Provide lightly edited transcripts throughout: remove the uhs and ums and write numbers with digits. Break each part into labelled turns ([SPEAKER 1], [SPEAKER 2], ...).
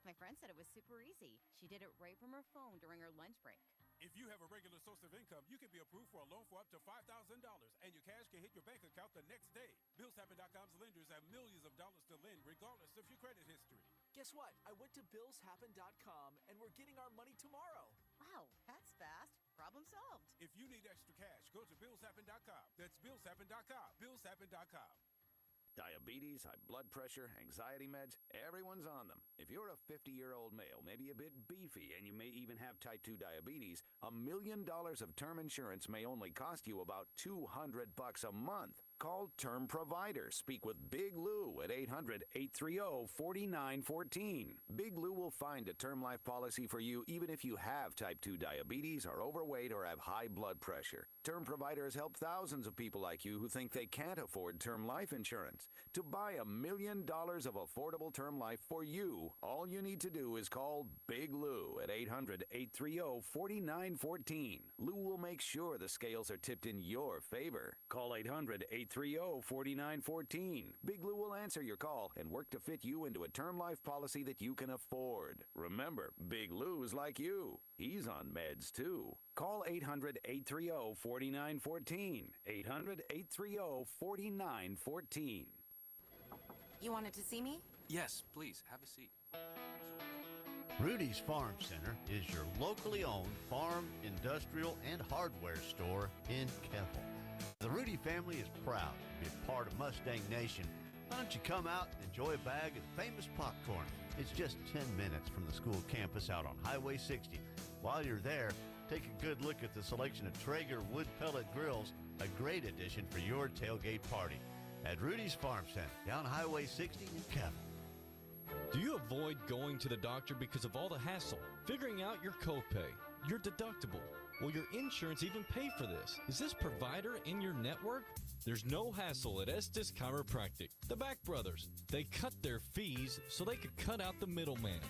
[SPEAKER 1] My friend said it was super easy. She did it right from her phone during her lunch break.
[SPEAKER 2] If you have a regular source of income, you can be approved for a loan for up to $5,000, and your cash can hit your bank account the next day. BillsHappen.com's lenders have millions of dollars to lend, regardless of your credit history.
[SPEAKER 3] Guess what? I went to BillsHappen.com, and we're getting our money tomorrow.
[SPEAKER 1] Wow, that's fast. Problem solved.
[SPEAKER 2] If you need extra cash, go to BillsHappen.com. That's BillsHappen.com. BillsHappen.com.
[SPEAKER 4] Diabetes, high blood pressure, anxiety meds, everyone's on them. If you're a 50-year-old male, maybe a bit beefy, and you may even have type 2 diabetes, $1 million of term insurance may only cost you about $200 a month. Call Term Provider. Speak with Big Lou at 800-830-4914. Big Lou will find a term life policy for you even if you have type 2 diabetes, are overweight, or have high blood pressure. Term Provider has helped thousands of people like you who think they can't afford term life insurance. To buy $1 million of affordable term life for you, all you need to do is call Big Lou at 800-830-4914. Lou will make sure the scales are tipped in your favor. Call 800-830-4914. Big Lou will answer your call and work to fit you into a term life policy that you can afford. Remember, Big Lou's like you. He's on meds, too. Call 800-830-4914. 800-830-4914.
[SPEAKER 5] You wanted to see me?
[SPEAKER 6] Yes, please, have a seat.
[SPEAKER 7] Rudy's Farm Center is your locally owned farm, industrial, and hardware store in Keppel. The Rudy family is proud to be a part of Mustang Nation. Why don't you come out and enjoy a bag of the famous popcorn? It's just 10 minutes from the school campus out on Highway 60. While you're there, take a good look at the selection of Traeger wood pellet grills, a great addition for your tailgate party. At Rudy's Farm Center, down Highway 60 in Keppel.
[SPEAKER 8] Do you avoid going to the doctor because of all the hassle? Figuring out your copay, your deductible? Will your insurance even pay for this? Is this provider in your network? There's no hassle at Estes Chiropractic. The Back Brothers. They cut their fees so they could cut out the middleman.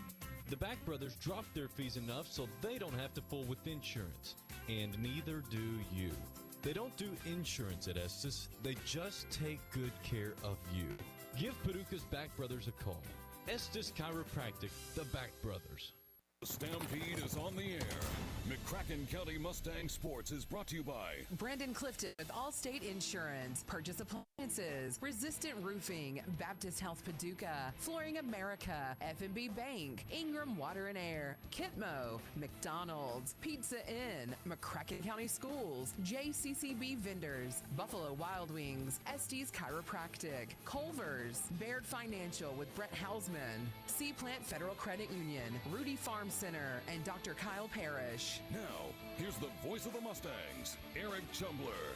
[SPEAKER 8] The Back Brothers dropped their fees enough so they don't have to fool with insurance. And neither do you. They don't do insurance at Estes. They just take good care of you. Give Paducah's Back Brothers a call. Estes Chiropractic, the Back Brothers.
[SPEAKER 9] The Stampede is on the air. McCracken County Mustang Sports is brought to you by
[SPEAKER 10] Brandon Clifton with Allstate Insurance, Purchase Appliances, Resistant Roofing, Baptist Health Paducah, Flooring America, F&B Bank, Ingram Water and Air, Kitmo, McDonald's, Pizza Inn, McCracken County Schools, JCCB Vendors, Buffalo Wild Wings, Estes Chiropractic, Culver's, Baird Financial with Brett Hausman, Sea Plant Federal Credit Union, Rudy Farm Center, and Dr. Kyle Parrish.
[SPEAKER 9] Now, here's the voice of the Mustangs, Eric Chumbler.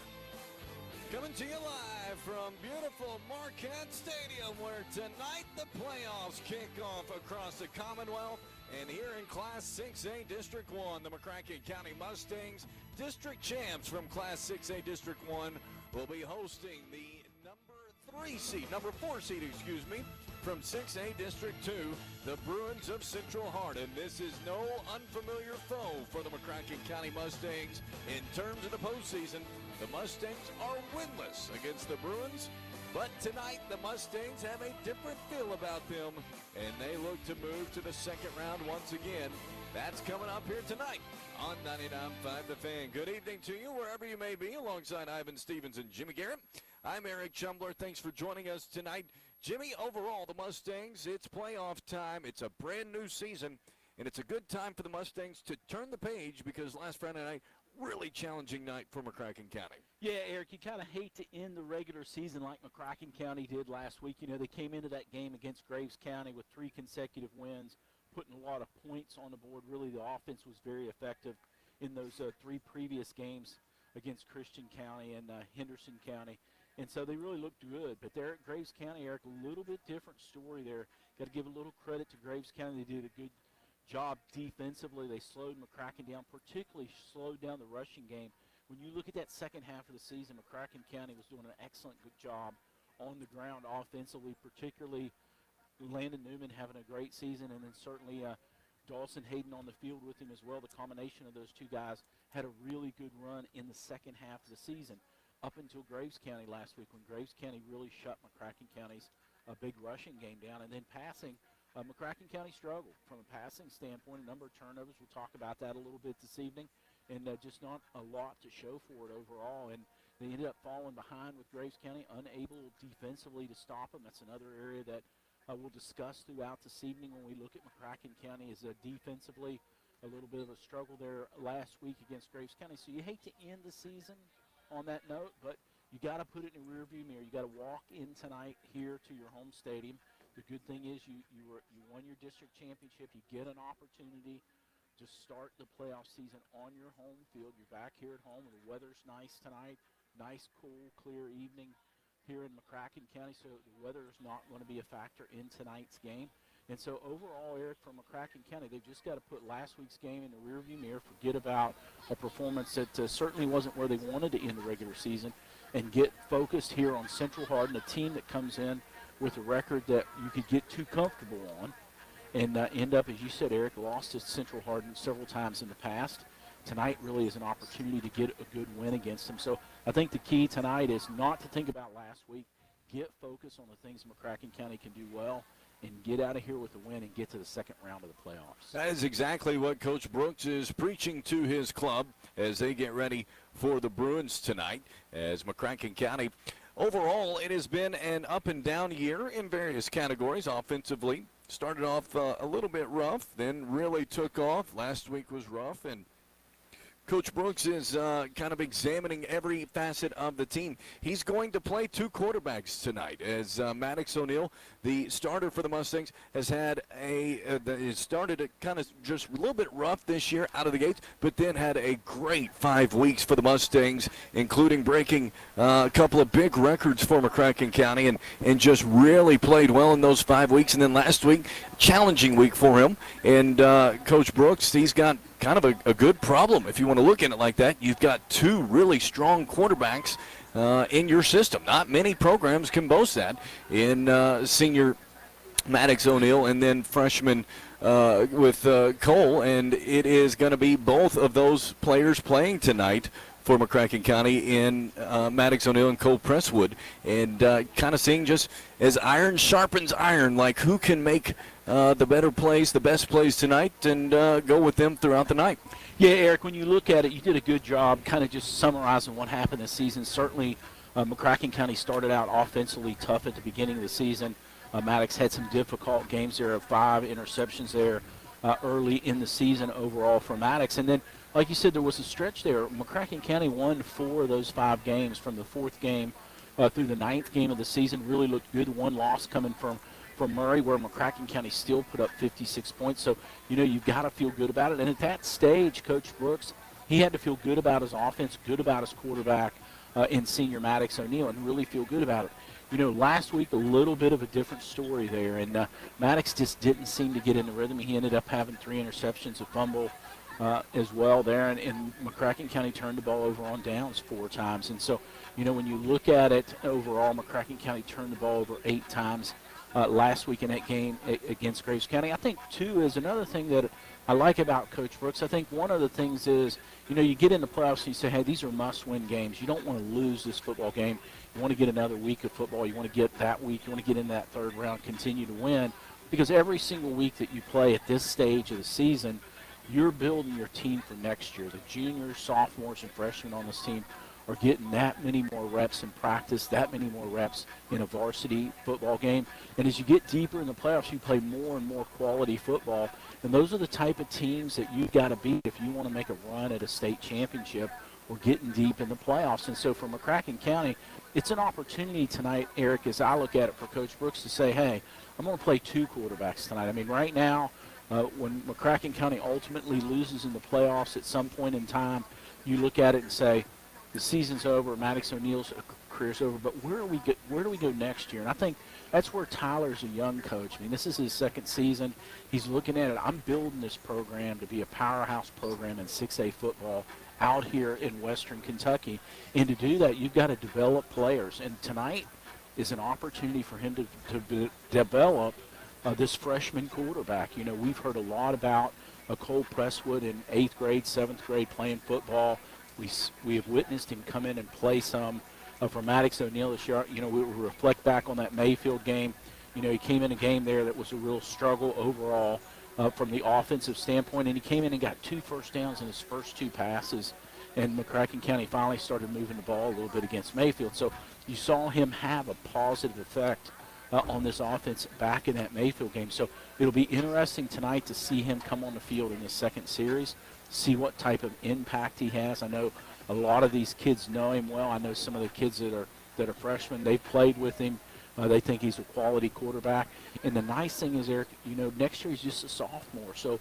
[SPEAKER 11] Coming to you live from beautiful Marquette Stadium, where tonight the playoffs kick off across the Commonwealth. And here in Class 6A District 1, the McCracken County Mustangs, district champs from Class 6A District 1, will be hosting the number 4 seed, from 6A District 2, the Bruins of Central Hardin. This is no unfamiliar foe for the McCracken County Mustangs. In terms of the postseason, the Mustangs are winless against the Bruins, but tonight the Mustangs have a different feel about them, and they look to move to the second round once again. That's coming up here tonight on 99.5 The Fan. Good evening to you, wherever you may be, alongside Ivan Stevens and Jimmy Garrett. I'm Eric Chumbler. Thanks for joining us tonight. Jimmy, overall, the Mustangs, it's playoff time. It's a brand new season, and it's a good time for the Mustangs to turn the page because last Friday night, really challenging night for McCracken County.
[SPEAKER 12] Yeah, Eric, you kind of hate to end the regular season like McCracken County did last week. You know, they came into that game against Graves County with 3 consecutive wins, putting a lot of points on the board. Really, the offense was very effective in those 3 previous games against Christian County and Henderson County. And so they really looked good. But there at Graves County, Eric, a little bit different story there. Got to give a little credit to Graves County. They did a good job defensively. They slowed McCracken down, particularly slowed down the rushing game. When you look at that second half of the season, McCracken County was doing an excellent good job on the ground offensively, particularly Landon Newman having a great season, and then certainly Dawson Hayden on the field with him as well. The combination of those two guys had a really good run in the second half of the season up until Graves County last week, when Graves County really shut McCracken County's big rushing game down. And then passing, McCracken County struggled from a passing standpoint, a number of turnovers. We'll talk about that a little bit this evening, and just not a lot to show for it overall. And they ended up falling behind with Graves County, unable defensively to stop them. That's another area that we'll discuss throughout this evening when we look at McCracken County as defensively a little bit of a struggle there last week against Graves County. So you hate to end the season on that note, but you got to put it in the rearview mirror. You got to walk in tonight here to your home stadium. The good thing is you won your district championship. You get an opportunity to start the playoff season on your home field. You're back here at home, and the weather's nice tonight. Nice, cool, clear evening here in McCracken County, so the weather is not going to be a factor in tonight's game. And so overall, Eric, from McCracken County, they've just got to put last week's game in the rearview mirror, forget about a performance that certainly wasn't where they wanted to end the regular season, and get focused here on Central Hardin, a team that comes in with a record that you could get too comfortable on and end up, as you said, Eric, lost to Central Hardin several times in the past. Tonight really is an opportunity to get a good win against them. So I think the key tonight is not to think about last week. Get focused on the things McCracken County can do well and get out of here with a win and get to the second round of the playoffs.
[SPEAKER 11] That is exactly what Coach Brooks is preaching to his club as they get ready for the Bruins tonight. As McCracken County, overall, it has been an up-and-down year in various categories. Offensively, started off a little bit rough, then really took off. Last week was rough, and Coach Brooks is kind of examining every facet of the team. He's going to play two quarterbacks tonight as Maddox O'Neill, the starter for the Mustangs, has had it started kind of just a little bit rough this year out of the gates, but then had a great 5 weeks for the Mustangs, including breaking a couple of big records for McCracken County, and just really played well in those 5 weeks. And then last week, challenging week for him. And Coach Brooks, he's got kind of a good problem, if you want to look at it like that. You've got two really strong quarterbacks in your system. Not many programs can boast that in senior Maddox O'Neill and then freshman with Cole. And it is going to be both of those players playing tonight for McCracken County in Maddox O'Neill and Cole Presswood. And kind of seeing just as iron sharpens iron, like who can make the better plays, the best plays tonight, and go with them throughout the night.
[SPEAKER 12] Yeah, Eric, when you look at it, you did a good job kind of just summarizing what happened this season. Certainly, McCracken County started out offensively tough at the beginning of the season. Maddox had some difficult games there, 5 interceptions there early in the season overall for Maddox. And then, like you said, there was a stretch there. McCracken County won 4 of those 5 games from the 4th game through the 9th game of the season. Really looked good. One loss coming from Murray, where McCracken County still put up 56 points. So, you've got to feel good about it. And at that stage, Coach Brooks, he had to feel good about his offense, good about his quarterback in senior Maddox O'Neill, and really feel good about it. Last week, a little bit of a different story there. And Maddox just didn't seem to get in the rhythm. He ended up having 3 interceptions, a fumble as well there. And McCracken County turned the ball over on downs 4 times. And so, when you look at it overall, McCracken County turned the ball over 8 times last week in that game against Graves County. I think, too, is another thing that I like about Coach Brooks. I think one of the things is, you get in the playoffs and you say, hey, these are must-win games. You don't want to lose this football game. You want to get another week of football. You want to get that week. You want to get in that 3rd round, continue to win. Because every single week that you play at this stage of the season, you're building your team for next year. The juniors, sophomores, and freshmen on this team are getting that many more reps in practice, that many more reps in a varsity football game. And as you get deeper in the playoffs, you play more and more quality football. And those are the type of teams that you've got to beat if you want to make a run at a state championship or getting deep in the playoffs. And so for McCracken County, it's an opportunity tonight, Eric, as I look at it, for Coach Brooks to say, hey, I'm going to play 2 quarterbacks tonight. I mean, right now, when McCracken County ultimately loses in the playoffs at some point in time, you look at it and say, the season's over, Maddox O'Neill's career's over, but where do we go next year? And I think that's where Tyler's a young coach. I mean, this is his 2nd season. He's looking at it. I'm building this program to be a powerhouse program in 6A football out here in Western Kentucky. And to do that, you've got to develop players. And tonight is an opportunity for him to develop this freshman quarterback. We've heard a lot about Cole Presswood in 8th grade, 7th grade playing football. We have witnessed him come in and play some for Maddox O'Neill this year. We reflect back on that Mayfield game. He came in a game there that was a real struggle overall from the offensive standpoint, and he came in and got 2 first downs in his first 2 passes, and McCracken County finally started moving the ball a little bit against Mayfield. So you saw him have a positive effect on this offense back in that Mayfield game. So it'll be interesting tonight to see him come on the field in the second series, see what type of impact he has. I know a lot of these kids know him well. I know some of the kids that are freshmen, they've played with him. They think he's a quality quarterback. And the nice thing is, Eric, next year he's just a sophomore. So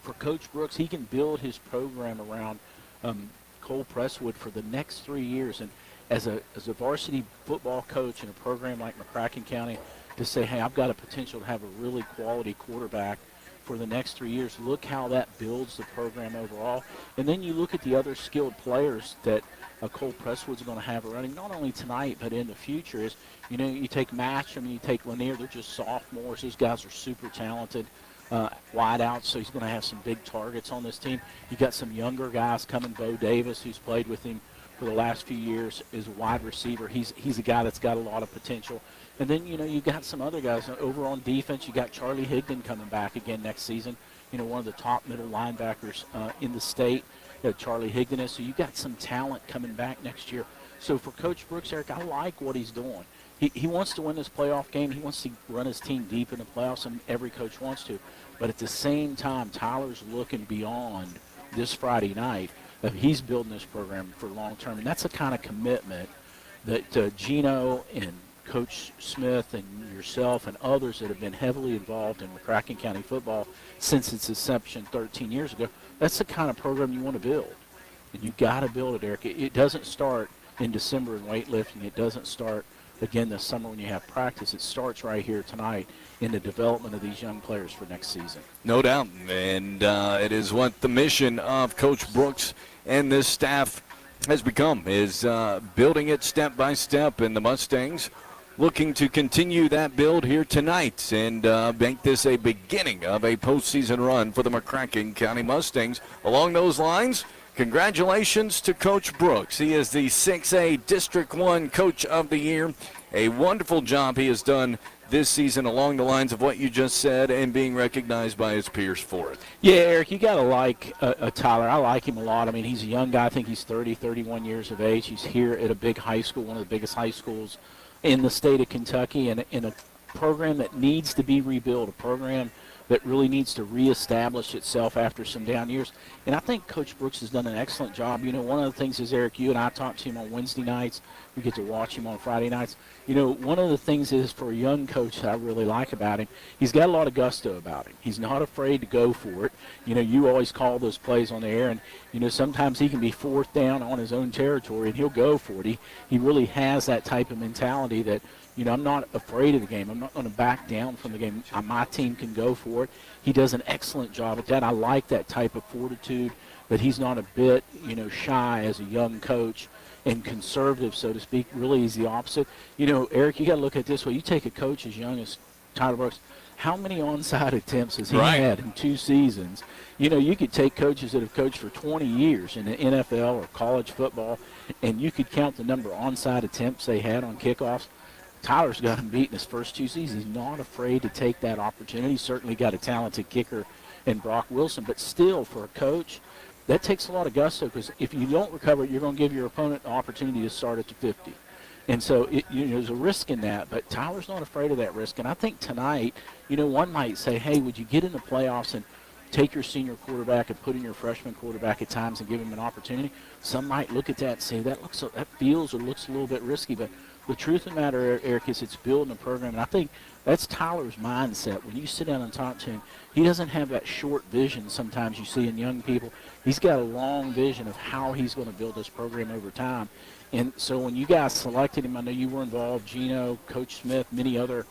[SPEAKER 12] for Coach Brooks, he can build his program around Cole Presswood for the next 3 years. And as a varsity football coach in a program like McCracken County, to say, hey, I've got a potential to have a really quality quarterback for the next 3 years, look how that builds the program overall. And then you look at the other skilled players that Cole Presswood's going to have running, not only tonight but in the future. Is you take Matcham, you take Lanier, they're just sophomores. These guys are super talented, wide out, so he's going to have some big targets on this team. You got some younger guys coming. Bo Davis, who's played with him for the last few years, is a wide receiver. He's a guy that's got a lot of potential. And then, you got some other guys. Over on defense, you got Charlie Higdon coming back again next season, one of the top middle linebackers in the state. Charlie Higdon is. So you got some talent coming back next year. So for Coach Brooks, Eric, I like what he's doing. He wants to win this playoff game. He wants to run his team deep in the playoffs, and every coach wants to. But at the same time, Tyler's looking beyond this Friday night. He's building this program for long term, and that's the kind of commitment that Gino and Coach Smith and yourself and others that have been heavily involved in McCracken County football since its inception 13 years ago, that's the kind of program you want to build. And you got to build it, Eric. It doesn't start in December in weightlifting. It doesn't start, again, this summer when you have practice. It starts right here tonight in the development of these young players for next season.
[SPEAKER 11] No doubt. And it is what the mission of Coach Brooks and this staff has become, is building it step by step. And the Mustangs looking to continue that build here tonight and make this a beginning of a postseason run for the McCracken County Mustangs. Along those lines, congratulations to Coach Brooks. He is the 6A District 1 Coach of the Year. A wonderful job he has done this season along the lines of what you just said and being recognized by his peers for it.
[SPEAKER 12] Yeah, Eric, you got to like Tyler. I like him a lot. I mean, he's a young guy. I think he's 30, 31 years of age. He's here at a big high school, one of the biggest high schools in the state of Kentucky, and in a program that needs to be rebuilt, a program that really needs to reestablish itself after some down years. And I think Coach Brooks has done an excellent job. One of the things is, Eric, you and I talked to him on Wednesday nights. We get to watch him on Friday nights. One of the things is, for a young coach that I really like about him, he's got a lot of gusto about him. He's not afraid to go for it. You always call those plays on the air, and, sometimes he can be 4th down on his own territory, and he'll go for it. He really has that type of mentality that, I'm not afraid of the game. I'm not going to back down from the game. My team can go for it. He does an excellent job at that. I like that type of fortitude, that he's not a bit, shy as a young coach and conservative, so to speak. Really, he's the opposite. Eric, you got to look at it this way. You take a coach as young as Tyler Brooks, how many onside attempts has he had in 2 seasons? You could take coaches that have coached for 20 years in the NFL or college football, and you could count the number of onside attempts they had on kickoffs. Tyler's got him beat in his first 2 seasons. He's not afraid to take that opportunity. He's certainly got a talented kicker in Brock Wilson, but still, for a coach, that takes a lot of gusto, because if you don't recover it, you're going to give your opponent an opportunity to start at the 50. And so there's a risk in that, but Tyler's not afraid of that risk. And I think tonight, one might say, hey, would you get in the playoffs and take your senior quarterback and put in your freshman quarterback at times and give him an opportunity? Some might look at that and say, that feels or looks a little bit risky. But the truth of the matter, Eric, is it's building a program. And I think that's Tyler's mindset. When you sit down and talk to him, he doesn't have that short vision sometimes you see in young people. He's got a long vision of how he's going to build this program over time. And so when you guys selected him, I know you were involved, Gino, Coach Smith, many other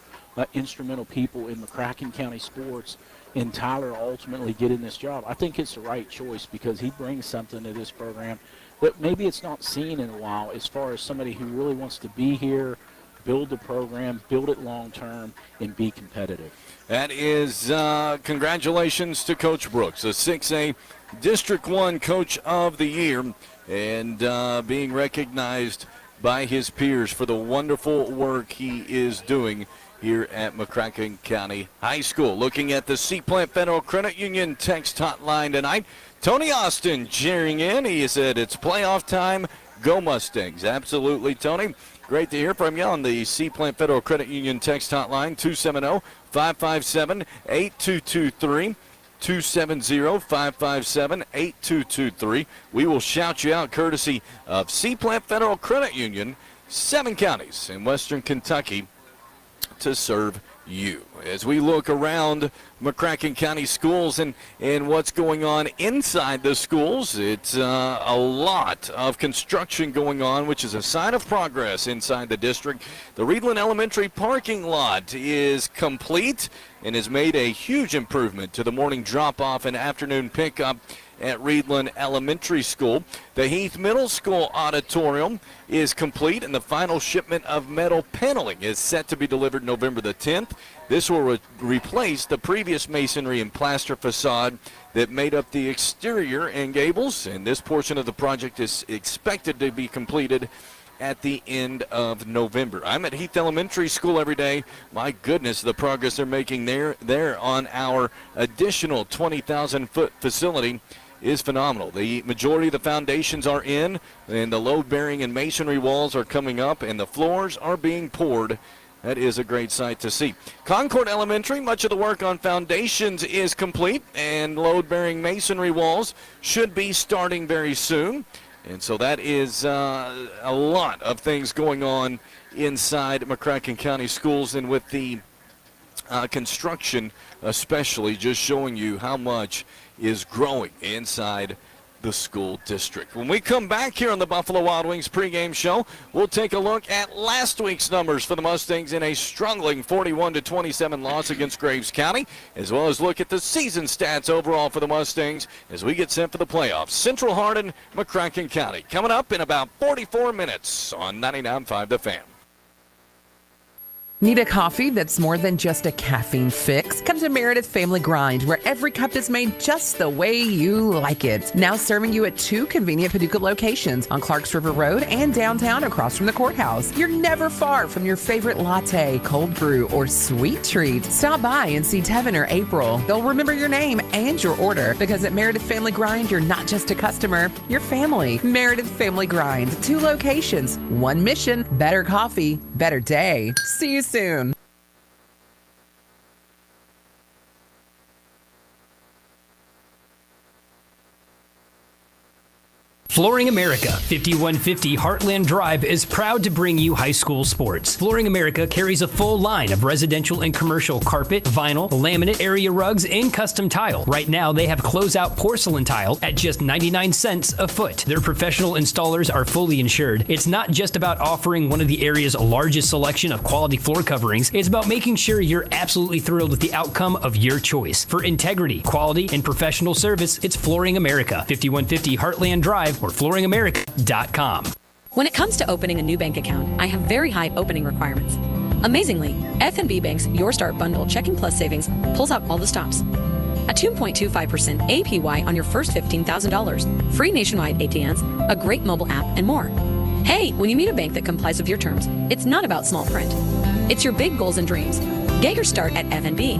[SPEAKER 12] instrumental people in McCracken County sports, and Tyler ultimately getting this job. I think it's the right choice, because he brings something to this program that maybe it's not seen in a while, as far as somebody who really wants to be here, build the program, build it long term, and be competitive.
[SPEAKER 11] That is congratulations to Coach Brooks, a 6A District 1 Coach of the Year, and being recognized by his peers for the wonderful work he is doing here at McCracken County High School. Looking at the Seaplant Federal Credit Union text hotline tonight, Tony Austin cheering in. He said it's playoff time. Go Mustangs. Absolutely, Tony. Great to hear from you on the Seaplant Federal Credit Union text hotline, 270-557-8223. 270-557-8223. We will shout you out courtesy of Seaplant Federal Credit Union, 7 counties in western Kentucky to serve you. As we look around McCracken County schools and what's going on inside the schools, it's a lot of construction going on, which is a sign of progress inside the district. The Reedland Elementary parking lot is complete and has made a huge improvement to the morning drop-off and afternoon pickup at Reedland Elementary School. The Heath Middle School auditorium is complete, and the final shipment of metal paneling is set to be delivered November the 10th. This will replace the previous masonry and plaster facade that made up the exterior and gables, and this portion of the project is expected to be completed at the end of November. I'm at Heath Elementary School every day. My goodness, the progress they're making there on our additional 20,000-foot facility is phenomenal. The majority of the foundations are in, and the load-bearing and masonry walls are coming up, and the floors are being poured. That is a great sight to see. Concord Elementary, much of the work on foundations is complete, and load-bearing masonry walls should be starting very soon. And so that is a lot of things going on inside McCracken County Schools, and with the construction especially, just showing you how much is growing inside the school district. When we come back here on the Buffalo Wild Wings pregame show, we'll take a look at last week's numbers for the Mustangs in a struggling 41-27 loss against Graves County, as well as look at the season stats overall for the Mustangs as we get set for the playoffs. Central Hardin, McCracken County, coming up in about 44 minutes on 99.5 The Fan.
[SPEAKER 10] Need a coffee that's more than just a caffeine fix? Come to Meredith Family Grind, where every cup is made just the way you like it. Now serving you at 2 convenient Paducah locations on Clarks River Road and downtown across from the courthouse. You're never far from your favorite latte, cold brew, or sweet treat. Stop by and see Tevin or April. They'll remember your name and your order, because at Meredith Family Grind, you're not just a customer, you're family. Meredith Family Grind, 2 locations, 1 mission, better coffee, better day. See you soon.
[SPEAKER 13] Flooring America, 5150 Heartland Drive is proud to bring you high school sports. Flooring America carries a full line of residential and commercial carpet, vinyl, laminate, area rugs, and custom tile. Right now, they have closeout porcelain tile at just 99 cents a foot. Their professional installers are fully insured. It's not just about offering one of the area's largest selection of quality floor coverings. It's about making sure you're absolutely thrilled with the outcome of your choice. For integrity, quality, and professional service, it's Flooring America, 5150 Heartland Drive, or flooringamerica.com.
[SPEAKER 14] When it comes to opening a new bank account, I have very high opening requirements. Amazingly, F&B Bank's Your Start Bundle Checking Plus Savings pulls out all the stops. A 2.25% APY on your first $15,000, free nationwide ATMs, a great mobile app, and more. Hey, when you meet a bank that complies with your terms, it's not about small print. It's your big goals and dreams. Get your start at F&B.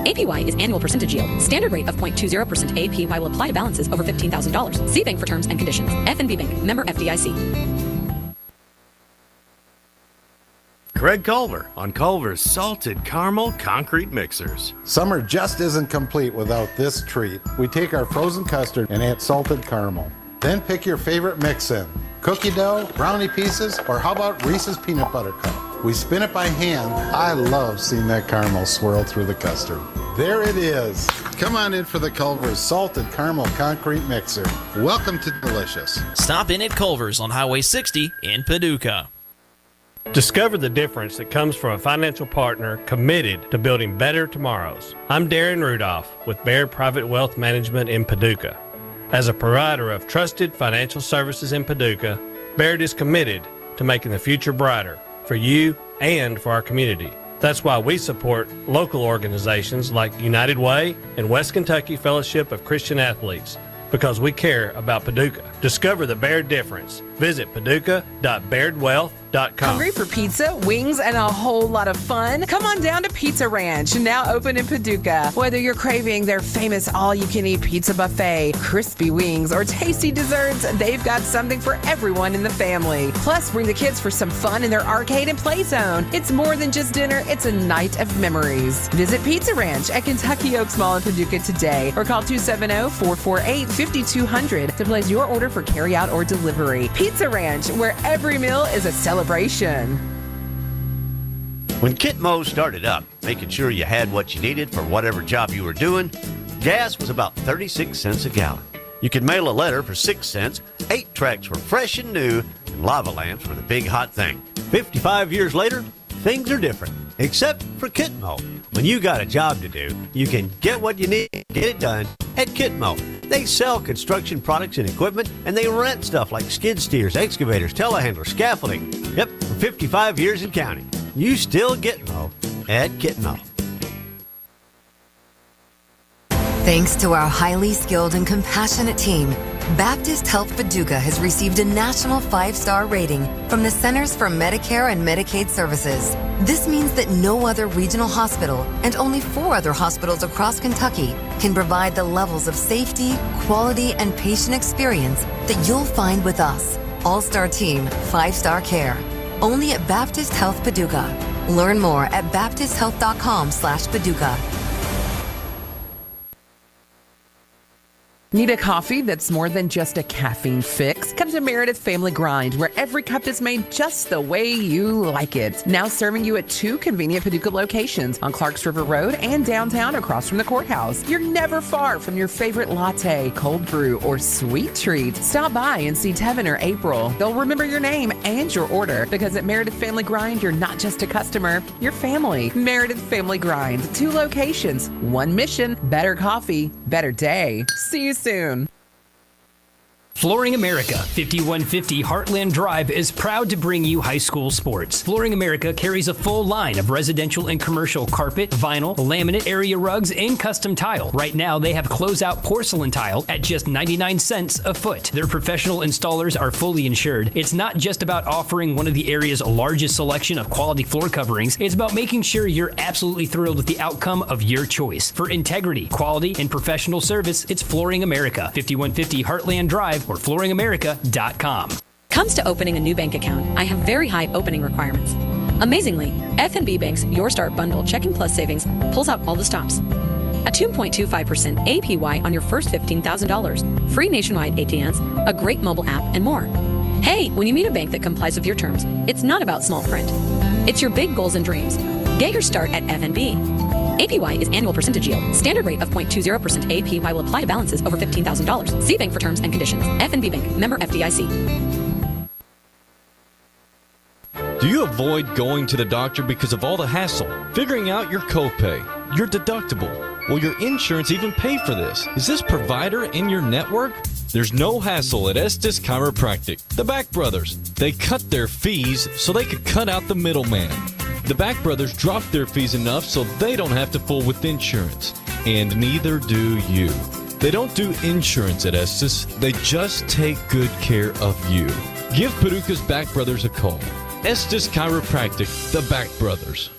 [SPEAKER 14] APY is annual percentage yield. Standard rate of 0.20% APY will apply to balances over $15,000. See bank for terms and conditions. F&B Bank, member FDIC.
[SPEAKER 15] Greg Culver on Culver's Salted Caramel Concrete Mixers.
[SPEAKER 16] Summer just isn't complete without this treat. We take our frozen custard and add salted caramel. Then pick your favorite mix in. Cookie dough, brownie pieces, or how about Reese's Peanut Butter Cup? We spin it by hand. I love seeing that caramel swirl through the custard. There it is. Come on in for the Culver's Salted Caramel Concrete Mixer. Welcome to delicious.
[SPEAKER 17] Stop in at Culver's on Highway 60 in Paducah.
[SPEAKER 18] Discover the difference that comes from a financial partner committed to building better tomorrows. I'm Darren Rudolph with Baird Private Wealth Management in Paducah. As a provider of trusted financial services in Paducah, Baird is committed to making the future brighter for you and for our community. That's why we support local organizations like United Way and West Kentucky Fellowship of Christian Athletes, because we care about Paducah. Discover the Baird difference. Visit Paducah.bairdwealth.com.
[SPEAKER 10] Hungry for pizza, wings, and a whole lot of fun? Come on down to Pizza Ranch, now open in Paducah. Whether you're craving their famous all-you-can-eat pizza buffet, crispy wings, or tasty desserts, they've got something for everyone in the family. Plus, bring the kids for some fun in their arcade and play zone. It's more than just dinner, it's a night of memories. Visit Pizza Ranch at Kentucky Oaks Mall in Paducah today, or call 270-448-5200 to place your order for carryout or delivery. Pizza Ranch, where every meal is a celebration.
[SPEAKER 7] When Kitmo started up, making sure you had what you needed for whatever job you were doing, gas was about 36 cents a gallon. You could mail a letter for 6 cents, 8 tracks were fresh and new, and lava lamps were the big hot thing. 55 years later, things are different, except for Kitmo. When you got a job to do, you can get what you need, get it done at Kitmo. They sell construction products and equipment, and they rent stuff like skid steers, excavators, telehandlers, scaffolding. Yep, for 55 years and counting. You still get Mo at Kitmo.
[SPEAKER 19] Thanks to our highly skilled and compassionate team, Baptist Health Paducah has received a national 5-star rating from the Centers for Medicare and Medicaid Services. This means that no other regional hospital and only 4 other hospitals across Kentucky can provide the levels of safety, quality, and patient experience that you'll find with us. All-Star Team, 5-star care. Only at Baptist Health Paducah. Learn more at baptisthealth.com/Paducah.
[SPEAKER 10] Need a coffee that's more than just a caffeine fix? Come to Meredith Family Grind, where every cup is made just the way you like it. Now serving you at 2 convenient Paducah locations on Clarks River Road and downtown across from the courthouse. You're never far from your favorite latte, cold brew, or sweet treat. Stop by and see Tevin or April. They'll remember your name and your order, because at Meredith Family Grind, you're not just a customer, you're family. Meredith Family Grind, 2 locations, 1 mission, better coffee, better day. See you soon.
[SPEAKER 13] Flooring America, 5150 Heartland Drive is proud to bring you high school sports. Flooring America carries a full line of residential and commercial carpet, vinyl, laminate area rugs, and custom tile. Right now, they have closeout porcelain tile at just 99 cents a foot. Their professional installers are fully insured. It's not just about offering one of the area's largest selection of quality floor coverings. It's about making sure you're absolutely thrilled with the outcome of your choice. For integrity, quality, and professional service, it's Flooring America, 5150 Heartland Drive, or flooringamerica.com.
[SPEAKER 14] Comes to opening a new bank account, I have very high opening requirements. Amazingly, F&B Bank's Your Start Bundle Checking Plus Savings pulls out all the stops. A 2.25% APY on your first $15,000, free nationwide ATMs, a great mobile app, and more. Hey, when you meet a bank that complies with your terms, it's not about small print. It's your big goals and dreams. Get your start at F&B. APY is annual percentage yield. Standard rate of 0.20% APY will apply to balances over $15,000. See bank for terms and conditions. F&B Bank, member FDIC.
[SPEAKER 8] Do you avoid going to the doctor because of all the hassle? Figuring out your copay, your deductible? Will your insurance even pay for this? Is this provider in your network? There's no hassle at Estes Chiropractic. The Back Brothers. They cut their fees so they could cut out the middleman. The Back Brothers dropped their fees enough so they don't have to fool with insurance. And neither do you. They don't do insurance at Estes. They just take good care of you. Give Paducah's Back Brothers a call. Estes Chiropractic, the Back Brothers.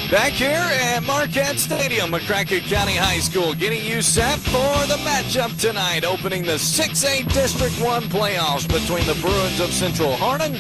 [SPEAKER 11] Back here at Marquette Stadium, McCracken County High School, getting you set for the matchup tonight, opening the 6A District 1 playoffs between the Bruins of Central Hardin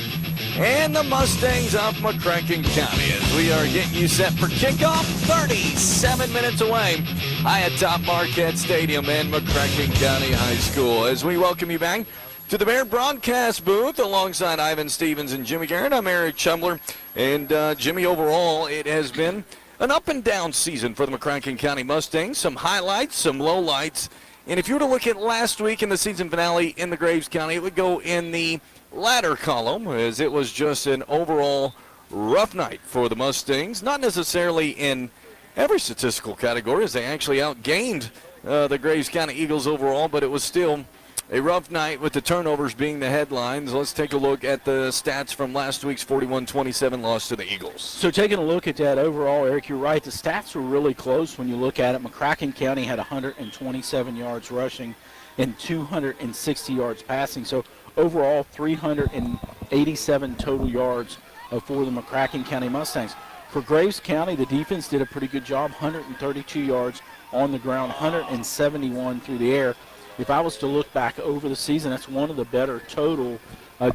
[SPEAKER 11] and the Mustangs of McCracken County. As we are getting you set for kickoff, 37 minutes away, high atop Marquette Stadium and McCracken County High School. As we welcome you back to the Bear broadcast booth alongside Ivan Stevens and Jimmy Garrett, I'm Eric Chumler. And Jimmy, overall, it has been an up and down season for the McCracken County Mustangs. Some highlights, some lowlights. And if you were to look at last week in the season finale in the Graves County, it would go in the latter column, as it was just an overall rough night for the Mustangs. Not necessarily in every statistical category, as they actually outgained the Graves County Eagles overall, but it was still A rough night with the turnovers being the headlines. Let's take a look at the stats from last week's 41-27 loss to the Eagles.
[SPEAKER 12] So taking a look at that overall, Eric, you're right. The stats were really close when you look at it. McCracken County had 127 yards rushing and 260 yards passing. So overall, 387 total yards for the McCracken County Mustangs. For Graves County, the defense did a pretty good job, 132 yards on the ground, 171 through the air. If I was to look back over the season, that's one of the better total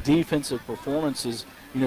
[SPEAKER 12] defensive performances,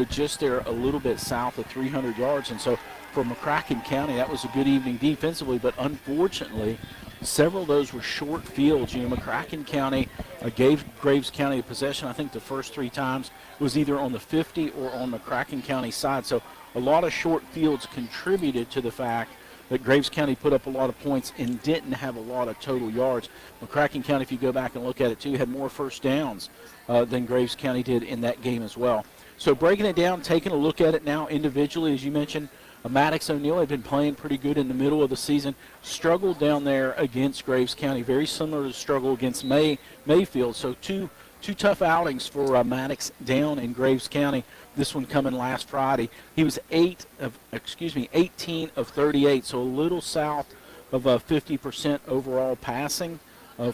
[SPEAKER 12] just there a little bit south of 300 yards. And so for McCracken County, that was a good evening defensively, but unfortunately, several of those were short fields. McCracken County gave Graves County a possession, I think the first 3 times. It was either on the 50 or on McCracken County side. So a lot of short fields contributed to the fact that Graves County put up a lot of points and didn't have a lot of total yards. McCracken County, if you go back and look at it too, had more first downs than Graves County did in that game as well. So breaking it down, taking a look at it now individually, as you mentioned, Maddox O'Neill had been playing pretty good in the middle of the season, struggled down there against Graves County, very similar to the struggle against Mayfield. So two tough outings for Maddox down in Graves County. This one coming last Friday. He was 18 of 38, so a little south of 50% overall passing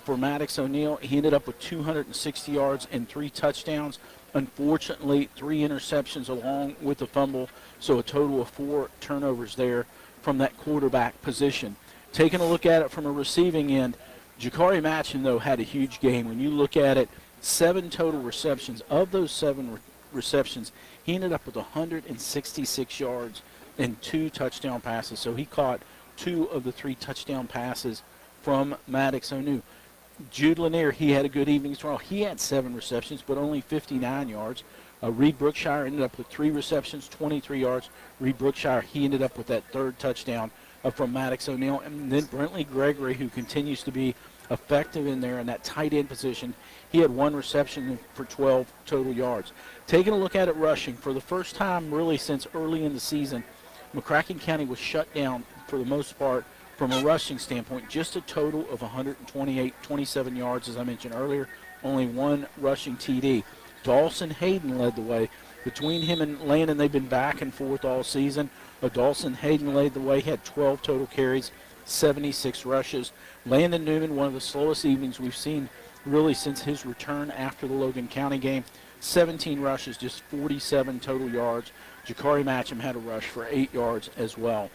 [SPEAKER 12] for Maddox O'Neill. He ended up with 260 yards and 3 touchdowns. Unfortunately, 3 interceptions along with the fumble, so a total of 4 turnovers there from that quarterback position. Taking a look at it from a receiving end, Jakari Matchin, though, had a huge game. When you look at it, 7 total receptions. Of those 7 receptions, he ended up with 166 yards and 2 touchdown passes. So he caught 2 of the 3 touchdown passes from Maddox O'Neill. Jude Lanier, he had a good evening as well. He had 7 receptions, but only 59 yards. Reed Brookshire ended up with 3 receptions, 23 yards. Reed Brookshire, he ended up with that 3rd touchdown from Maddox O'Neill. And then Brentley Gregory, who continues to be effective in there in that tight end position, he had 1 reception for 12 total yards. Taking a look at it rushing, for the first time really since early in the season, McCracken County was shut down for the most part from a rushing standpoint. Just a total of 27 yards, as I mentioned earlier, only 1 rushing TD. Dawson Hayden led the way. Between him and Landon, they've been back and forth all season. Dawson Hayden led the way. He had 12 total carries, 76 rushes. Landon Newman, one of the slowest evenings we've seen really since his return after the Logan County game. 17 rushes, just 47 total yards. Jakari Matcham had a rush for 8 yards as well.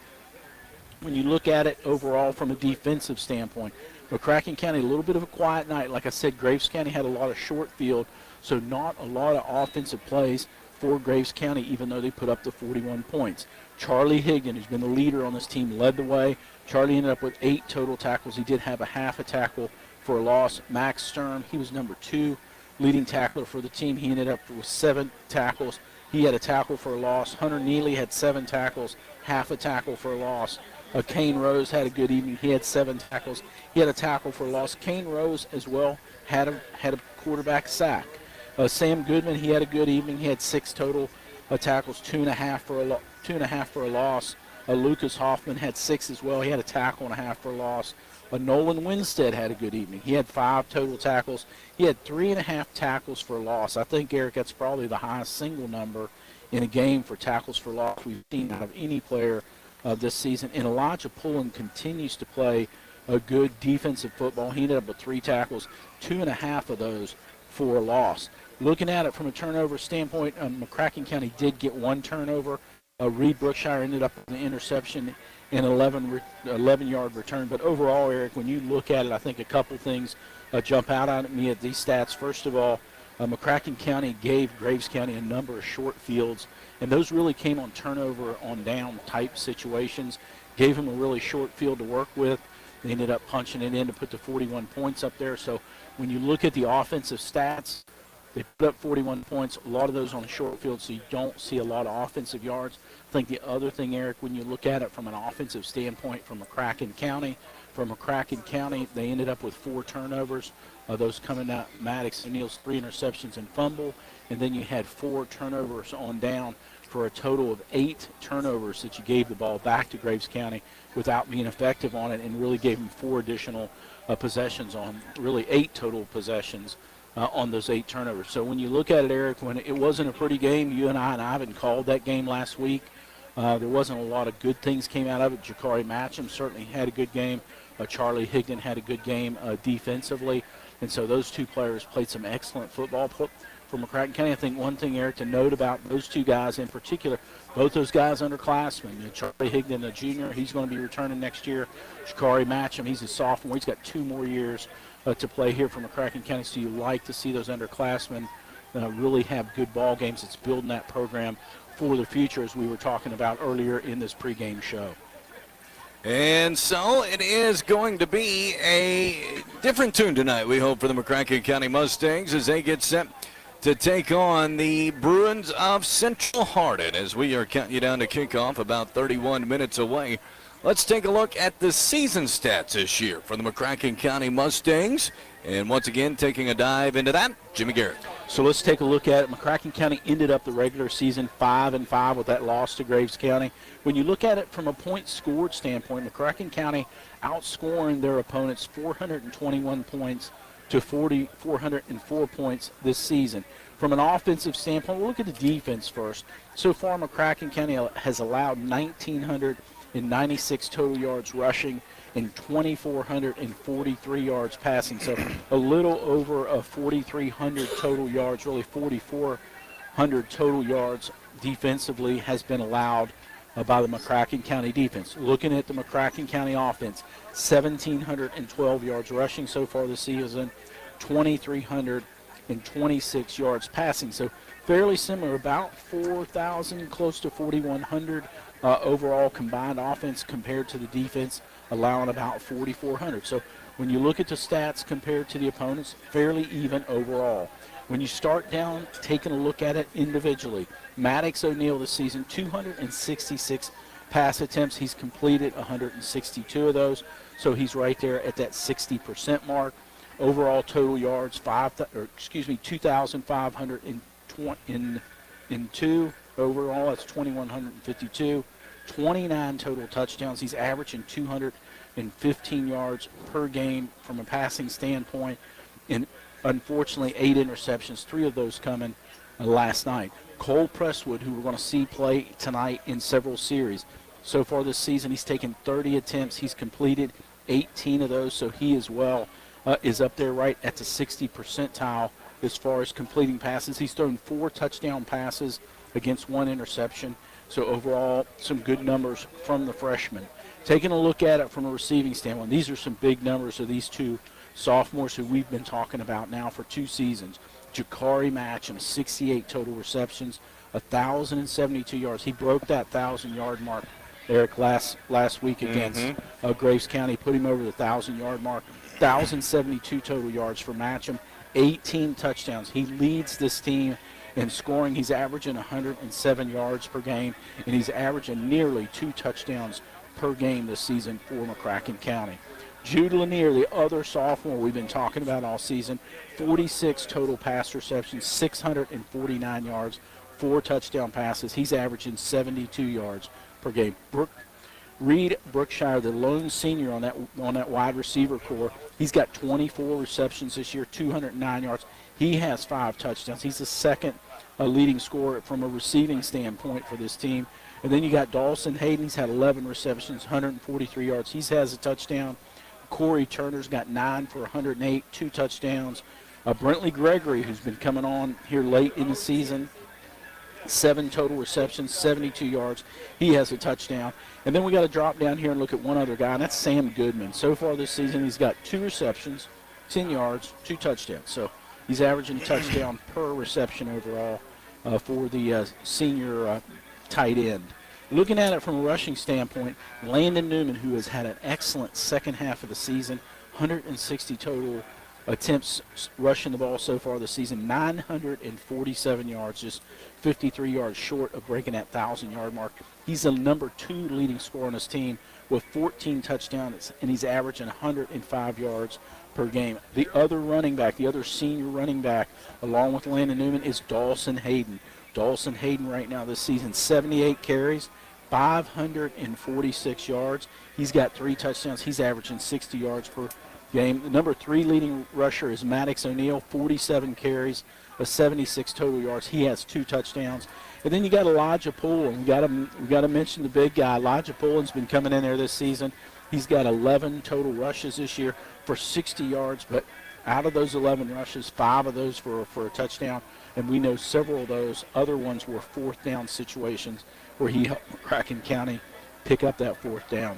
[SPEAKER 12] When you look at it overall from a defensive standpoint, McCracken County, a little bit of a quiet night. Like I said, Graves County had a lot of short field, so not a lot of offensive plays for Graves County, even though they put up the 41 points. Charlie Higgin, who's been the leader on this team, led the way. Charlie ended up with 8 total tackles. He did have a half a tackle for a loss. Max Sturm, he was number 2 leading tackler for the team. He ended up with 7 tackles. He had a tackle for a loss. Hunter Neely had 7 tackles, half a tackle for a loss. Kane Rose had a good evening. He had 7 tackles. He had a tackle for a loss. Kane Rose as well had a quarterback sack. Sam Goodman, he had a good evening. He had 6 total tackles, 2.5 for a loss. Lucas Hoffman had 6 as well. He had a tackle and a half for a loss. Nolan Winstead had a good evening. He had 5 total tackles. He had 3.5 tackles for a loss. I think, Eric, that's probably the highest single number in a game for tackles for loss we've seen out of any player this season. And Elijah Pullen continues to play a good defensive football. He ended up with 3 tackles, 2.5 of those for a loss. Looking at it from a turnover standpoint, McCracken County did get 1 turnover. Reed Brookshire ended up with an interception and 11-yard return. But overall, Eric, when you look at it, I think a couple things jump out at me at these stats. First of all, McCracken County gave Graves County a number of short fields, and those really came on turnover on down type situations. Gave them a really short field to work with. They ended up punching it in to put the 41 points up there. So when you look at the offensive stats, they put up 41 points, a lot of those on a short field, so you don't see a lot of offensive yards. I think the other thing, Eric, when you look at it from an offensive standpoint from McCracken County, they ended up with 4 turnovers. Those coming out, Maddox O'Neill's 3 interceptions and fumble, and then you had 4 turnovers on down for for a total of 8 turnovers that you gave the ball back to Graves County without being effective on it, and really gave them 4 additional possessions on, really 8 total possessions on those 8 turnovers. So when you look at it, Eric, when it wasn't a pretty game, you and Ivan called that game last week. There wasn't a lot of good things came out of it. Jakari Matcham certainly had a good game. Charlie Higdon had a good game defensively. And so those 2 players played some excellent football for McCracken County. I think one thing, Eric, to note about those 2 guys in particular, both those guys underclassmen. Charlie Higdon, a junior, he's going to be returning next year. Jakari Matcham, he's a sophomore. He's got 2 more years to play here for McCracken County. So you like to see those underclassmen really have good ball games. It's building that program for the future, as we were talking about earlier in this pregame show.
[SPEAKER 11] And so it is going to be a different tune tonight, we hope, for the McCracken County Mustangs as they get set to take on the Bruins of Central Hardin, as we are counting you down to kickoff, about 31 minutes away. Let's take a look at the season stats this year for the McCracken County Mustangs. And once again, taking a dive into that, Jimmy Garrett.
[SPEAKER 12] So let's take a look at it. McCracken County ended up the regular season 5-5 with that loss to Graves County. When you look at it from a point scored standpoint, McCracken County outscoring their opponents 421 points to 404 points this season. From an offensive standpoint, we'll look at the defense first. So far, McCracken County has allowed 1,996 total yards rushing and 2,443 yards passing. So a little over 4,300 total yards, really 4,400 total yards defensively has been allowed by the McCracken County defense. Looking at the McCracken County offense, 1,712 yards rushing so far this season, 2,326 yards passing. So fairly similar, about 4,000, close to 4,100 overall combined offense compared to the defense, allowing about 4,400. So when you look at the stats compared to the opponents, fairly even overall. When you start down, taking a look at it individually, Maddox O'Neill this season, 266 pass attempts. He's completed 162 of those, so he's right there at that 60% mark. Overall total yards, 2,502 overall. That's 2,152. 29 total touchdowns. He's averaging 215 yards per game from a passing standpoint, and unfortunately 8 interceptions, 3 of those coming last night. Cole Presswood, who we're going to see play tonight in several series. So far this season, he's taken 30 attempts. He's completed 18 of those, so he as well is up there right at the 60 percentile as far as completing passes. He's thrown 4 touchdown passes against 1 interception. So overall, some good numbers from the freshman. Taking a look at it from a receiving standpoint, these are some big numbers of these 2 sophomores who we've been talking about now for 2 seasons. Jakari Matcham, 68 total receptions, 1,072 yards. He broke that 1,000-yard mark, Eric, last week against Graves County, put him over the 1,000-yard mark. 1,072 total yards for Matcham, 18 touchdowns. He leads this team in scoring. He's averaging 107 yards per game, and he's averaging nearly 2 touchdowns per game this season for McCracken County. Jude Lanier, the other sophomore we've been talking about all season, 46 total pass receptions, 649 yards, 4 touchdown passes. He's averaging 72 yards per game. Reed Brookshire, the lone senior on that wide receiver core, he's got 24 receptions this year, 209 yards. He has 5 touchdowns. He's the second leading scorer from a receiving standpoint for this team. And then you got Dawson Hayden. He's had 11 receptions, 143 yards. He has a touchdown. Corey Turner's got 9 for 108, 2 touchdowns. Brentley Gregory, who's been coming on here late in the season, 7 total receptions, 72 yards. He has a touchdown. And then we got to drop down here and look at one other guy, and that's Sam Goodman. So far this season, he's got 2 receptions, 10 yards, 2 touchdowns. So he's averaging a touchdown per reception overall for the senior tight end. Looking at it from a rushing standpoint, Landon Newman, who has had an excellent second half of the season, 160 total attempts rushing the ball so far this season, 947 yards, just 53 yards short of breaking that 1,000-yard mark. He's the number 2 leading scorer on his team with 14 touchdowns, and he's averaging 105 yards per game. The other running back, the other senior running back, along with Landon Newman, is Dawson Hayden. Dawson Hayden right now this season, 78 carries, 546 yards. He's got 3 touchdowns. He's averaging 60 yards per game. The number 3 leading rusher is Maddox O'Neal, 47 carries, 76 total yards. He has 2 touchdowns. And then you got Elijah Poole. We got to mention the big guy. Elijah Poole's been coming in there this season. He's got 11 total rushes this year for 60 yards, but out of those 11 rushes, 5 of those for a touchdown, and we know several of those other ones were 4th down situations where he helped McCracken County pick up that 4th down.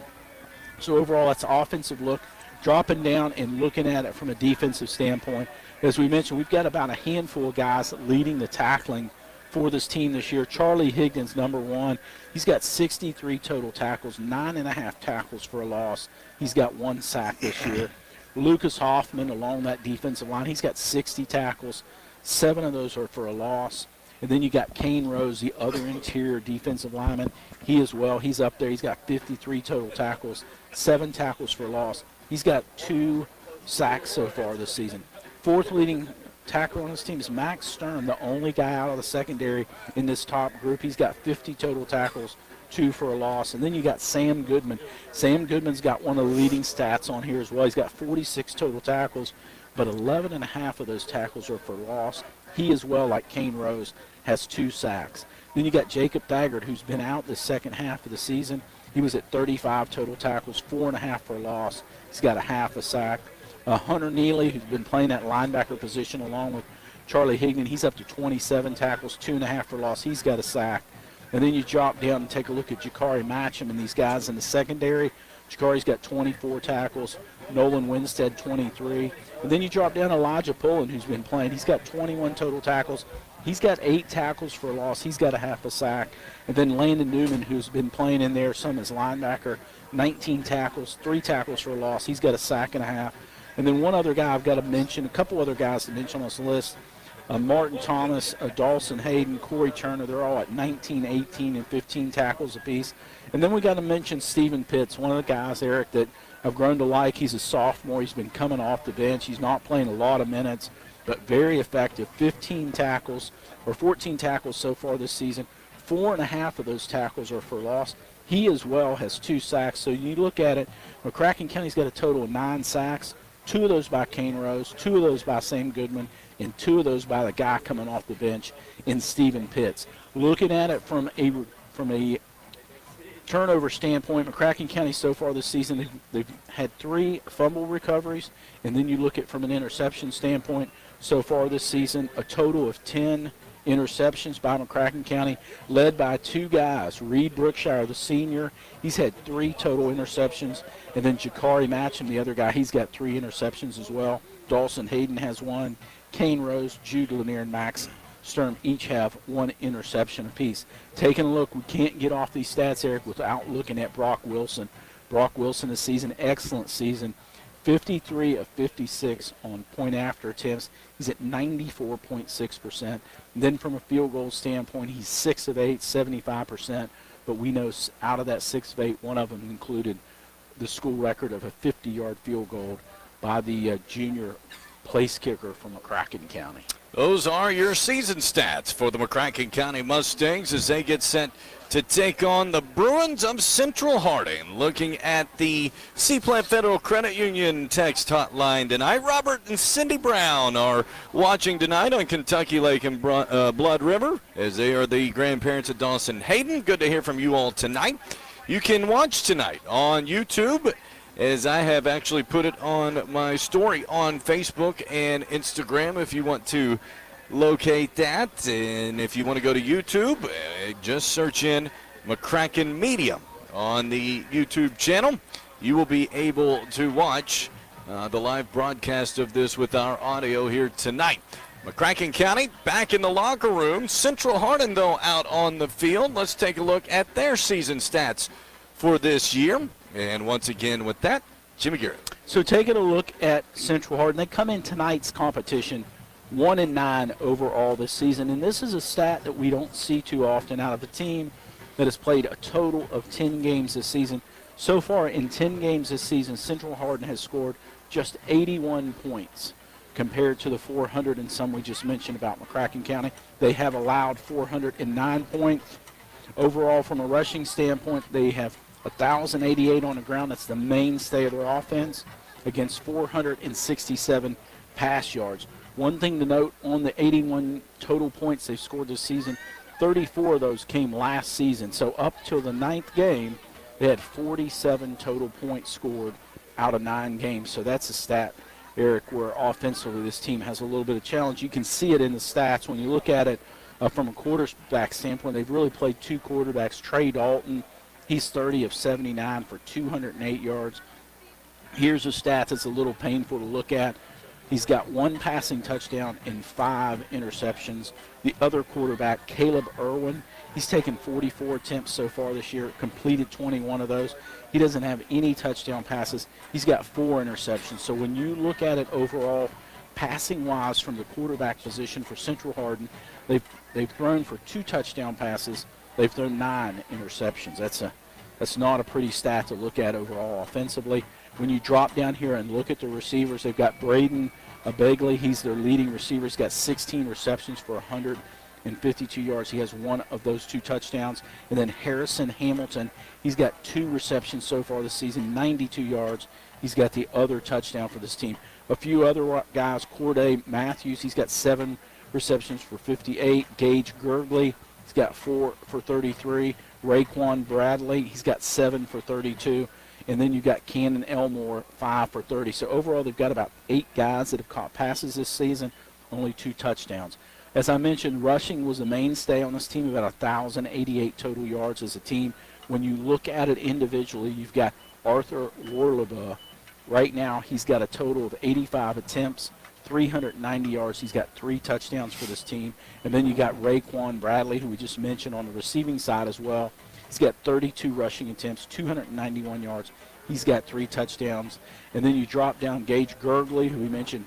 [SPEAKER 12] So overall, that's an offensive look. Dropping down and looking at it from a defensive standpoint, as we mentioned, we've got about a handful of guys leading the tackling for this team this year. Charlie Higdon's number 1. He's got 63 total tackles, 9.5 tackles for a loss. He's got 1 sack this year. Lucas Hoffman along that defensive line, he's got 60 tackles. 7 of those are for a loss. And then you got Kane Rose, the other interior defensive lineman. He as well, he's up there. He's got 53 total tackles, 7 tackles for a loss. He's got 2 sacks so far this season. 4th leading tackler on this team is Max Stern, the only guy out of the secondary in this top group. He's got 50 total tackles, 2 for a loss. And then you got Sam Goodman. Sam Goodman's got one of the leading stats on here as well. He's got 46 total tackles, but 11.5 of those tackles are for loss. He as well, like Kane Rose, has 2 sacks. Then you got Jacob Thagard, who's been out the second half of the season. He was at 35 total tackles, 4.5 for a loss. He's got a half a sack. Hunter Neely, who's been playing that linebacker position along with Charlie Higdon, he's up to 27 tackles, 2.5 for loss. He's got a sack. And then you drop down and take a look at Jakari Matcham and these guys in the secondary. Jakari's got 24 tackles. Nolan Winstead, 23. And then you drop down Elijah Pullen, who's been playing. He's got 21 total tackles. He's got 8 tackles for a loss. He's got a half a sack. And then Landon Newman, who's been playing in there, some as linebacker, 19 tackles, 3 tackles for a loss. He's got a sack and a half. And then one other guy I've got to mention, a couple other guys to mention on this list, Martin Thomas, Dawson Hayden, Corey Turner, they're all at 19, 18, and 15 tackles apiece. And then we got to mention Stephen Pitts, one of the guys, Eric, that I've grown to like. He's a sophomore. He's been coming off the bench. He's not playing a lot of minutes, but very effective. 15 tackles, or 14 tackles so far this season. 4.5 of those tackles are for loss. He as well has 2 sacks. So you look at it, McCracken County's got a total of 9 sacks. 2 of those by Kane Rose, 2 of those by Sam Goodman, and 2 of those by the guy coming off the bench in Stephen Pitts. Looking at it from a turnover standpoint, McCracken County so far this season, they've had 3 fumble recoveries, and then you look at from an interception standpoint, so far this season, a total of 10 interceptions by McCracken County, led by 2 guys. Reed Brookshire, the senior, he's had 3 total interceptions. And then Jakari Matcham, the other guy, he's got 3 interceptions as well. Dawson Hayden has 1. Kane Rose, Jude Lanier, and Max Sturm each have 1 interception apiece. Taking a look, we can't get off these stats, Eric, without looking at Brock Wilson. Brock Wilson this season, excellent season. 53 of 56 on point after attempts. He's at 94.6%. Then from a field goal standpoint, he's 6 of 8, 75%. But we know out of that 6 of 8, one of them included the school record of a 50-yard field goal by the junior place kicker from McCracken County.
[SPEAKER 11] Those are your season stats for the McCracken County Mustangs as they get set to take on the Bruins of Central Harding. Looking at the Seaplant Federal Credit Union text hotline tonight, Robert and Cindy Brown are watching tonight on Kentucky Lake and Blood River as they are the grandparents of Dawson Hayden. Good to hear from you all tonight. You can watch tonight on YouTube, as I have actually put it on my story on Facebook and Instagram if you want to locate that. And if you want to go to YouTube, just search in McCracken Media on the YouTube channel. You will be able to watch the live broadcast of this with our audio here tonight. McCracken County back in the locker room. Central Hardin, though, out on the field. Let's take a look at their season stats for this year. And once again with that, Jimmy Garrett.
[SPEAKER 12] So taking a look at Central Hardin, they come in tonight's competition 1-9 overall this season. And this is a stat that we don't see too often out of a team that has played a total of 10 games this season. So far in 10 games this season, Central Hardin has scored just 81 points. compared to the 400 and some we just mentioned about McCracken County. They have allowed 409 points. Overall, from a rushing standpoint, they have 1,088 on the ground. That's the mainstay of their offense against 467 pass yards. One thing to note, on the 81 total points they've scored this season, 34 of those came last season. So up till the 9th game, they had 47 total points scored out of 9 games. So that's a stat, Eric, where offensively this team has a little bit of challenge. You can see it in the stats when you look at it from a quarterback standpoint. They've really played 2 quarterbacks. Trey Dalton, he's 30 of 79 for 208 yards. Here's a stat that's a little painful to look at. He's got 1 passing touchdown and 5 interceptions. The other quarterback, Caleb Irwin, he's taken 44 attempts so far this year, completed 21 of those. He doesn't have any touchdown passes. He's got 4 interceptions. So when you look at it overall, passing-wise from the quarterback position for Central Hardin, they've thrown for 2 touchdown passes. They've thrown 9 interceptions. That's not a pretty stat to look at overall offensively. When you drop down here and look at the receivers, they've got Braden Begley. He's their leading receiver. He's got 16 receptions for 152 yards. He has 1 of those 2 touchdowns. And then Harrison Hamilton, he's got 2 receptions so far this season, 92 yards. He's got the other touchdown for this team. A few other guys, Corday Matthews, he's got 7 receptions for 58. Gage Gurgley, he's got 4 for 33. Raekwon Bradley, he's got 7 for 32. And then you got Cannon Elmore, 5 for 30. So overall, they've got about 8 guys that have caught passes this season, only 2 touchdowns. As I mentioned, rushing was the mainstay on this team, about 1,088 total yards as a team. When you look at it individually, you've got Arthur Warleba. Right now, he's got a total of 85 attempts, 390 yards. He's got 3 touchdowns for this team. And then you got Raekwon Bradley, who we just mentioned on the receiving side as well. He's got 32 rushing attempts, 291 yards. He's got 3 touchdowns. And then you drop down Gage Gurgley, who we mentioned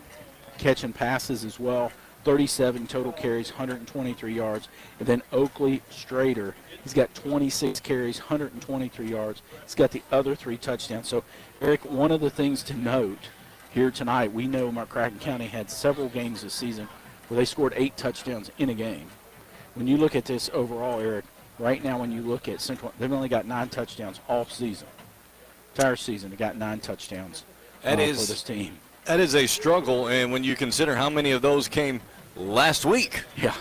[SPEAKER 12] catching passes as well. 37 total carries, 123 yards. And then Oakley Strader, he's got 26 carries, 123 yards. He's got the other 3 touchdowns. So, Eric, one of the things to note here tonight, we know McCracken County had several games this season where they scored 8 touchdowns in a game. When you look at this overall, Eric, right now when you look at Central, they've only got 9 touchdowns all season. Entire season, they got 9 touchdowns for this team.
[SPEAKER 11] That is a struggle, and when you consider how many of those came last week.
[SPEAKER 12] Yeah,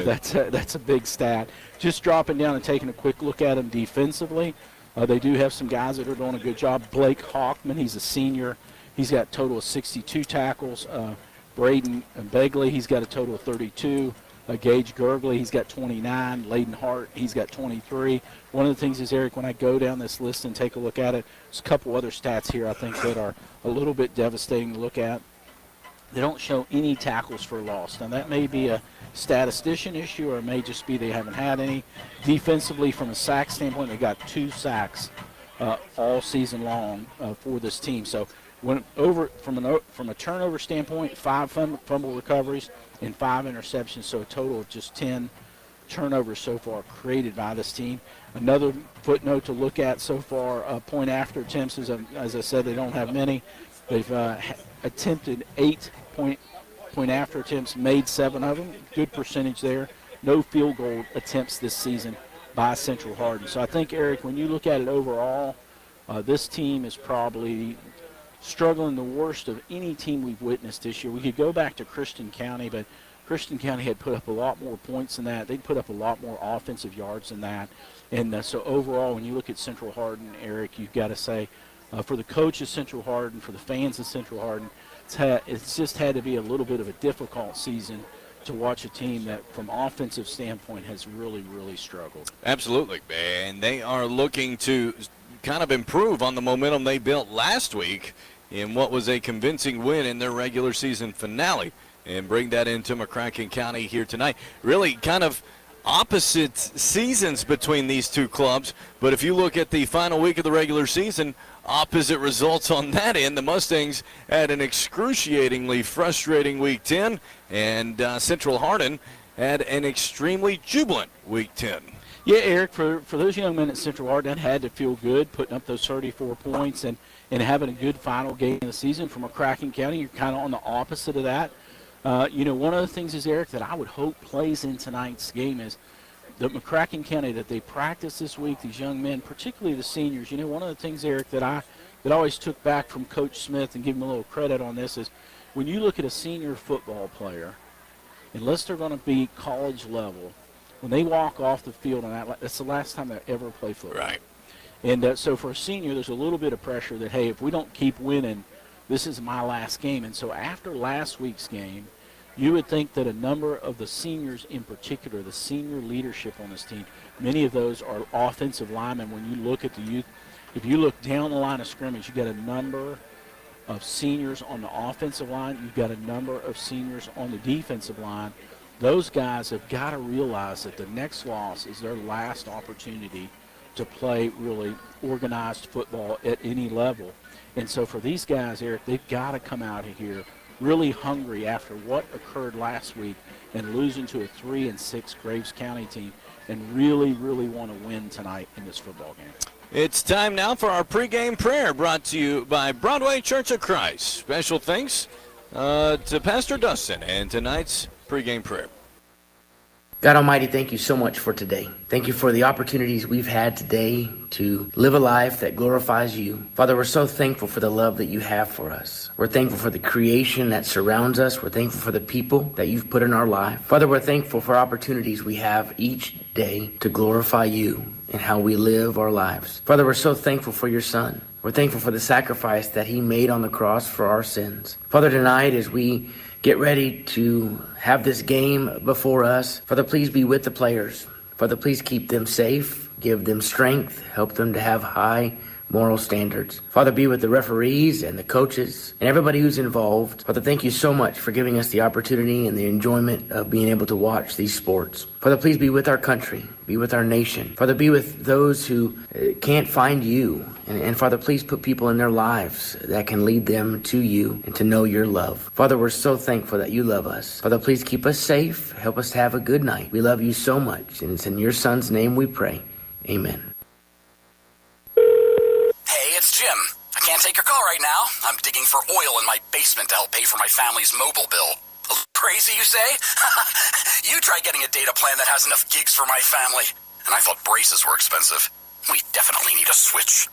[SPEAKER 12] that's a big stat. Just dropping down and taking a quick look at them defensively, they do have some guys that are doing a good job. Blake Hockman, he's a senior. He's got a total of 62 tackles. Braden Begley, he's got a total of 32. Gage Gurgley, he's got 29. Layden Hart, he's got 23. One of the things is, Eric, when I go down this list and take a look at it, there's a couple other stats here I think that are a little bit devastating to look at. They don't show any tackles for loss. Now, that may be a statistician issue, or it may just be they haven't had any. Defensively, from a sack standpoint, they got 2 sacks all season long for this team. So, from a turnover standpoint, 5 fumble recoveries and 5 interceptions, so a total of just 10 turnovers so far created by this team. Another footnote to look at so far, point after attempts, as I said, they don't have many. They've attempted 8 point after attempts, made 7 of them. Good percentage there. No field goal attempts this season by Central Hardin. So I think, Eric, when you look at it overall, this team is probably struggling the worst of any team we've witnessed this year. We could go back to Christian County, but Christian County had put up a lot more points than that. They'd put up a lot more offensive yards than that. And so overall, when you look at Central Hardin, Eric, you've got to say, for the coach of Central Hardin, for the fans of Central Hardin, it's just had to be a little bit of a difficult season to watch a team that, from offensive standpoint, has really, really struggled.
[SPEAKER 11] Absolutely. And they are looking to kind of improve on the momentum they built last week in what was a convincing win in their regular season finale, and bring that into McCracken County here tonight. Really kind of opposite seasons between these two clubs, but if you look at the final week of the regular season, opposite results on that end. The Mustangs had an excruciatingly frustrating Week 10, and Central Hardin had an extremely jubilant Week 10.
[SPEAKER 12] Yeah, Eric, for those young men at Central Hardin, that had to feel good, putting up those 34 points and having a good final game of the season. From McCracken County, you're kind of on the opposite of that. One of the things is, Eric, that I would hope plays in tonight's game is that McCracken County, that they practice this week, these young men, particularly the seniors. One of the things, Eric, that I always took back from Coach Smith and give him a little credit on this is when you look at a senior football player, unless they're going to be college level, when they walk off the field, that's the last time they ever play football.
[SPEAKER 11] Right.
[SPEAKER 12] And so for a senior, there's a little bit of pressure that, hey, if we don't keep winning, this is my last game. And so after last week's game, you would think that a number of the seniors in particular, the senior leadership on this team, many of those are offensive linemen. When you look at the youth, if you look down the line of scrimmage, you got a number of seniors on the offensive line. You've got a number of seniors on the defensive line. Those guys have got to realize that the next loss is their last opportunity to play really organized football at any level. And so for these guys, Eric, they've got to come out of here really hungry after what occurred last week and losing to a 3-6 Graves County team and really, really want to win tonight in this football game.
[SPEAKER 11] It's time now for our pregame prayer brought to you by Broadway Church of Christ. Special thanks to Pastor Dustin and tonight's pregame prayer.
[SPEAKER 20] God Almighty, thank you so much for today. Thank you for the opportunities we've had today to live a life that glorifies you. Father, we're so thankful for the love that you have for us. We're thankful for the creation that surrounds us. We're thankful for the people that you've put in our life. Father, we're thankful for opportunities we have each day to glorify you and how we live our lives. Father, we're so thankful for your Son. We're thankful for the sacrifice that he made on the cross for our sins. Father, tonight as we get ready to have this game before us, Father, please be with the players. Father, please keep them safe, give them strength, help them to have high moral standards. Father, be with the referees and the coaches and everybody who's involved. Father, thank you so much for giving us the opportunity and the enjoyment of being able to watch these sports. Father, please be with our country, be with our nation. Father, be with those who can't find you. And Father, please put people in their lives that can lead them to you and to know your love. Father, we're so thankful that you love us. Father, please keep us safe. Help us to have a good night. We love you so much. And it's in your Son's name we pray. Amen.
[SPEAKER 21] Hey, it's Jim. I can't take your call right now. I'm digging for oil in my basement to help pay for my family's mobile bill. Crazy, you say? You try getting a data plan that has enough gigs for my family. And I thought braces were expensive. We definitely need a switch.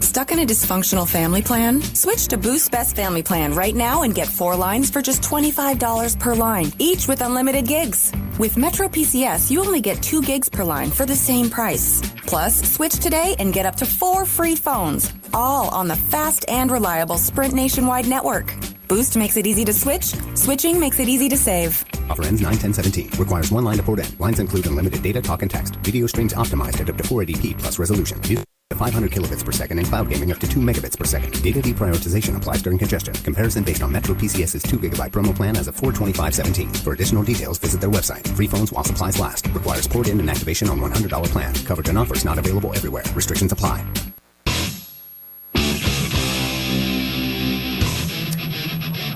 [SPEAKER 22] Stuck in a dysfunctional family plan? Switch to Boost Best Family Plan right now and get 4 lines for just $25 per line, each with unlimited gigs. With Metro PCS, you only get 2 gigs per line for the same price. Plus, switch today and get up to 4 free phones, all on the fast and reliable Sprint nationwide network. Boost makes it easy to switch. Switching makes it easy to save.
[SPEAKER 23] Offer ends 9/10/17. Requires 1 line to port in. Lines include unlimited data, talk, and text. Video streams optimized at up to 480p plus resolution. 500 kilobits per second and cloud gaming up to 2 megabits per second. Data deprioritization applies during congestion. Comparison based on Metro PCS's 2 gigabyte promo plan as of 4/25/17. For additional details, visit their website. Free phones while supplies last. Requires port in and activation on $100 plan. Coverage and offers not available everywhere. Restrictions apply.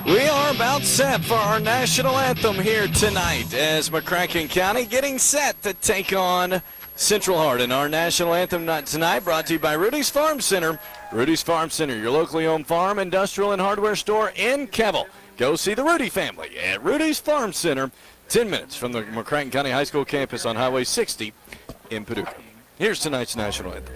[SPEAKER 11] We are about set for our national anthem here tonight as McCracken County getting set to take on Central Hardin. Our national anthem tonight brought to you by Rudy's Farm Center. Rudy's Farm Center, your locally owned farm, industrial, and hardware store in Kevel. Go see the Rudy family at Rudy's Farm Center, 10 minutes from the McCracken County High School campus on Highway 60 in Paducah. Here's tonight's national anthem.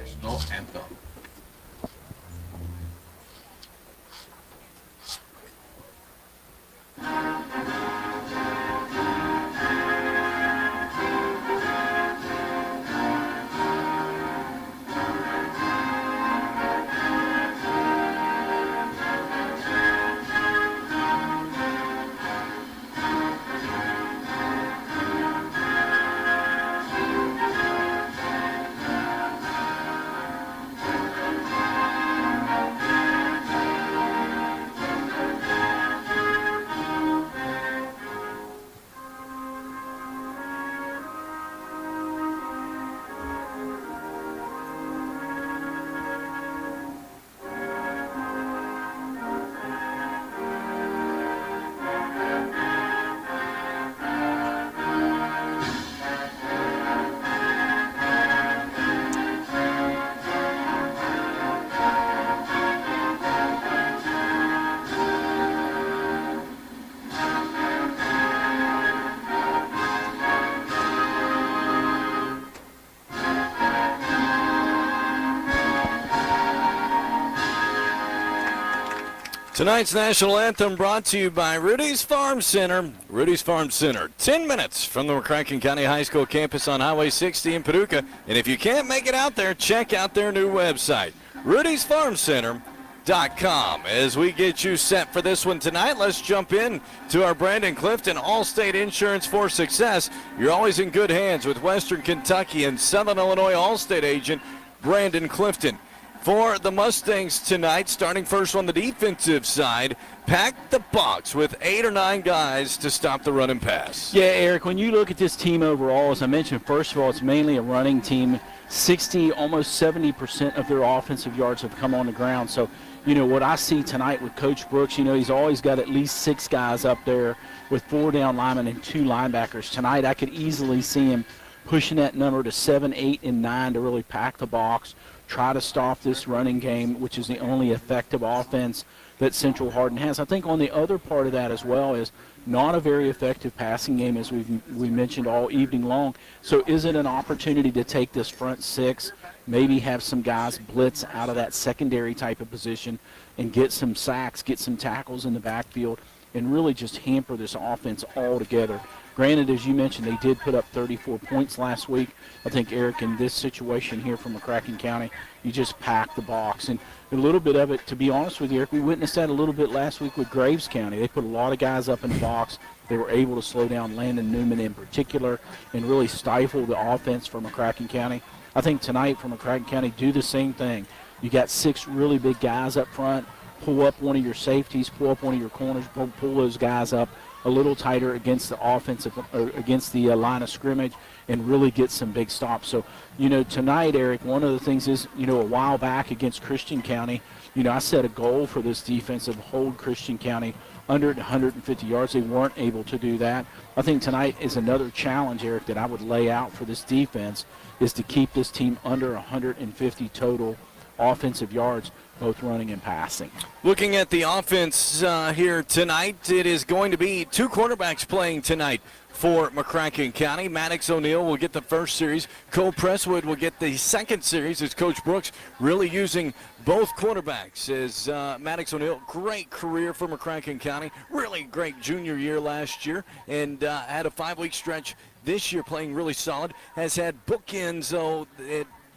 [SPEAKER 11] Tonight's national anthem brought to you by Rudy's Farm Center. Rudy's Farm Center, 10 minutes from the McCracken County High School campus on Highway 60 in Paducah. And if you can't make it out there, check out their new website, rudysfarmcenter.com. As we get you set for this one tonight, let's jump in to our Brandon Clifton Allstate Insurance for Success. You're always in good hands with Western Kentucky and Southern Illinois Allstate agent Brandon Clifton. For the Mustangs tonight, starting first on the defensive side, pack the box with 8 or 9 guys to stop the run and pass.
[SPEAKER 12] Yeah, Eric, when you look at this team overall, as I mentioned, first of all, it's mainly a running team. 60, almost 70% of their offensive yards have come on the ground. So, what I see tonight with Coach Brooks, he's always got at least 6 guys up there with 4 down linemen and 2 linebackers. Tonight, I could easily see him pushing that number to 7, 8, and 9 to really pack the box, try to stop this running game, which is the only effective offense that Central Hardin has. I think on the other part of that as well is not a very effective passing game, as we mentioned all evening long. So is it an opportunity to take this front 6, maybe have some guys blitz out of that secondary type of position and get some sacks, get some tackles in the backfield, and really just hamper this offense altogether? Granted, as you mentioned, they did put up 34 points last week. I think, Eric, in this situation here from McCracken County, you just pack the box. And a little bit of it, to be honest with you, Eric, we witnessed that a little bit last week with Graves County. They put a lot of guys up in the box. They were able to slow down Landon Newman in particular and really stifle the offense for McCracken County. I think tonight for McCracken County, do the same thing. You got 6 really big guys up front. Pull up one of your safeties, pull up one of your corners, pull those guys up a little tighter against the offensive, or against the line of scrimmage, and really get some big stops. So, tonight, Eric, one of the things is, a while back against Christian County, I set a goal for this defense of hold Christian County under 150 yards. They weren't able to do that. I think tonight is another challenge, Eric, that I would lay out for this defense, is to keep this team under 150 total offensive yards, both running and passing.
[SPEAKER 11] Looking at the offense here tonight, it is going to be 2 quarterbacks playing tonight for McCracken County. Maddox O'Neill will get the first series. Cole Presswood will get the second series, as Coach Brooks really using both quarterbacks. As Maddox O'Neill, great career for McCracken County, really great junior year last year, and had a 5-week stretch this year playing really solid. Has had bookends, though,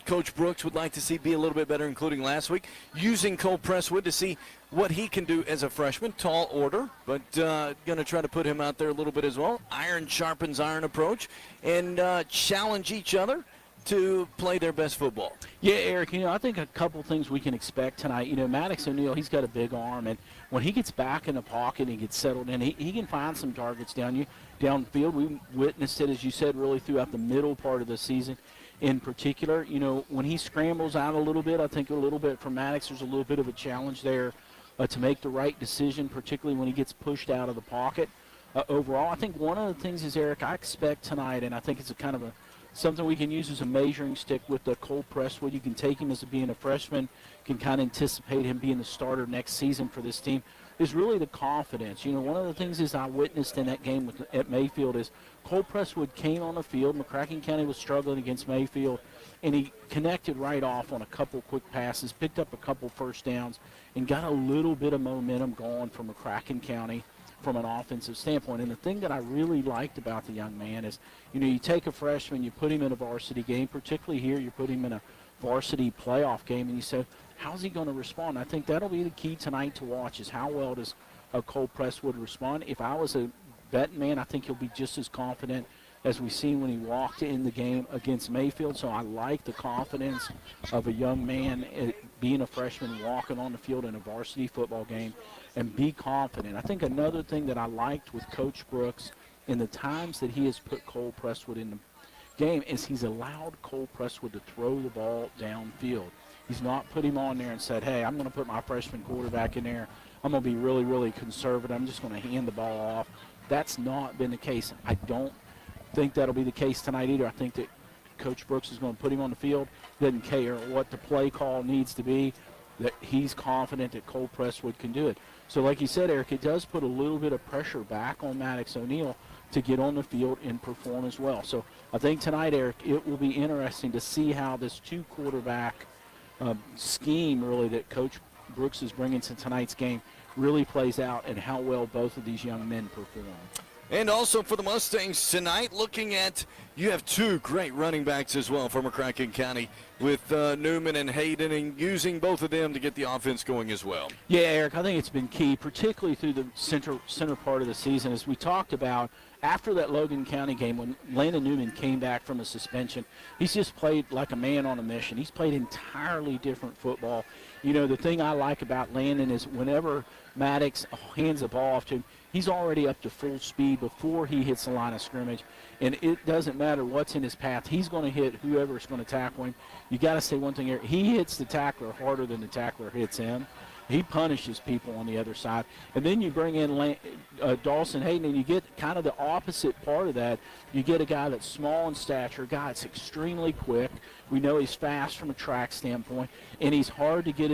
[SPEAKER 11] Coach Brooks would like to see be a little bit better, including last week, using Cole Presswood to see what he can do as a freshman. Tall order, but going to try to put him out there a little bit as well. Iron sharpens iron approach, and challenge each other to play their best football.
[SPEAKER 12] Yeah, Eric, I think a couple things we can expect tonight. Maddox O'Neill, he's got a big arm, and when he gets back in the pocket and he gets settled in, he can find some targets downfield. We witnessed it, as you said, really throughout the middle part of the season. In particular, when he scrambles out a little bit, I think a little bit for Maddox, there's a little bit of a challenge there to make the right decision, particularly when he gets pushed out of the pocket. Overall, I think one of the things is, Eric, I expect tonight, and I think it's a kind of something we can use as a measuring stick with the Cole Presswood. You can take him as being a freshman, can kind of anticipate him being the starter next season for this team, is really the confidence. One of the things is I witnessed in that game at Mayfield is Cole Presswood came on the field. McCracken County was struggling against Mayfield, and he connected right off on a couple quick passes, picked up a couple first downs, and got a little bit of momentum going for McCracken County from an offensive standpoint. And the thing that I really liked about the young man is, you take a freshman, you put him in a varsity game, particularly here, you put him in a varsity playoff game, and you say, how's he going to respond? I think that'll be the key tonight to watch, is how well does Cole Presswood respond. If I was a betting man, I think he'll be just as confident as we seen when he walked in the game against Mayfield. So I like the confidence of a young man being a freshman, walking on the field in a varsity football game, and be confident. I think another thing that I liked with Coach Brooks in the times that he has put Cole Presswood in the game is he's allowed Cole Presswood to throw the ball downfield. He's not put him on there and said, hey, I'm going to put my freshman quarterback in there. I'm going to be really, really conservative. I'm just going to hand the ball off. That's not been the case. I don't think that'll be the case tonight either. I think that Coach Brooks is going to put him on the field, doesn't care what the play call needs to be, that he's confident that Cole Presswood can do it. So like you said, Eric, it does put a little bit of pressure back on Maddox O'Neill to get on the field and perform as well. So I think tonight, Eric, it will be interesting to see how this 2-quarterback scheme really that Coach Brooks is bringing to tonight's game really plays out and how well both of these young men perform.
[SPEAKER 11] And also for the Mustangs tonight, looking at, you have two great running backs as well for McCracken County with Newman and Hayden, and using both of them to get the offense going as well.
[SPEAKER 12] Yeah, Eric, I think it's been key, particularly through the center part of the season, as we talked about. After that Logan County game, when Landon Newman came back from a suspension, he's just played like a man on a mission. He's played entirely different football. You know, the thing I like about Landon is whenever Maddox hands the ball off to him, he's already up to full speed before he hits the line of scrimmage. And it doesn't matter what's in his path. He's going to hit whoever's going to tackle him. You got to say one thing here. He hits the tackler harder than the tackler hits him. He punishes people on the other side. And then you bring in Dawson Hayden, and you get kind of the opposite part of that. You get a guy that's small in stature, a guy that's extremely quick. We know he's fast from a track standpoint, and he's hard to get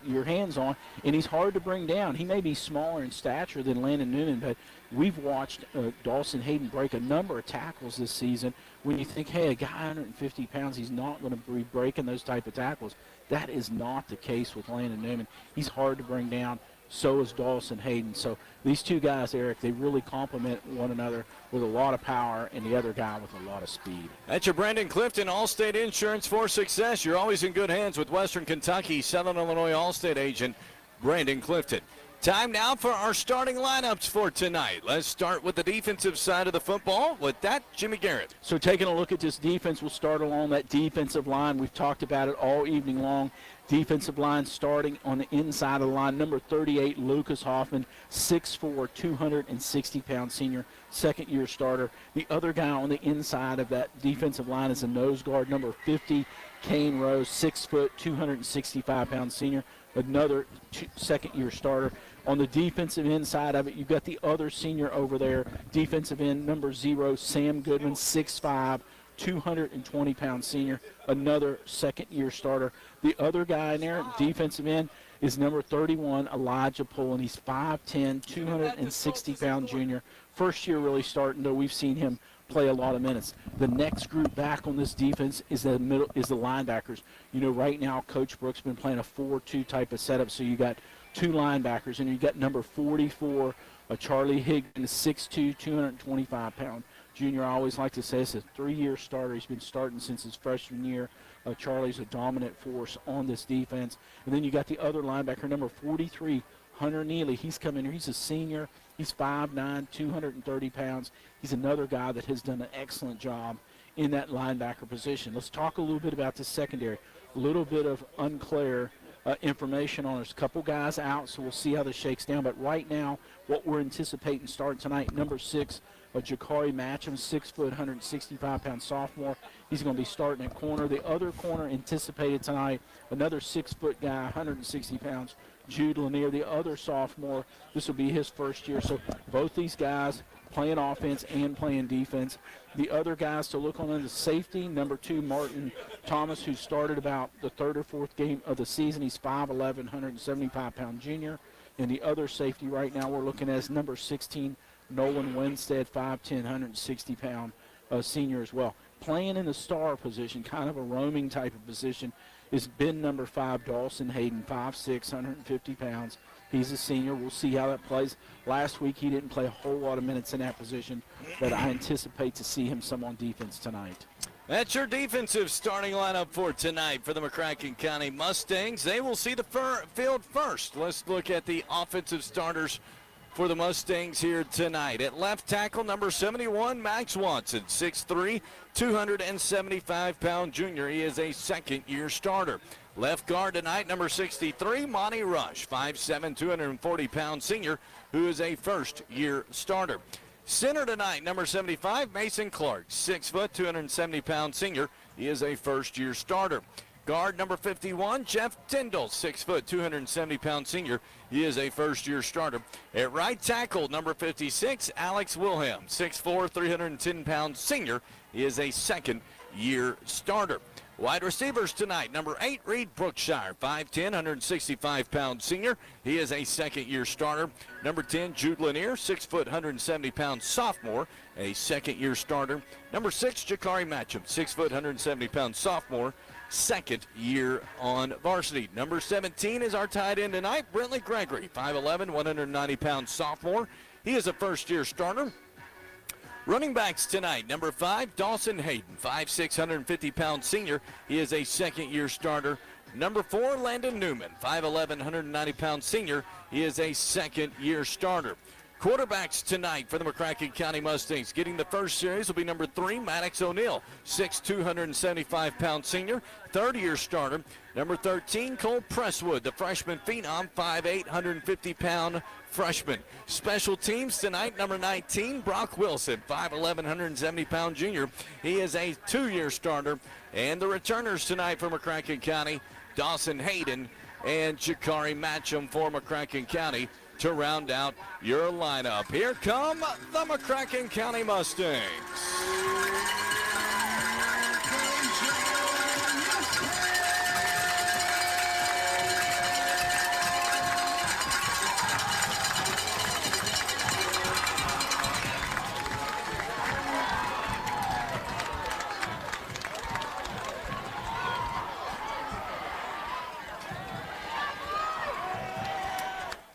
[SPEAKER 12] your hands on, and he's hard to bring down. He may be smaller in stature than Landon Newman, but we've watched Dawson Hayden break a number of tackles this season. When you think, hey, a guy 150 pounds, he's not going to be breaking those type of tackles. That is not the case with Landon Newman. He's hard to bring down. So is Dawson Hayden. So these two guys, Eric, they really complement one another with a lot of power, and the other guy with a lot of speed.
[SPEAKER 11] That's your Brandon Clifton, Allstate Insurance for Success. You're always in good hands with Western Kentucky, Southern Illinois Allstate agent Brandon Clifton. Time now for our starting lineups for tonight. Let's start with the defensive side of the football. With that, Jimmy Garrett.
[SPEAKER 12] So taking a look at this defense, we'll start along that defensive line. We've talked about it all evening long. Defensive line starting on the inside of the line. Number 38, Lucas Hoffman, 6'4", 260-pound senior, second-year starter. The other guy on the inside of that defensive line is a nose guard, number 50, Kane Rose, 6 foot, 265-pound senior, another second-year starter. On the defensive end side of it, you've got the other senior over there, defensive end number 0, Sam Goodman, 6'5", 220-pound senior, another second-year starter. The other guy in there, defensive end, is number 31, Elijah Pullen. He's 5'10", 260-pound junior. First year really starting, though we've seen him play a lot of minutes. The next group back on this defense is the linebackers. You know, right now Coach Brooks been playing a 4-2 type of setup, so you got two linebackers, and you got number 44, Charlie Higgins, 6'2", 225-pound junior. I always like to say it's a 3-year starter. He's been starting since his freshman year. Charlie's a dominant force on this defense. And then you got the other linebacker, number 43, Hunter Neely. He's coming here. He's a senior. He's 5'9", 230 pounds. He's another guy that has done an excellent job in that linebacker position. Let's talk a little bit about the secondary. A little bit of unclear information on us. A couple guys out, so we'll see how this shakes down. But right now, what we're anticipating starting tonight, number 6, Jakari Matcham, 6 foot, 165-pound sophomore. He's going to be starting at corner. The other corner anticipated tonight, another 6-foot guy, 160 pounds, Jude Lanier, the other sophomore. This will be his first year. So both these guys playing offense and playing defense. The other guys to look on in the safety, number 2, Martin Thomas, who started about the 3rd or 4th game of the season. He's 5'11", 175-pound junior. And the other safety right now we're looking at is number 16, Nolan Winstead, 5'10", 160-pound senior as well. Playing in the star position, kind of a roaming type of position, is bin number 5, Dawson Hayden, 5'6", 150 pounds. He's a senior. We'll see how that plays. Last week he didn't play a whole lot of minutes in that position, but I anticipate to see him some on defense tonight.
[SPEAKER 11] That's your defensive starting lineup for tonight for the McCracken County Mustangs. They will see the field first. Let's look at the offensive starters for the Mustangs here tonight. At left tackle, number 71, Max Watson, 6'3", 275-pound junior. He is a second-year starter. Left guard tonight, number 63, Monty Rush, 5'7", 240-pound senior, who is a first-year starter. Center tonight, number 75, Mason Clark, 6 foot, 270-pound senior. He is a first-year starter. Guard number 51, Jeff Tyndall, 6 foot, 270-pound senior. He is a first-year starter. At right tackle, number 56, Alex Wilhelm, 6'4", 310-pound senior. He is a second-year starter. Wide receivers tonight, number 8, Reed Brookshire, 5'10", 165-pound senior. He is a second-year starter. Number 10, Jude Lanier, 6 foot, 170-pound sophomore, a second-year starter. Number 6, Jakari Matcham, 6 foot, 170-pound sophomore, second year on varsity. Number 17 is our tight end tonight, Brentley Gregory, 5'11", 190-pound sophomore. He is a first-year starter. Running backs tonight, number 5, Dawson Hayden, 5'6", 150-pound senior. He is a second-year starter. Number 4, Landon Newman, 5'11", 190-pound senior. He is a second-year starter. Quarterbacks tonight for the McCracken County Mustangs. Getting the first series will be number 3, Maddox O'Neill, 6'2", 275-pound senior, third-year starter. Number 13, Cole Presswood, the freshman phenom, 5'8", 150-pound freshman. Special teams tonight, number 19, Brock Wilson, 5'11", 170-pound junior. He is a 2-year starter. And the returners tonight for McCracken County, Dawson Hayden and Jakari Matcham for McCracken County to round out your lineup. Here come the McCracken County Mustangs.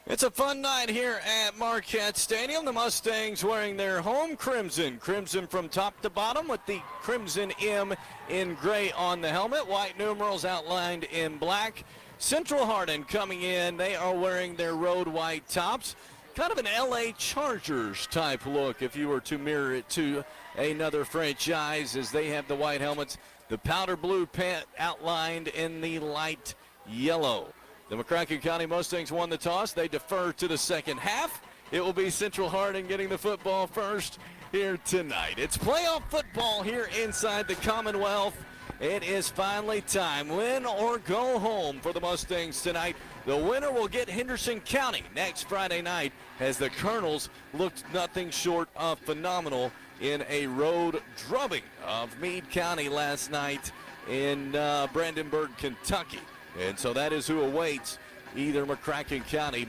[SPEAKER 11] It's a fun night here at Marquette Stadium. The Mustangs wearing their home crimson. Crimson from top to bottom with the crimson M in gray on the helmet. White numerals outlined in black. Central Hardin coming in. They are wearing their road white tops. Kind of an LA Chargers type look if you were to mirror it to another franchise, as they have the white helmets. The powder blue pant outlined in the light yellow. The McCracken County Mustangs won the toss. They defer to the second half. It will be Central Hardin getting the football first here tonight. It's playoff football here inside the Commonwealth. It is finally time. Win or go home for the Mustangs tonight. The winner will get Henderson County next Friday night, as the Colonels looked nothing short of phenomenal in a road drubbing of Meade County last night in Brandenburg, Kentucky. And so that is who awaits either McCracken County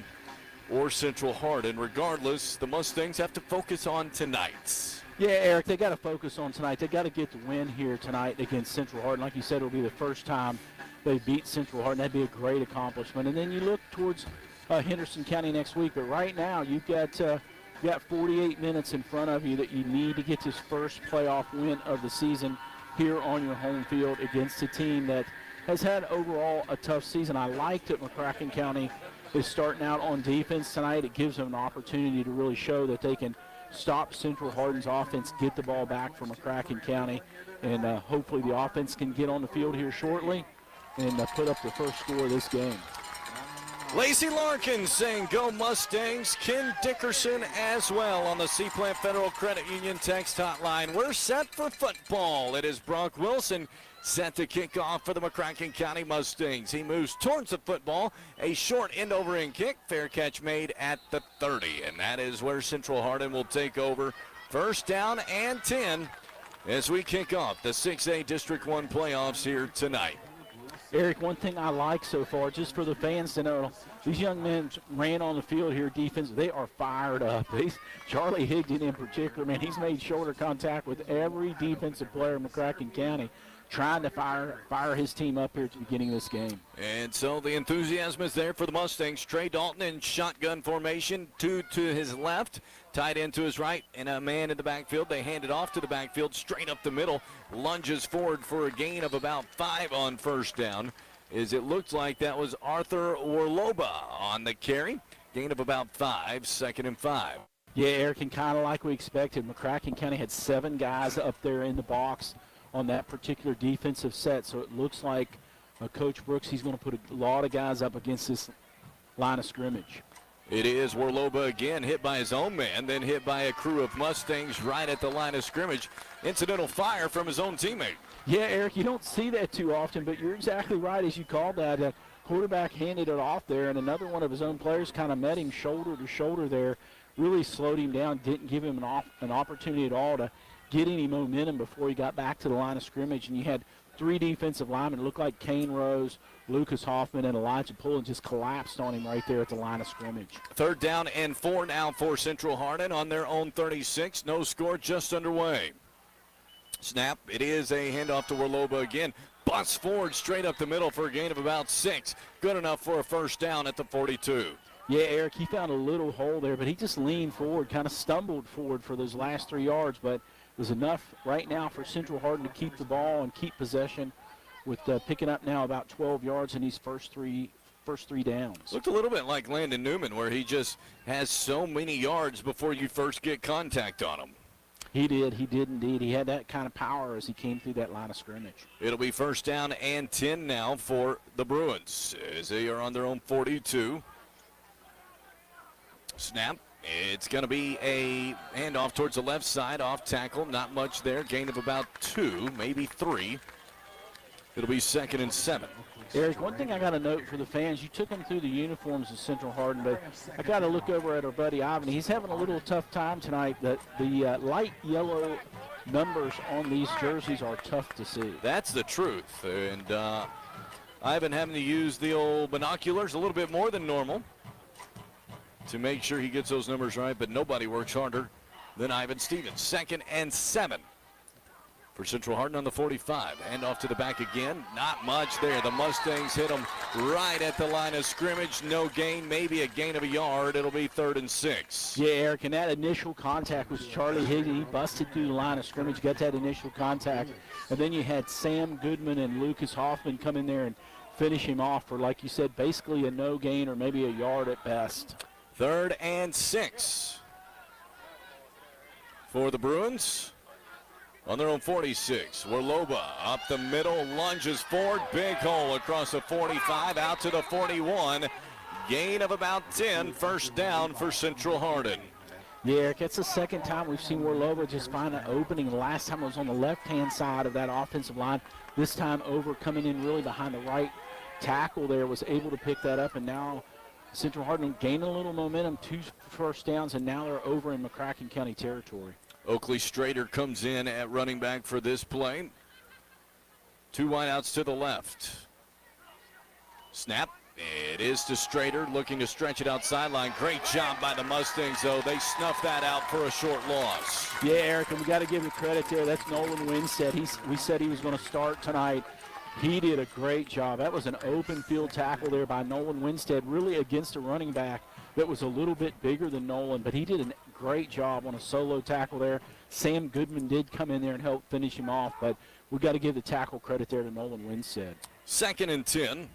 [SPEAKER 11] or Central Hardin. Regardless, the Mustangs have to focus on tonight.
[SPEAKER 12] Yeah, Eric, they got to focus on tonight. They got to get the win here tonight against Central Hardin. Like you said, it'll be the first time they beat Central Hardin. That'd be a great accomplishment. And then you look towards Henderson County next week. But right now, you've got 48 minutes in front of you that you need to get this first playoff win of the season here on your home field against a team that has had overall a tough season. I like that McCracken County is starting out on defense tonight. It gives them an opportunity to really show that they can stop Central Hardin's offense, get the ball back from McCracken County, and hopefully the offense can get on the field here shortly and put up the first score of this game.
[SPEAKER 11] Lacey Larkin saying go Mustangs. Ken Dickerson as well on the Seaplant Federal Credit Union text hotline. We're set for football. It is Brock Wilson set to kick off for the McCracken County Mustangs. He moves towards the football. A short end-over-end kick. Fair catch made at the 30. And that is where Central Hardin will take over. First down and 10 as we kick off the 6A District 1 playoffs here tonight.
[SPEAKER 12] Eric, one thing I like so far, just for the fans to know, these young men ran on the field here defense. They are fired up. Charlie Higdon in particular, man, he's made shoulder contact with every defensive player in McCracken County, trying to fire his team up here at the beginning of this game.
[SPEAKER 11] And so the enthusiasm is there for the Mustangs. Trey Dalton in shotgun formation, 2 to his left, tight end to his right, and a man in the backfield. They hand it off to the backfield, straight up the middle, lunges forward for a gain of about 5 on first down. As it looked like that was Arthur Warloba on the carry. Gain of about 5, 2nd and 5.
[SPEAKER 12] Yeah, Eric, and kind of like we expected, McCracken County had 7 guys up there in the box on that particular defensive set, so it looks like Coach Brooks, he's going to put a lot of guys up against this line of scrimmage.
[SPEAKER 11] It is Warloba again, hit by his own man, then hit by a crew of Mustangs right at the line of scrimmage. Incidental fire from his own teammate.
[SPEAKER 12] Yeah, Eric, you don't see that too often, but you're exactly right as you called that. Quarterback handed it off there, and another one of his own players kind of met him shoulder to shoulder there, really slowed him down, didn't give him an opportunity at all to get any momentum before he got back to the line of scrimmage. And you had 3 defensive linemen. It looked like Kane Rose, Lucas Hoffman, and Elijah Pullen just collapsed on him right there at the line of scrimmage.
[SPEAKER 11] 3rd down and 4 now for Central Hardin on their own 36. No score, just underway. Snap. It is a handoff to Warloba again. busts forward straight up the middle for a gain of about 6. Good enough for a first down at the 42.
[SPEAKER 12] Yeah, Eric, he found a little hole there, but he just leaned forward, kind of stumbled forward for those last 3 yards, but it was enough right now for Central Hardin to keep the ball and keep possession with picking up now about 12 yards in these first three downs.
[SPEAKER 11] Looked a little bit like Landon Newman, where he just has so many yards before you first get contact on him.
[SPEAKER 12] He did indeed. He had that kind of power as he came through that line of scrimmage.
[SPEAKER 11] It'll be first down and 10 now for the Bruins as they are on their own 42. Snap. It's going to be a handoff towards the left side, off tackle. Not much there. Gain of about 2, maybe 3. It'll be 2nd and 7.
[SPEAKER 12] Eric, one thing I got to note for the fans, you took them through the uniforms of Central Hardin, but I got to look over at our buddy Ivan. He's having a little tough time tonight. The light yellow numbers on these jerseys are tough to see.
[SPEAKER 11] That's the truth. And Ivan having to use the old binoculars a little bit more than normal to make sure he gets those numbers right, but nobody works harder than Ivan Stevens. 2nd and 7 for Central Hardin on the 45. Hand off to the back again. Not much there. The Mustangs hit them right at the line of scrimmage. No gain, maybe a gain of a yard. It'll be 3rd and 6.
[SPEAKER 12] Yeah, Eric, and that initial contact was Charlie Higgins. He busted through the line of scrimmage, got that initial contact. And then you had Sam Goodman and Lucas Hoffman come in there and finish him off for, like you said, basically a no gain or maybe a yard at best.
[SPEAKER 11] 3rd and 6 for the Bruins on their own 46. Warloba up the middle, lunges forward, big hole across the 45, out to the 41. Gain of about 10, first down for Central Hardin.
[SPEAKER 12] Yeah, Eric, it's the second time we've seen Warloba just find an opening. The last time it was on the left-hand side of that offensive line. This time over, coming in really behind the right tackle there, was able to pick that up, and now Central Hardin gaining a little momentum, 2 first downs, and now they're over in McCracken County territory.
[SPEAKER 11] Oakley Strader comes in at running back for this play. 2 wideouts to the left. Snap. It is to Strader, looking to stretch it out sideline. Great job by the Mustangs, though. They snuffed that out for a short loss.
[SPEAKER 12] Yeah, Eric, and we got to give you credit there. That's Nolan Winstead. We said he was going to start tonight. He did a great job. That was an open field tackle there by Nolan Winstead, really against a running back that was a little bit bigger than Nolan, but he did a great job on a solo tackle there. Sam Goodman did come in there and help finish him off, but we've got to give the tackle credit there to Nolan Winstead.
[SPEAKER 11] 2nd and 10.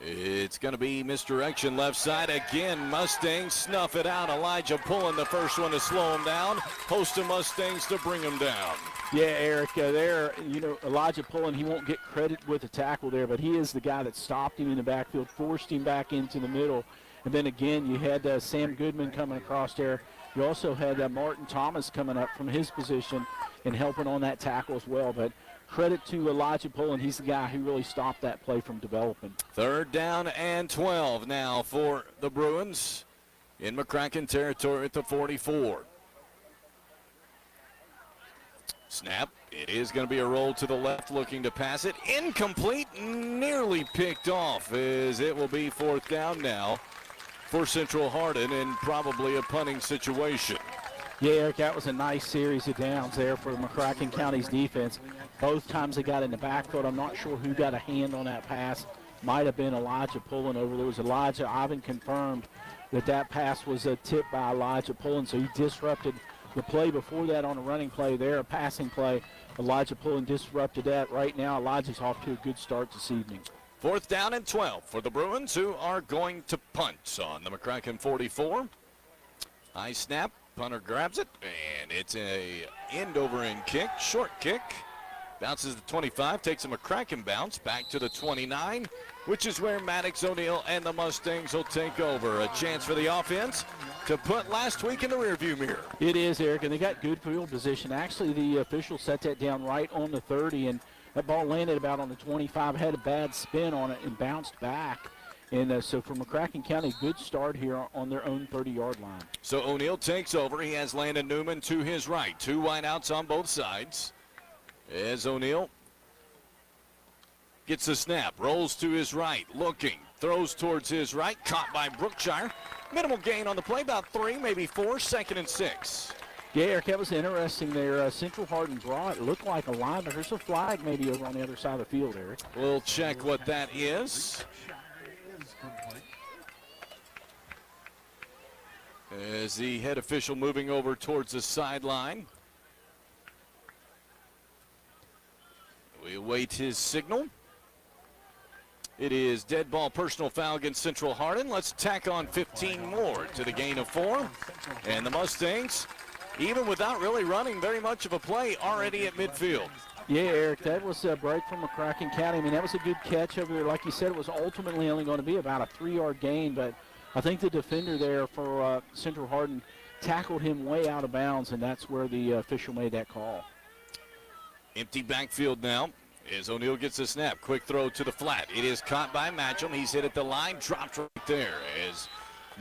[SPEAKER 11] It's going to be misdirection left side again. Mustangs snuff it out. Elijah pulling the first one to slow him down. Host of Mustangs to bring him down.
[SPEAKER 12] Yeah, Eric, Elijah Pullen, he won't get credit with the tackle there, but he is the guy that stopped him in the backfield, forced him back into the middle. And then again, you had Sam Goodman coming across there. You also had Martin Thomas coming up from his position and helping on that tackle as well. But credit to Elijah Pullen. He's the guy who really stopped that play from developing.
[SPEAKER 11] 3rd down and 12 now for the Bruins in McCracken territory at the 44. Snap. It is going to be a roll to the left, looking to pass it. Incomplete, nearly picked off, as it will be 4th down now for Central Hardin and probably a punting situation.
[SPEAKER 12] Yeah, Eric, that was a nice series of downs there for McCracken County's defense. Both times they got in the backfield. I'm not sure who got a hand on that pass. Might have been Elijah Pullen over there. It was Elijah. Ivan confirmed that pass was a tip by Elijah Pullen, so he disrupted the play before that on a running play there, a passing play. Elijah Pullen disrupted that. Right now, Elijah's off to a good start this evening.
[SPEAKER 11] 4th down and 12 for the Bruins, who are going to punt on the McCracken 44. High snap, punter grabs it, and it's a end-over-end kick, short kick. Bounces the 25, takes a McCracken bounce back to the 29, which is where Maddox O'Neill and the Mustangs will take over. A chance for the offense to put last week in the rearview mirror.
[SPEAKER 12] It is, Eric, and they got good field position. Actually, the official set that down right on the 30, and that ball landed about on the 25, had a bad spin on it and bounced back. And so for McCracken County, good start here on their own 30-yard line.
[SPEAKER 11] So O'Neill takes over. He has Landon Newman to his right. 2 wideouts on both sides. As O'Neill gets the snap, rolls to his right, looking, throws towards his right, caught by Brookshire. Minimal gain on the play, about 3, maybe 4, 2nd and 6.
[SPEAKER 12] Yeah, Eric, that was interesting there. Central Hardin brought, it looked like a line, but there's a flag maybe over on the other side of the field, Eric.
[SPEAKER 11] We'll check what that is. As the head official moving over towards the sideline. We await his signal. It is dead ball personal foul against Central Hardin. Let's tack on 15 more to the gain of 4. And the Mustangs, even without really running very much of a play, already at midfield.
[SPEAKER 12] Yeah, Eric, that was a break from McCracken County. I mean, that was a good catch over there. Like you said, it was ultimately only going to be about a 3-yard gain, but I think the defender there for Central Hardin tackled him way out of bounds, and that's where the official made that call.
[SPEAKER 11] Empty backfield now as O'Neill gets the snap. Quick throw to the flat. It is caught by Matcham. He's hit at the line, dropped right there. As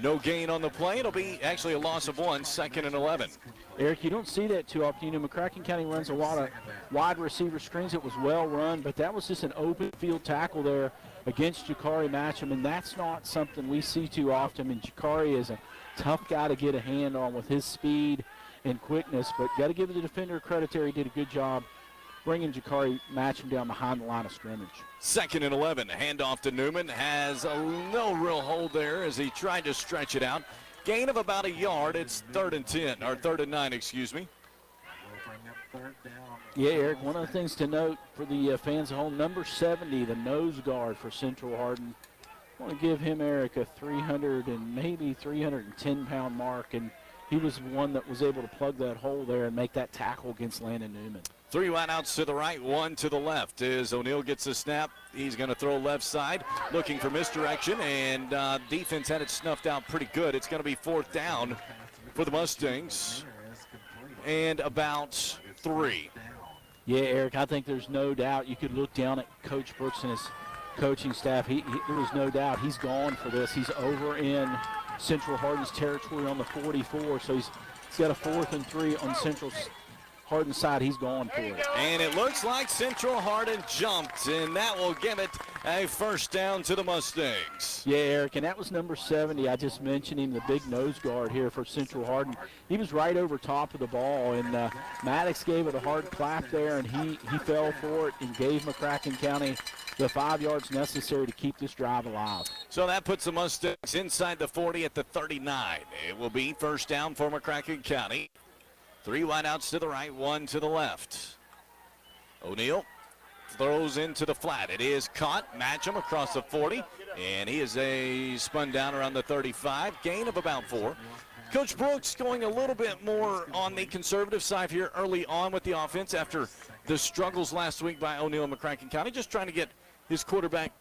[SPEAKER 11] no gain on the play. It'll be actually a loss of 1, 2nd and 11.
[SPEAKER 12] Eric, you don't see that too often. You know, McCracken County runs a lot of wide receiver screens. It was well run, but that was just an open field tackle there against Jakari Matcham, and that's not something we see too often. And Jakari is a tough guy to get a hand on with his speed and quickness, but got to give the defender credit there. He did a good job bringing Jakari Matcham down behind the line of scrimmage.
[SPEAKER 11] 2nd and 11. Handoff to Newman. Has no real hold there as he tried to stretch it out. Gain of about a yard. It's 3rd and 10, or 3rd and 9, excuse me.
[SPEAKER 12] Yeah, Eric, one of the things to note for the fans at home, number 70, the nose guard for Central Hardin. I want to give him, Eric, a 300 and maybe 310-pound mark, and he was the one that was able to plug that hole there and make that tackle against Landon Newman.
[SPEAKER 11] 3 wideouts to the right, 1 to the left. As O'Neill gets the snap, he's going to throw left side, looking for misdirection, and defense had it snuffed out pretty good. It's going to be 4th down for the Mustangs, and about 3.
[SPEAKER 12] Yeah, Eric, I think there's no doubt. You could look down at Coach Brooks and his coaching staff. There was no doubt he's gone for this. He's over in Central Hardin's territory on the 44, so he's got a 4th and 3 on Central Hardin side. He's going for it.
[SPEAKER 11] And it looks like Central Hardin jumped, and that will give it a 1st down to the Mustangs.
[SPEAKER 12] Yeah, Eric, and that was number 70. I just mentioned him, the big nose guard here for Central Hardin. He was right over top of the ball, and Maddox gave it a hard clap there, and he fell for it and gave McCracken County the 5 yards necessary to keep this drive alive.
[SPEAKER 11] So that puts the Mustangs inside the 40 at the 39. It will be 1st down for McCracken County. 3 wideouts to the right, 1 to the left. O'Neill throws into the flat. It is caught. Matcham across the 40, and he is spun down around the 35. Gain of about 4. Coach Brooks going a little bit more on the conservative side here early on with the offense after the struggles last week by O'Neill and McCracken County, just trying to get his quarterback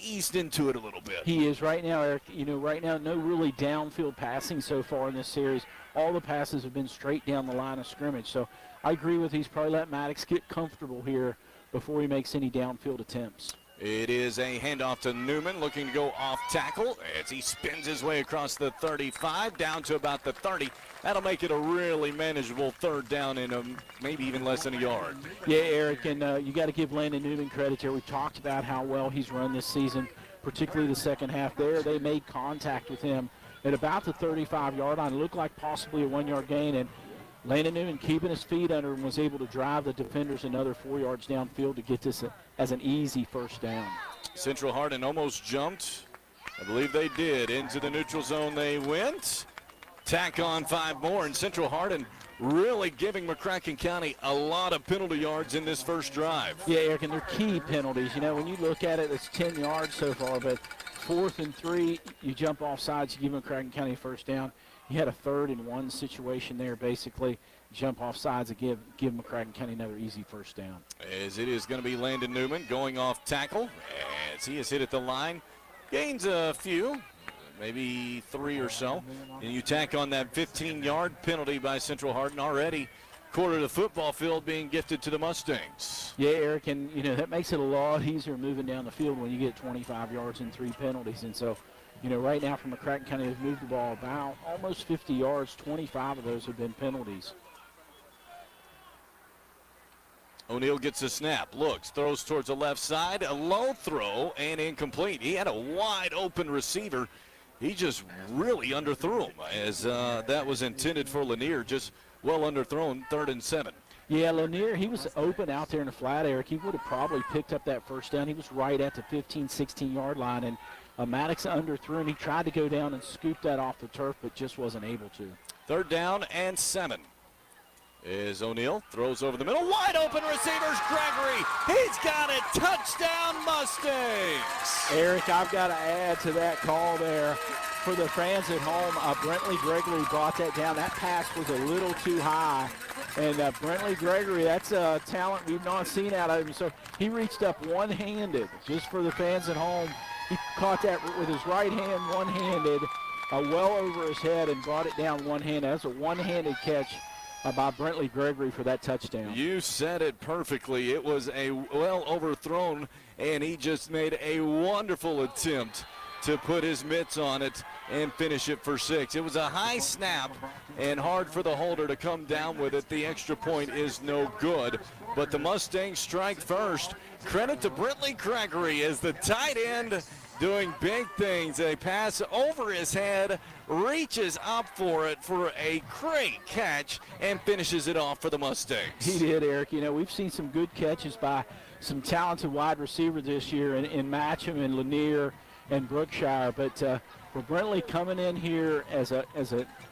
[SPEAKER 11] eased into it a little bit.
[SPEAKER 12] He is right now, Eric. You know, right now, no really downfield passing so far in this series. All the passes have been straight down the line of scrimmage. So I agree with he's probably let Maddox get comfortable here before he makes any downfield attempts.
[SPEAKER 11] It is a handoff to Newman, looking to go off tackle as he spins his way across the 35 down to about the 30. That'll make it a really manageable 3rd down in maybe even less than a yard.
[SPEAKER 12] Yeah, Eric, and you got to give Landon Newman credit here. We talked about how well he's run this season, particularly the second half there. They made contact with him at about the 35-yard line. It looked like possibly a 1-yard gain, and Landon Newman keeping his feet under him was able to drive the defenders another 4 yards downfield to get this as an easy 1st down.
[SPEAKER 11] Central Hardin almost jumped. I believe they did. Into the neutral zone they went. Tack on 5 more, and Central Hardin really giving McCracken County a lot of penalty yards in this first drive.
[SPEAKER 12] Yeah, Eric, and they're key penalties. You know, when you look at it, it's 10 yards so far, but 4th and 3, you jump off sides, you give McCracken County a 1st down. You had a 3rd and 1 situation there, basically. Jump off sides and give McCracken County another easy 1st down.
[SPEAKER 11] As it is going to be Landon Newman going off tackle as he is hit at the line. Gains a few, maybe 3 or so. And you tack on that 15-yard penalty by Central Hardin already. Quarter of the football field being gifted to the Mustangs.
[SPEAKER 12] Yeah, Eric, and, you know, that makes it a lot easier moving down the field when you get 25 yards and 3 penalties. And so, you know, right now from McCracken County, they've moved the ball about almost 50 yards. 25 of those have been penalties.
[SPEAKER 11] O'Neill gets a snap, looks, throws towards the left side, a low throw and incomplete. He had a wide open receiver. He just really underthrew him as that was intended for Lanier. Just well underthrown, 3rd and 7.
[SPEAKER 12] Yeah, Lanier, he was open out there in the flat, Eric. He would have probably picked up that first down. He was right at the 15, 16-yard line, and Maddox underthrew, and he tried to go down and scoop that off the turf, but just wasn't able to.
[SPEAKER 11] 3rd down and 7. Is O'Neal, throws over the middle, wide open receivers, Gregory. He's got it, touchdown Mustangs.
[SPEAKER 12] Eric, I've got to add to that call there. For the fans at home, Brentley Gregory brought that down. That pass was a little too high. And Brentley Gregory, that's a talent we've not seen out of him. So he reached up one-handed, just for the fans at home. He caught that with his right hand, one-handed, well over his head, and brought it down one-handed. That's a one-handed catch by Brentley Gregory for that touchdown.
[SPEAKER 11] You said it perfectly. It was a well overthrown, and he just made a wonderful attempt to put his mitts on it and finish it for 6. It was a high snap and hard for the holder to come down with it. The extra point is no good, but the Mustangs strike first. Credit to Brentley Gregory as the tight end doing big things. A pass over his head, reaches up for it for a great catch, and finishes it off for the Mustangs.
[SPEAKER 12] He did, Eric. You know, we've seen some good catches by some talented wide receivers this year in Matcham and Lanier and Brookshire, but for Brentley coming in here as a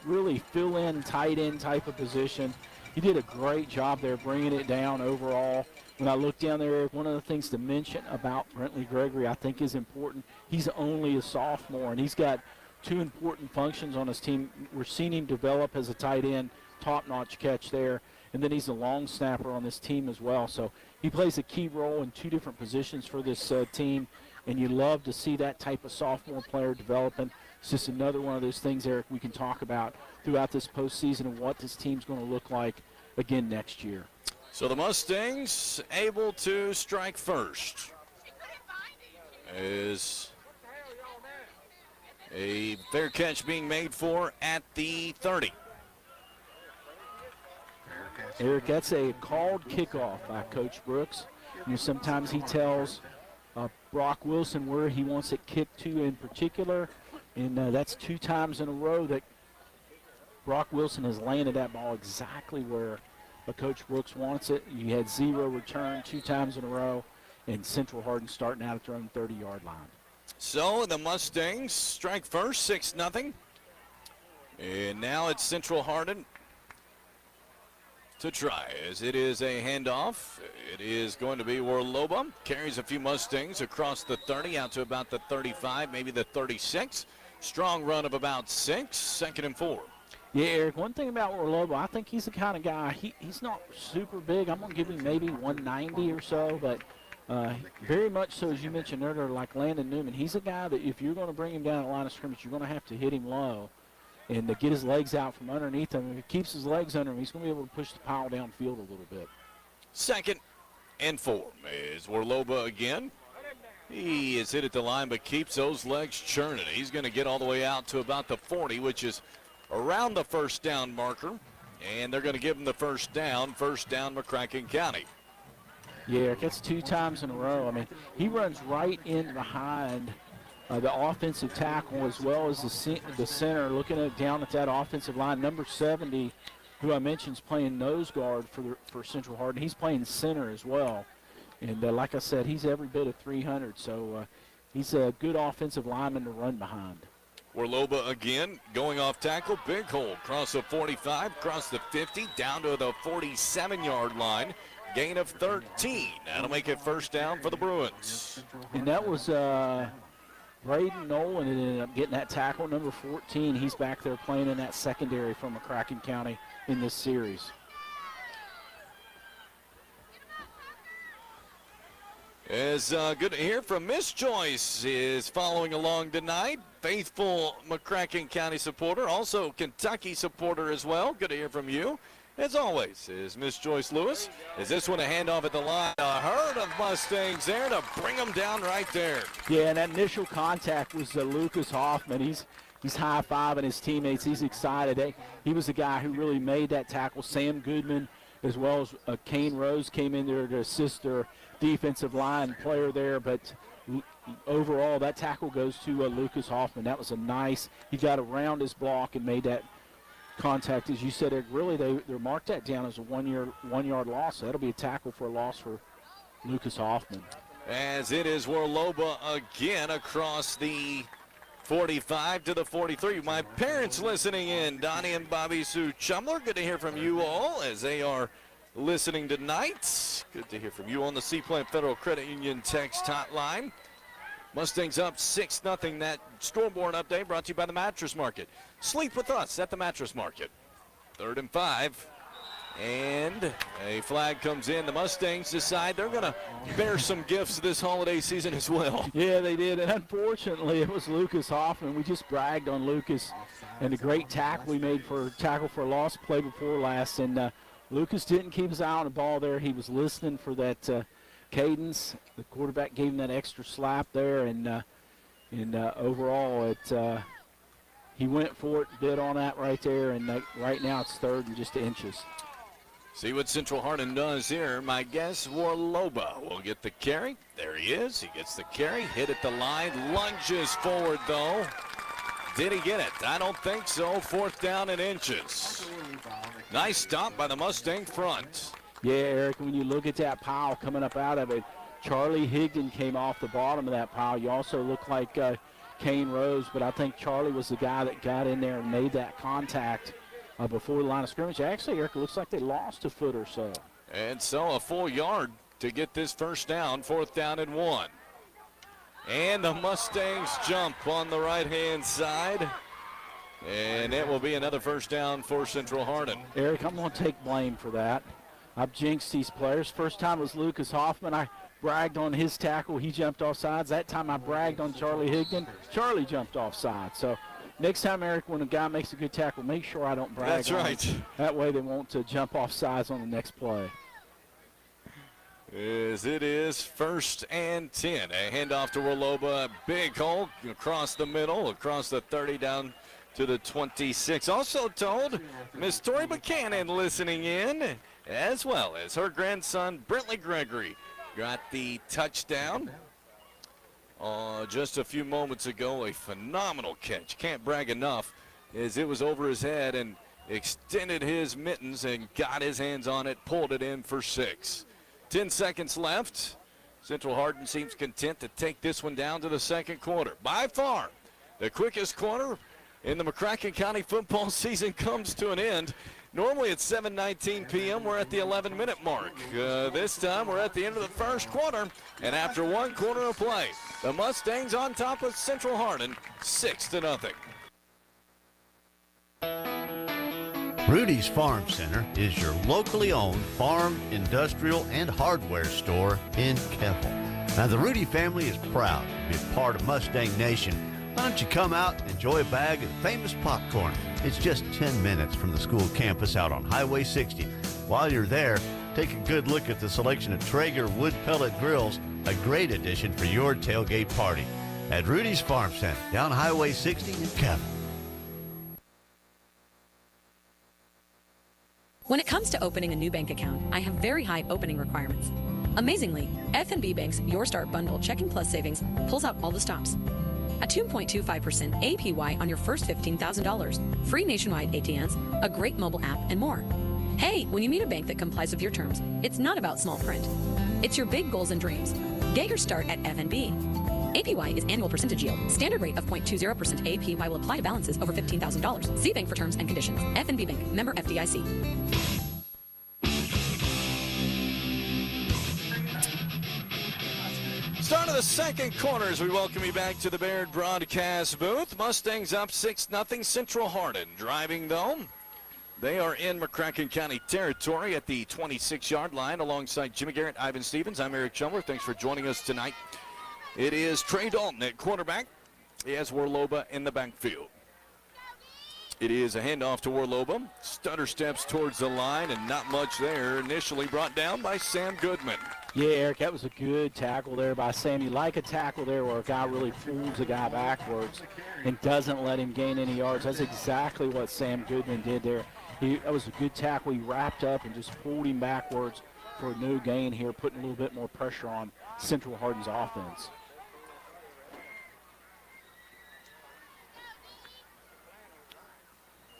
[SPEAKER 12] really fill-in tight end type of position, he did a great job there bringing it down overall. When I look down there, one of the things to mention about Brentley Gregory I think is important, he's only a sophomore, and he's got 2 important functions on his team. We're seeing him develop as a tight end, top-notch catch there, and then he's a long snapper on this team as well. So he plays a key role in 2 different positions for this team, and you love to see that type of sophomore player developing. It's just another one of those things, Eric, we can talk about throughout this postseason and what this team's going to look like again next year.
[SPEAKER 11] So the Mustangs able to strike first. Is a fair catch being made for at the 30.
[SPEAKER 12] Eric, that's a called kickoff by Coach Brooks. You know, sometimes he tells Brock Wilson where he wants it kicked to in particular, and that's 2 times in a row that Brock Wilson has landed that ball exactly where Coach Brooks wants it. You had 0 return 2 times in a row, and Central Hardin starting out at their own 30-yard line.
[SPEAKER 11] So the Mustangs strike first, 6-0. And now it's Central Hardin to try, as it is a handoff. It is going to be Warloba. Carries a few Mustangs across the 30 out to about the 35, maybe the 36. Strong run of about 6, 2nd and 4.
[SPEAKER 12] Yeah, Eric, one thing about Warloba, I think he's the kind of guy, he's not super big. I'm going to give him maybe 190 or so, but very much so, as you mentioned earlier, like Landon Newman. He's a guy that if you're going to bring him down the line of scrimmage, you're going to have to hit him low and to get his legs out from underneath him. If he keeps his legs under him, he's going to be able to push the pile downfield a little bit.
[SPEAKER 11] 2nd and 4 is Warloba again. He is hit at the line but keeps those legs churning. He's going to get all the way out to about the 40, which is around the first down marker. And they're going to give him the first down McCracken County.
[SPEAKER 12] Yeah, that's 2 times in a row. I mean, he runs right in behind the offensive tackle as well as the center, looking down at that offensive line. Number 70, who I mentioned, is playing nose guard for Central Hardin. He's playing center as well. And like I said, he's every bit of 300, so he's a good offensive lineman to run behind.
[SPEAKER 11] Warloba again going off tackle, big hole, across the 45, across the 50, down to the 47-yard line. Gain of 13. That'll make it first down for the Bruins.
[SPEAKER 12] And that was Braden Nolan ended up getting that tackle, number 14. He's back there playing in that secondary from McCracken County in this series.
[SPEAKER 11] It's good to hear from Miss Joyce is following along tonight. Faithful McCracken County supporter, also Kentucky supporter as well. Good to hear from you. As always, is Miss Joyce Lewis. Is this one a handoff at the line? A herd of Mustangs there to bring them down right there.
[SPEAKER 12] Yeah, and that initial contact was Lucas Hoffman. He's high-fiving his teammates. He's excited. He was the guy who really made that tackle. Sam Goodman, as well as Kane Rose, came in there to assist their defensive line player there. But overall, that tackle goes to Lucas Hoffman. That was a nice – he got around his block and made that contact, as you said, Eric, really they're marked that down as a 1 yard loss. So that'll be a tackle for a loss for Lucas Hoffman.
[SPEAKER 11] As it is Warloba again across the 45 to the 43. My parents listening in, Donnie and Bobby Sue Chumler. Good to hear from you all as they are listening tonight. Good to hear from you on the Seaplant Federal Credit Union text hotline. Mustangs up 6-0. That scoreboard update brought to you by the Mattress Market. Sleep with us at the Mattress Market. 3rd and 5. And a flag comes in. The Mustangs decide they're going to bear some gifts this holiday season as well.
[SPEAKER 12] Yeah, they did. And unfortunately, it was Lucas Hoffman. We just bragged on Lucas and the great tackle we made for a loss play before last. And Lucas didn't keep his eye on the ball there. He was listening for that cadence. The quarterback gave him that extra slap there. And overall, he went for it, bid on that right there. And right now it's 3rd and just inches.
[SPEAKER 11] See what Central Hardin does here. My guess, Warloba will get the carry. There he is. He gets the carry. Hit at the line. Lunges forward, though. Did he get it? I don't think so. 4th down and inches. Nice stop by the Mustang front.
[SPEAKER 12] Yeah, Eric, when you look at that pile coming up out of it, Charlie Higdon came off the bottom of that pile. You also look like Kane Rose, but I think Charlie was the guy that got in there and made that contact before the line of scrimmage. Actually, Eric, it looks like they lost a foot or so.
[SPEAKER 11] And so a full yard to get this first down, 4th down and 1. And the Mustangs jump on the right-hand side. And it will be another first down for Central Hardin.
[SPEAKER 12] Eric, I'm going to take blame for that. I've jinxed these players. First time was Lucas Hoffman. I bragged on his tackle. He jumped off sides. That time I bragged on Charlie Higdon. Charlie jumped off sides. So next time, Eric, when a guy makes a good tackle, make sure I don't brag.
[SPEAKER 11] That's
[SPEAKER 12] on
[SPEAKER 11] right.
[SPEAKER 12] Him. That way they won't jump off sides on the next play.
[SPEAKER 11] As it is 1st and 10. A handoff to Warloba. Big hole across the middle, across the 30 down to the 26. Also told Miss Tori Buchanan listening in, as well as her grandson, Brentley Gregory, got the touchdown just a few moments ago. A phenomenal catch. Can't brag enough, as it was over his head and extended his mittens and got his hands on it, pulled it in for 6. 10 seconds left. Central Hardin seems content to take this one down to the second quarter. By far, the quickest quarter in the McCracken County football season comes to an end. Normally at 7:19 p.m., we're at the 11-minute mark. This time we're at the end of the first quarter, and after 1 quarter of play, the Mustangs on top of Central Hardin, 6-0.
[SPEAKER 7] Rudy's Farm Center is your locally owned farm, industrial, and hardware store in Keppel. Now, the Rudy family is proud to be a part of Mustang Nation. Why don't you come out and enjoy a bag of famous popcorn? It's just 10 minutes from the school campus out on Highway 60. While you're there, take a good look at the selection of Traeger wood pellet grills, a great addition for your tailgate party. At Rudy's Farm Center, down Highway 60 in Keppel.
[SPEAKER 14] When it comes to opening a new bank account, I have very high opening requirements. Amazingly, F&B Bank's Your Start Bundle Checking Plus Savings pulls out all the stops. A 2.25% APY on your first $15,000, free nationwide ATMs, a great mobile app, and more. Hey, when you meet a bank that complies with your terms, it's not about small print. It's your big goals and dreams. Get your start at F&B. APY is annual percentage yield. Standard rate of 0.20% APY will apply to balances over $15,000. See bank for terms and conditions. F&B Bank, member FDIC.
[SPEAKER 11] Start of the second quarter as we welcome you back to the Baird broadcast booth. Mustangs up 6-0. Central Hardin driving, though. They are in McCracken County territory at the 26-yard line alongside Jimmy Garrett, Ivan Stevens. I'm Eric Chumler. Thanks for joining us tonight. It is Trey Dalton at quarterback. He has Warloba in the backfield. It is a handoff to Warloba. Stutter steps towards the line, and not much there. Initially brought down by Sam Goodman.
[SPEAKER 12] Yeah, Eric, that was a good tackle there by Sam. You like a tackle there where a guy really pulls a guy backwards and doesn't let him gain any yards. That's exactly what Sam Goodman did there. That was a good tackle. He wrapped up and just pulled him backwards for a no gain here, putting a little bit more pressure on Central Hardin's offense.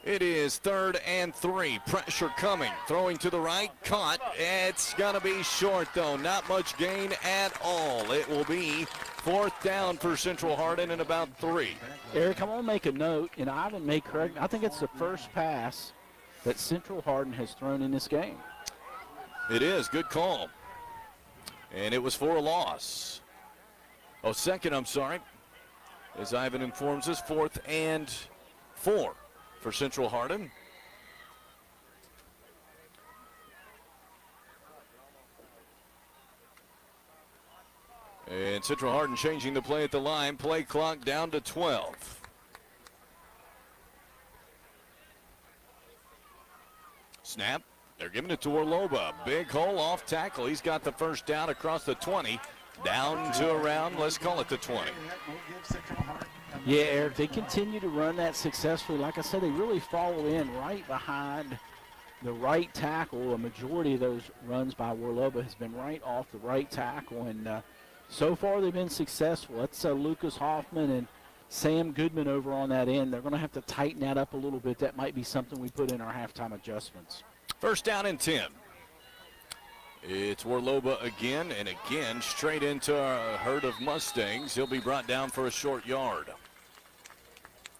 [SPEAKER 11] It is 3rd and 3. Pressure coming. Throwing to the right. Caught. It's going to be short, though. Not much gain at all. It will be 4th down for Central Hardin and about 3.
[SPEAKER 12] Eric, I'm going to make a note, and Ivan may correct me. I think it's the first pass that Central Hardin has thrown in this game.
[SPEAKER 11] It is. Good call. And it was for a loss. Oh, second, I'm sorry. As Ivan informs us, 4th and 4 for Central Hardin. And Central Hardin changing the play at the line. Play clock down to 12. Snap. They're giving it to Orloba. Big hole off tackle. He's got the first down across the 20. Down to around, let's call it the 20.
[SPEAKER 12] Yeah, Eric, they continue to run that successfully. Like I said, they really follow in right behind the right tackle. A majority of those runs by Orloba has been right off the right tackle, and so far they've been successful. That's Lucas Hoffman and Sam Goodman over on that end. They're going to have to tighten that up a little bit. That might be something we put in our halftime adjustments.
[SPEAKER 11] First down and 10. It's Orloba again, and again straight into a herd of Mustangs. He'll be brought down for a short yard.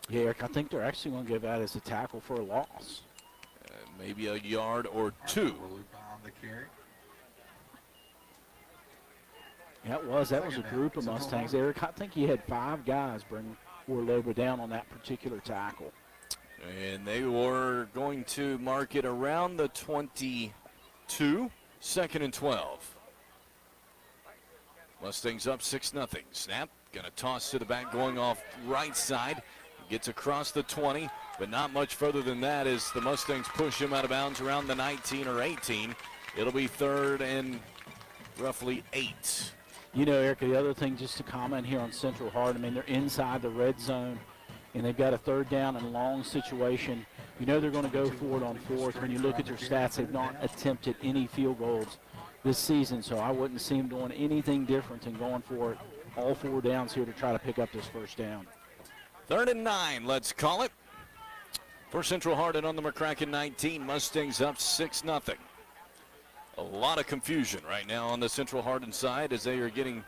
[SPEAKER 12] Yeah, Eric, I think they're actually going to give that as a tackle for a loss.
[SPEAKER 11] Maybe a yard or 2.
[SPEAKER 12] That was a group of Mustangs. Eric, I think he had 5 guys bring Orloba down on that particular tackle.
[SPEAKER 11] And they were going to mark it around the 22. 2nd and 12. Mustangs up 6-0. Snap, gonna toss to the back, going off right side. Gets across the 20, but not much further than that as the Mustangs push him out of bounds around the 19 or 18. It'll be 3rd and roughly 8.
[SPEAKER 12] You know, Eric, the other thing just to comment here on Central Hardin, I mean, they're inside the red zone, and they've got a 3rd down and long situation. You know they're going to go for it on 4th. When you look at their stats, they've not attempted any field goals this season, so I wouldn't see them doing anything different than going for it all 4 downs here to try to pick up this first down.
[SPEAKER 11] 3rd and 9, let's call it. For Central Hardin on the McCracken 19, Mustangs up 6-0. A lot of confusion right now on the Central Hardin side as they are getting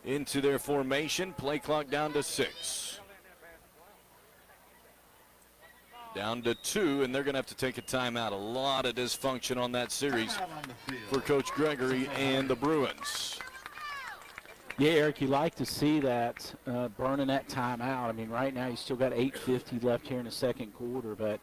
[SPEAKER 11] into their formation. Play clock down to 6. Down to 2, and they're going to have to take a timeout. A lot of dysfunction on that series for Coach Gregory and the Bruins.
[SPEAKER 12] Yeah, Eric, you like to see that burning that timeout. I mean, right now you still got 8:50 left here in the second quarter, but,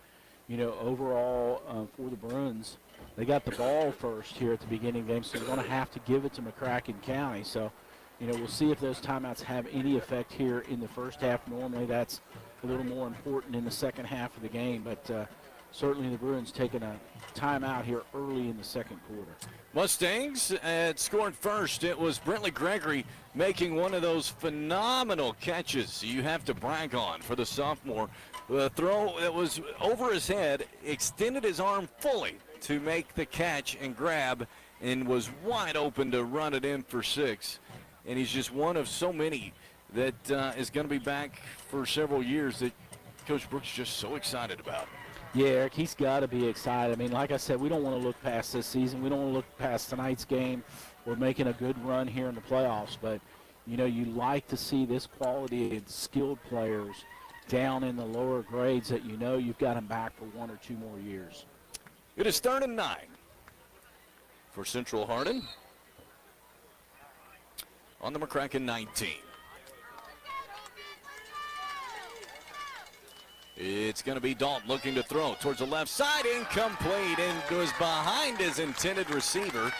[SPEAKER 12] you know, overall for the Bruins, they got the ball first here at the beginning of the game, so they're going to have to give it to McCracken County. So, you know, we'll see if those timeouts have any effect here in the first half. Normally that's a little more important in the second half of the game, but certainly the Bruins taking a timeout here early in the second quarter.
[SPEAKER 11] Mustangs had scored first. It was Brentley Gregory making one of those phenomenal catches you have to brag on for the sophomore. The throw that was over his head, extended his arm fully to make the catch and grab, and was wide open to run it in for 6. And he's just one of so many that is going to be back for several years that Coach Brooks is just so excited about.
[SPEAKER 12] Yeah, Eric, he's got to be excited. I mean, like I said, we don't want to look past this season. We don't want to look past tonight's game. We're making a good run here in the playoffs, but, you know, you like to see this quality of skilled players down in the lower grades that you know you've got them back for 1 or 2 more years.
[SPEAKER 11] It is 3rd and 9 for Central Hardin on the McCracken 19. It's going to be Dalton looking to throw towards the left side, incomplete, and goes behind his intended receiver.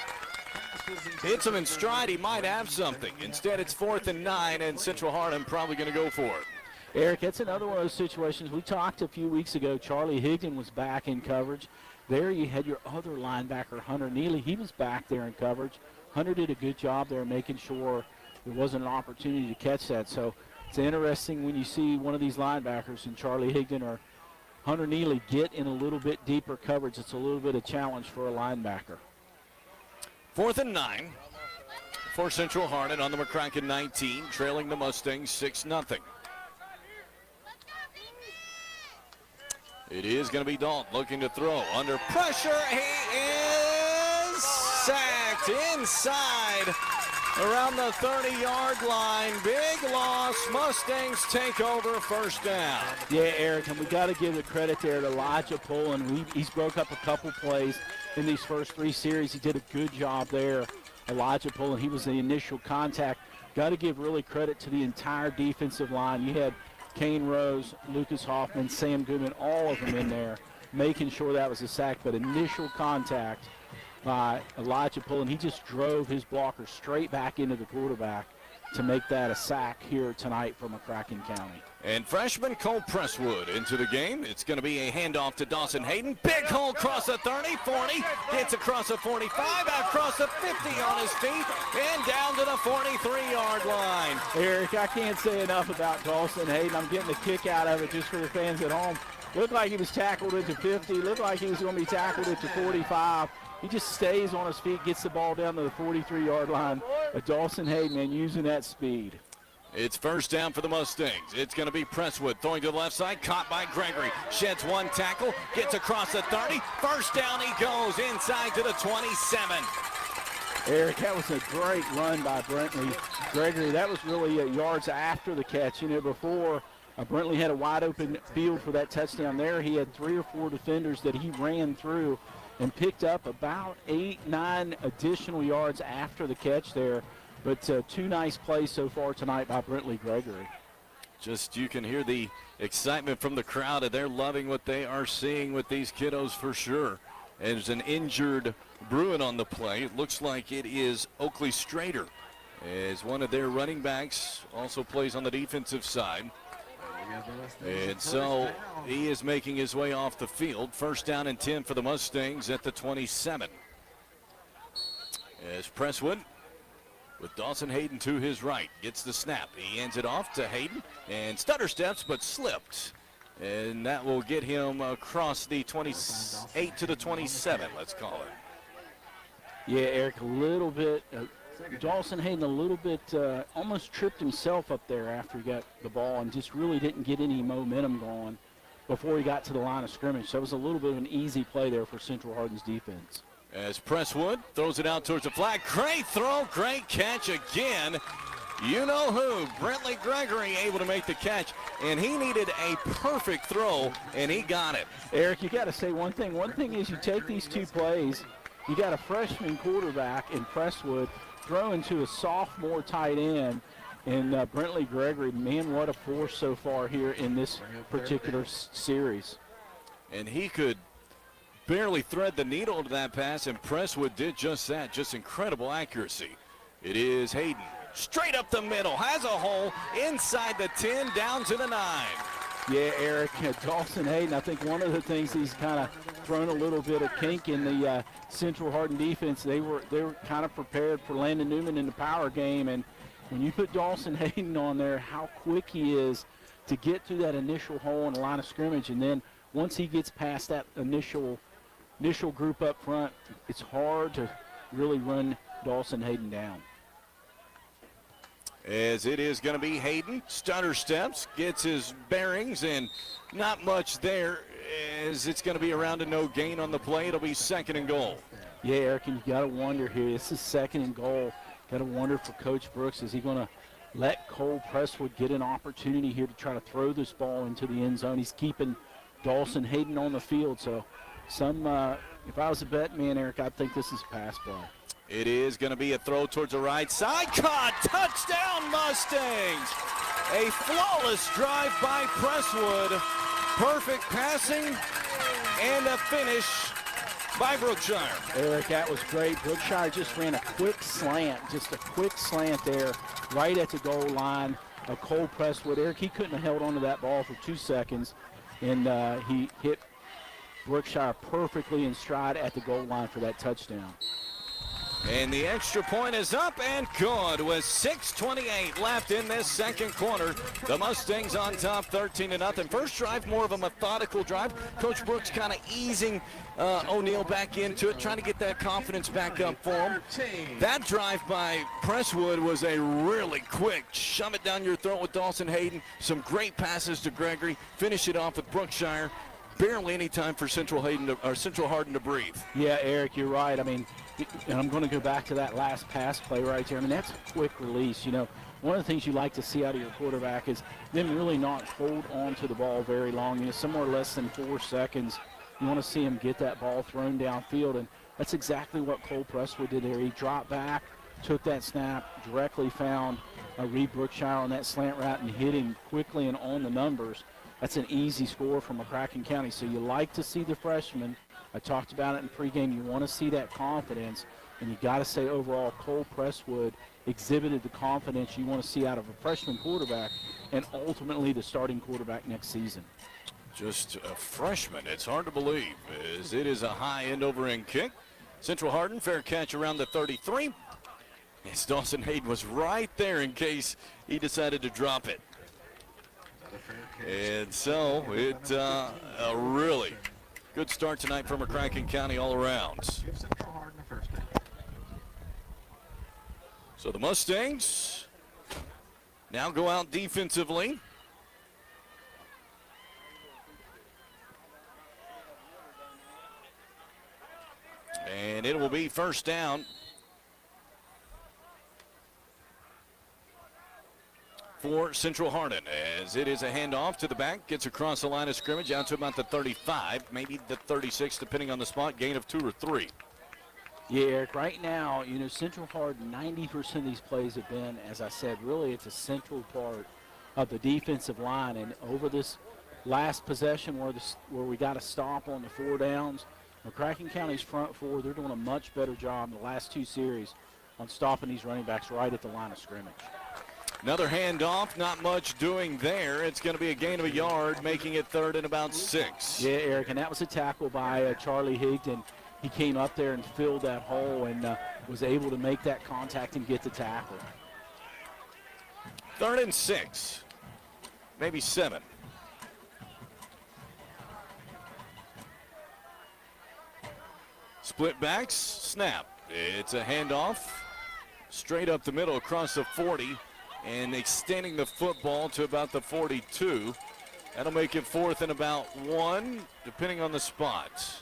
[SPEAKER 11] Hits him in stride, he might have something. Instead, it's 4th and 9, and Central Hardin probably going to go for it.
[SPEAKER 12] Eric, that's another one of those situations. We talked a few weeks ago, Charlie Higdon was back in coverage. There you had your other linebacker, Hunter Neely. He was back there in coverage. Hunter did a good job there making sure there wasn't an opportunity to catch that. So it's interesting when you see one of these linebackers, and Charlie Higdon or Hunter Neely, get in a little bit deeper coverage. It's a little bit of challenge for a linebacker.
[SPEAKER 11] 4th and 9 for Central Hardin on the McCracken 19, trailing the Mustangs 6-0. It is going to be Dalton looking to throw. Under pressure, he is sacked inside around the 30-yard line. Big loss. Mustangs take over first down.
[SPEAKER 12] Yeah, Eric, and we got to give the credit there to Elijah Pullen. He's broke up a couple plays in these first 3 series. He did a good job there. Elijah Pullen, he was the initial contact. Got to give really credit to the entire defensive line. You had Kane Rose, Lucas Hoffman, Sam Goodman, all of them in there, making sure that was a sack. But initial contact by Elijah Pullen, he just drove his blocker straight back into the quarterback to make that a sack here tonight for McCracken County.
[SPEAKER 11] And freshman Cole Presswood into the game. It's going to be a handoff to Dawson Hayden. Big hole across the 30, 40, gets across the 45, across the 50 on his feet, and down to the 43-yard line.
[SPEAKER 12] Eric, I can't say enough about Dawson Hayden. I'm getting a kick out of it just for the fans at home. Looked like he was tackled into 50, looked like he was going to be tackled into 45. He just stays on his feet, gets the ball down to the 43-yard line. Dawson Hayden, man, using that speed.
[SPEAKER 11] It's first down for the Mustangs. It's going to be Presswood throwing to the left side, caught by Gregory. Sheds one tackle, gets across the 30. First down he goes inside to the 27.
[SPEAKER 12] Eric, that was a great run by Brentley Gregory. That was really yards after the catch. You know, before Brentley had a wide open field for that touchdown there, he had 3 or 4 defenders that he ran through and picked up about 8, 9 additional yards after the catch there. But 2 nice plays so far tonight by Brentley Gregory.
[SPEAKER 11] Just you can hear the excitement from the crowd, and they're loving what they are seeing with these kiddos for sure. There's an injured Bruin on the play. It looks like it is Oakley Strader, as one of their running backs also plays on the defensive side. And so he is making his way off the field. First down and 10 for the Mustangs at the 27. As Presswood with Dawson Hayden to his right, gets the snap. He hands it off to Hayden and stutter steps but slipped. And that will get him across the 28 to the 27, let's call it.
[SPEAKER 12] Yeah, Eric, a little bit. Dawson Hayden a little bit almost tripped himself up there after he got the ball and just really didn't get any momentum going before he got to the line of scrimmage. So it was a little bit of an easy play there for Central Hardin's defense.
[SPEAKER 11] As Presswood throws it out towards the flag. Great throw, great catch again. You know who, Brentley Gregory, able to make the catch, and he needed a perfect throw, and he got it.
[SPEAKER 12] Eric, you got to say one thing. One thing is you take these 2 plays, you got a freshman quarterback in Presswood throwing to a sophomore tight end, and Brentley Gregory, man, what a force so far here in this particular series.
[SPEAKER 11] And he could barely thread the needle to that pass, and Presswood did just that. Just incredible accuracy. It is Hayden. Straight up the middle. Has a hole inside the 10, down to the 9.
[SPEAKER 12] Yeah, Eric, Dawson Hayden, I think one of the things he's kind of thrown a little bit of kink in the Central Hardin defense. They were kind of prepared for Landon Newman in the power game, and when you put Dawson Hayden on there, how quick he is to get through that initial hole in the line of scrimmage, and then once he gets past that initial group up front, it's hard to really run Dawson Hayden down.
[SPEAKER 11] As it is going to be Hayden, stutter steps, gets his bearings, and not much there as it's going to be around a no gain on the play. It'll be second and goal.
[SPEAKER 12] Yeah, Eric, and you got to wonder here, this is second and goal. Got to wonder for Coach Brooks, is he going to let Cole Presswood get an opportunity here to try to throw this ball into the end zone? He's keeping Dawson Hayden on the field, so if I was a bet man, Eric, I'd think this is a pass play.
[SPEAKER 11] It is going to be a throw towards the right side. Caught! Touchdown, Mustangs! A flawless drive by Presswood. Perfect passing and a finish by Brookshire.
[SPEAKER 12] Eric, that was great. Brookshire just ran a quick slant there right at the goal line of Cole Presswood. Eric, he couldn't have held onto that ball for 2 seconds, and he hit Brookshire perfectly in stride at the goal line for that touchdown.
[SPEAKER 11] And the extra point is up and good with 6:28 left in this second quarter. The Mustangs on top 13-0. First drive, more of a methodical drive. Coach Brooks kind of easing O'Neal back into it, trying to get that confidence back up for him. That drive by Presswood was a really quick shove it down your throat with Dawson Hayden. Some great passes to Gregory. Finish it off with Brookshire. barely any time for Central Hardin to breathe.
[SPEAKER 12] Yeah, Eric, you're right. I mean, and I'm going to go back to that last pass play right there. I mean, that's a quick release. You know, one of the things you like to see out of your quarterback is them really not hold on to the ball very long. You know, somewhere less than 4 seconds. You want to see him get that ball thrown downfield, and that's exactly what Cole Presswood did there. He dropped back, took that snap, directly found Reed Brookshire on that slant route and hit him quickly and on the numbers. That's an easy score from McCracken County. So you like to see the freshman. I talked about it in pregame. You want to see that confidence, and you got to say overall Cole Presswood exhibited the confidence you want to see out of a freshman quarterback and ultimately the starting quarterback next season.
[SPEAKER 11] Just a freshman. It's hard to believe, as it is a high end over end kick. Central Hardin, fair catch around the 33. As Dawson Hayden was right there in case he decided to drop it. And so it's a really good start tonight for McCracken County all around. So the Mustangs now go out defensively. And it will be first down for Central Hardin, as it is a handoff to the back, gets across the line of scrimmage out to about the 35, maybe the 36, depending on the spot, gain of 2 or 3.
[SPEAKER 12] Yeah, Eric, right now, you know, Central Hardin, 90% of these plays have been, as I said, really it's a central part of the defensive line. And over this last possession where we got a stop on the 4 downs, McCracken County's front 4, they're doing a much better job in the last 2 series on stopping these running backs right at the line of scrimmage.
[SPEAKER 11] Another handoff, not much doing there. It's going to be a gain of 1 yard, making it 3rd and about 6.
[SPEAKER 12] Yeah, Eric, and that was a tackle by Charlie Higdon. He came up there and filled that hole and was able to make that contact and get the tackle.
[SPEAKER 11] 3rd and 6, maybe 7. Split backs, snap. It's a handoff straight up the middle across the 40 and extending the football to about the 42. That'll make it 4th and about 1, depending on the spot.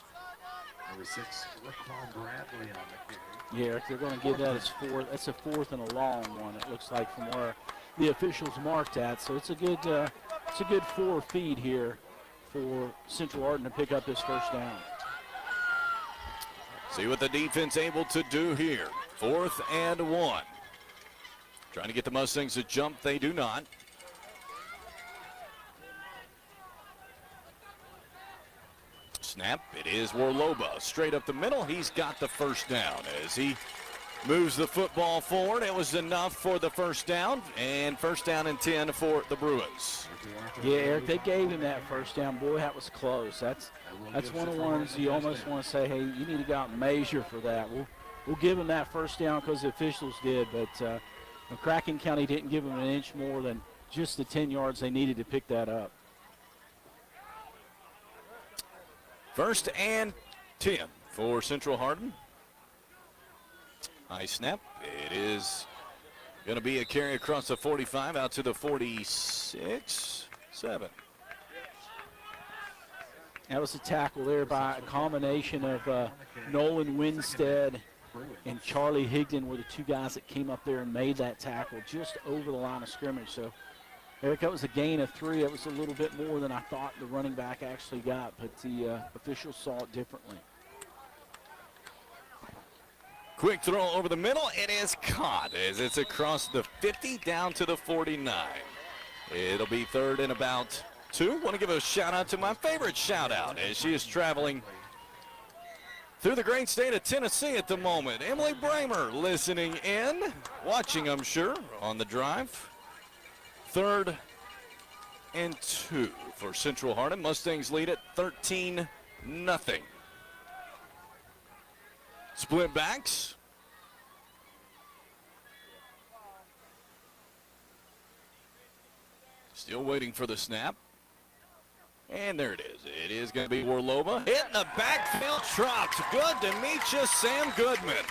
[SPEAKER 1] Number 6, Raquan Bradley on the
[SPEAKER 12] carry. Yeah, Eric, they're going to give that as 4th. That's a 4th and a long one, it looks like, from where the officials marked that. So it's a good 4 feed here for Central Hardin to pick up this first down.
[SPEAKER 11] See what the defense able to do here. 4th and 1. Trying to get the Mustangs to jump. They do not. Snap. It is Warloba. Straight up the middle. He's got the first down as he moves the football forward. It was enough for the first down. And first down and 10 for the Bruins.
[SPEAKER 12] Yeah, Eric, they gave him that first down. Boy, that was close. That's one of the ones you almost want to say, hey, you need to go out and measure for that. We'll give him that first down because the officials did, but McCracken County didn't give him an inch more than just the 10 yards they needed to pick that up.
[SPEAKER 11] 1st and 10 for Central Hardin. High snap. It is going to be a carry across the 45 out to the 46, 7.
[SPEAKER 12] That was a tackle there by a combination of Nolan Winstead and Charlie Higdon were the 2 guys that came up there and made that tackle just over the line of scrimmage. So, Eric, that was a gain of 3. That was a little bit more than I thought the running back actually got, but the officials saw it differently.
[SPEAKER 11] Quick throw over the middle. It is caught as it's across the 50 down to the 49. It'll be 3rd and about 2. Want to give a shout out to my favorite shout out as she is traveling through the great state of Tennessee at the moment. Emily Bramer listening in, watching I'm sure on the drive. 3rd and 2 for Central Hardin. Mustangs lead it 13-0. Split backs. Still waiting for the snap. And there it is. It is going to be Warloba. Hitting the backfield trot. Good to meet you, Sam Goodman.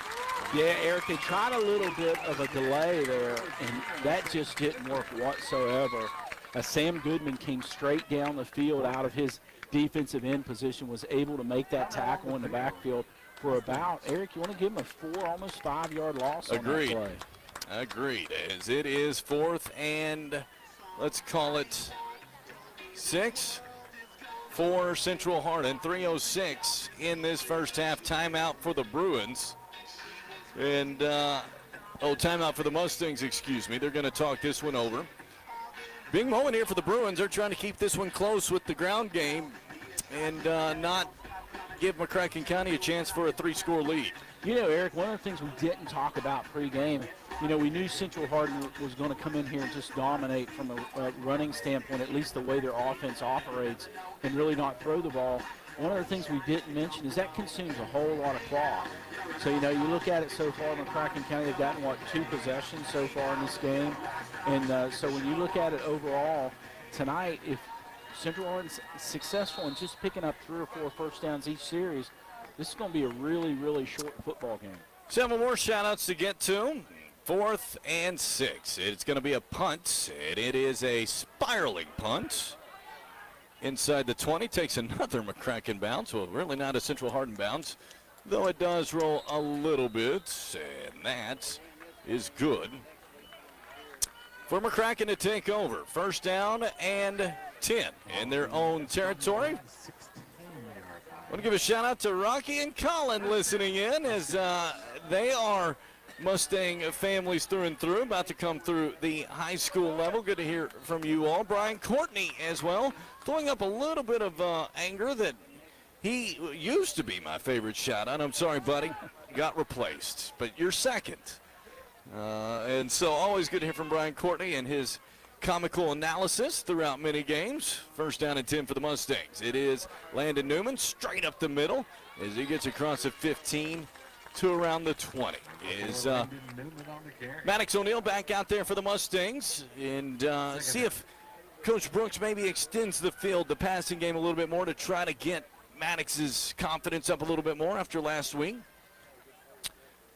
[SPEAKER 12] Yeah, Eric, they tried a little bit of a delay there, and that just didn't work whatsoever. Sam Goodman came straight down the field out of his defensive end position, was able to make that tackle in the backfield for about, Eric, you want to give him a 4, almost 5-yard loss on that play.
[SPEAKER 11] Agreed. As it is 4th and, let's call it 6 for Central Hardin. 3:06 in this first half. Timeout for the Bruins. And, timeout for the Mustangs, excuse me. They're going to talk this one over. Big moment here for the Bruins. They're trying to keep this one close with the ground game and not give McCracken County a chance for a 3-score lead.
[SPEAKER 12] You know, Eric, one of the things we didn't talk about pregame, you know, we knew Central Hardin was going to come in here and just dominate from a running standpoint, at least the way their offense operates, and really not throw the ball. One of the things we didn't mention is that consumes a whole lot of clock. So, you know, you look at it so far, McCracken County, they've gotten, 2 possessions so far in this game. And so when you look at it overall, tonight, if Central Hardin's successful in just picking up 3 or 4 first downs each series, this is going to be a really, really short football game.
[SPEAKER 11] 7 more shout-outs to get to. 4th and 6. It's going to be a punt, and it is a spiraling punt. Inside the 20, takes another McCracken bounce. Well, really not a Central Hardin bounce, though it does roll a little bit, and that is good for McCracken to take over. First down and 10 in their own territory. I want to give a shout out to Rocky and Colin listening in, as they are Mustang families through and through, about to come through the high school level. Good to hear from you all. Brian Courtney as well, throwing up a little bit of anger that he used to be my favorite shout out. I'm sorry, buddy, got replaced, but you're second. And so always good to hear from Brian Courtney and his comical analysis throughout many games. First down and 10 for the Mustangs. It is Landon Newman straight up the middle as he gets across the 15 to around the 20. Is Maddox O'Neill back out there for the Mustangs, and see if Coach Brooks maybe extends the field, the passing game a little bit more to try to get Maddox's confidence up a little bit more after last week.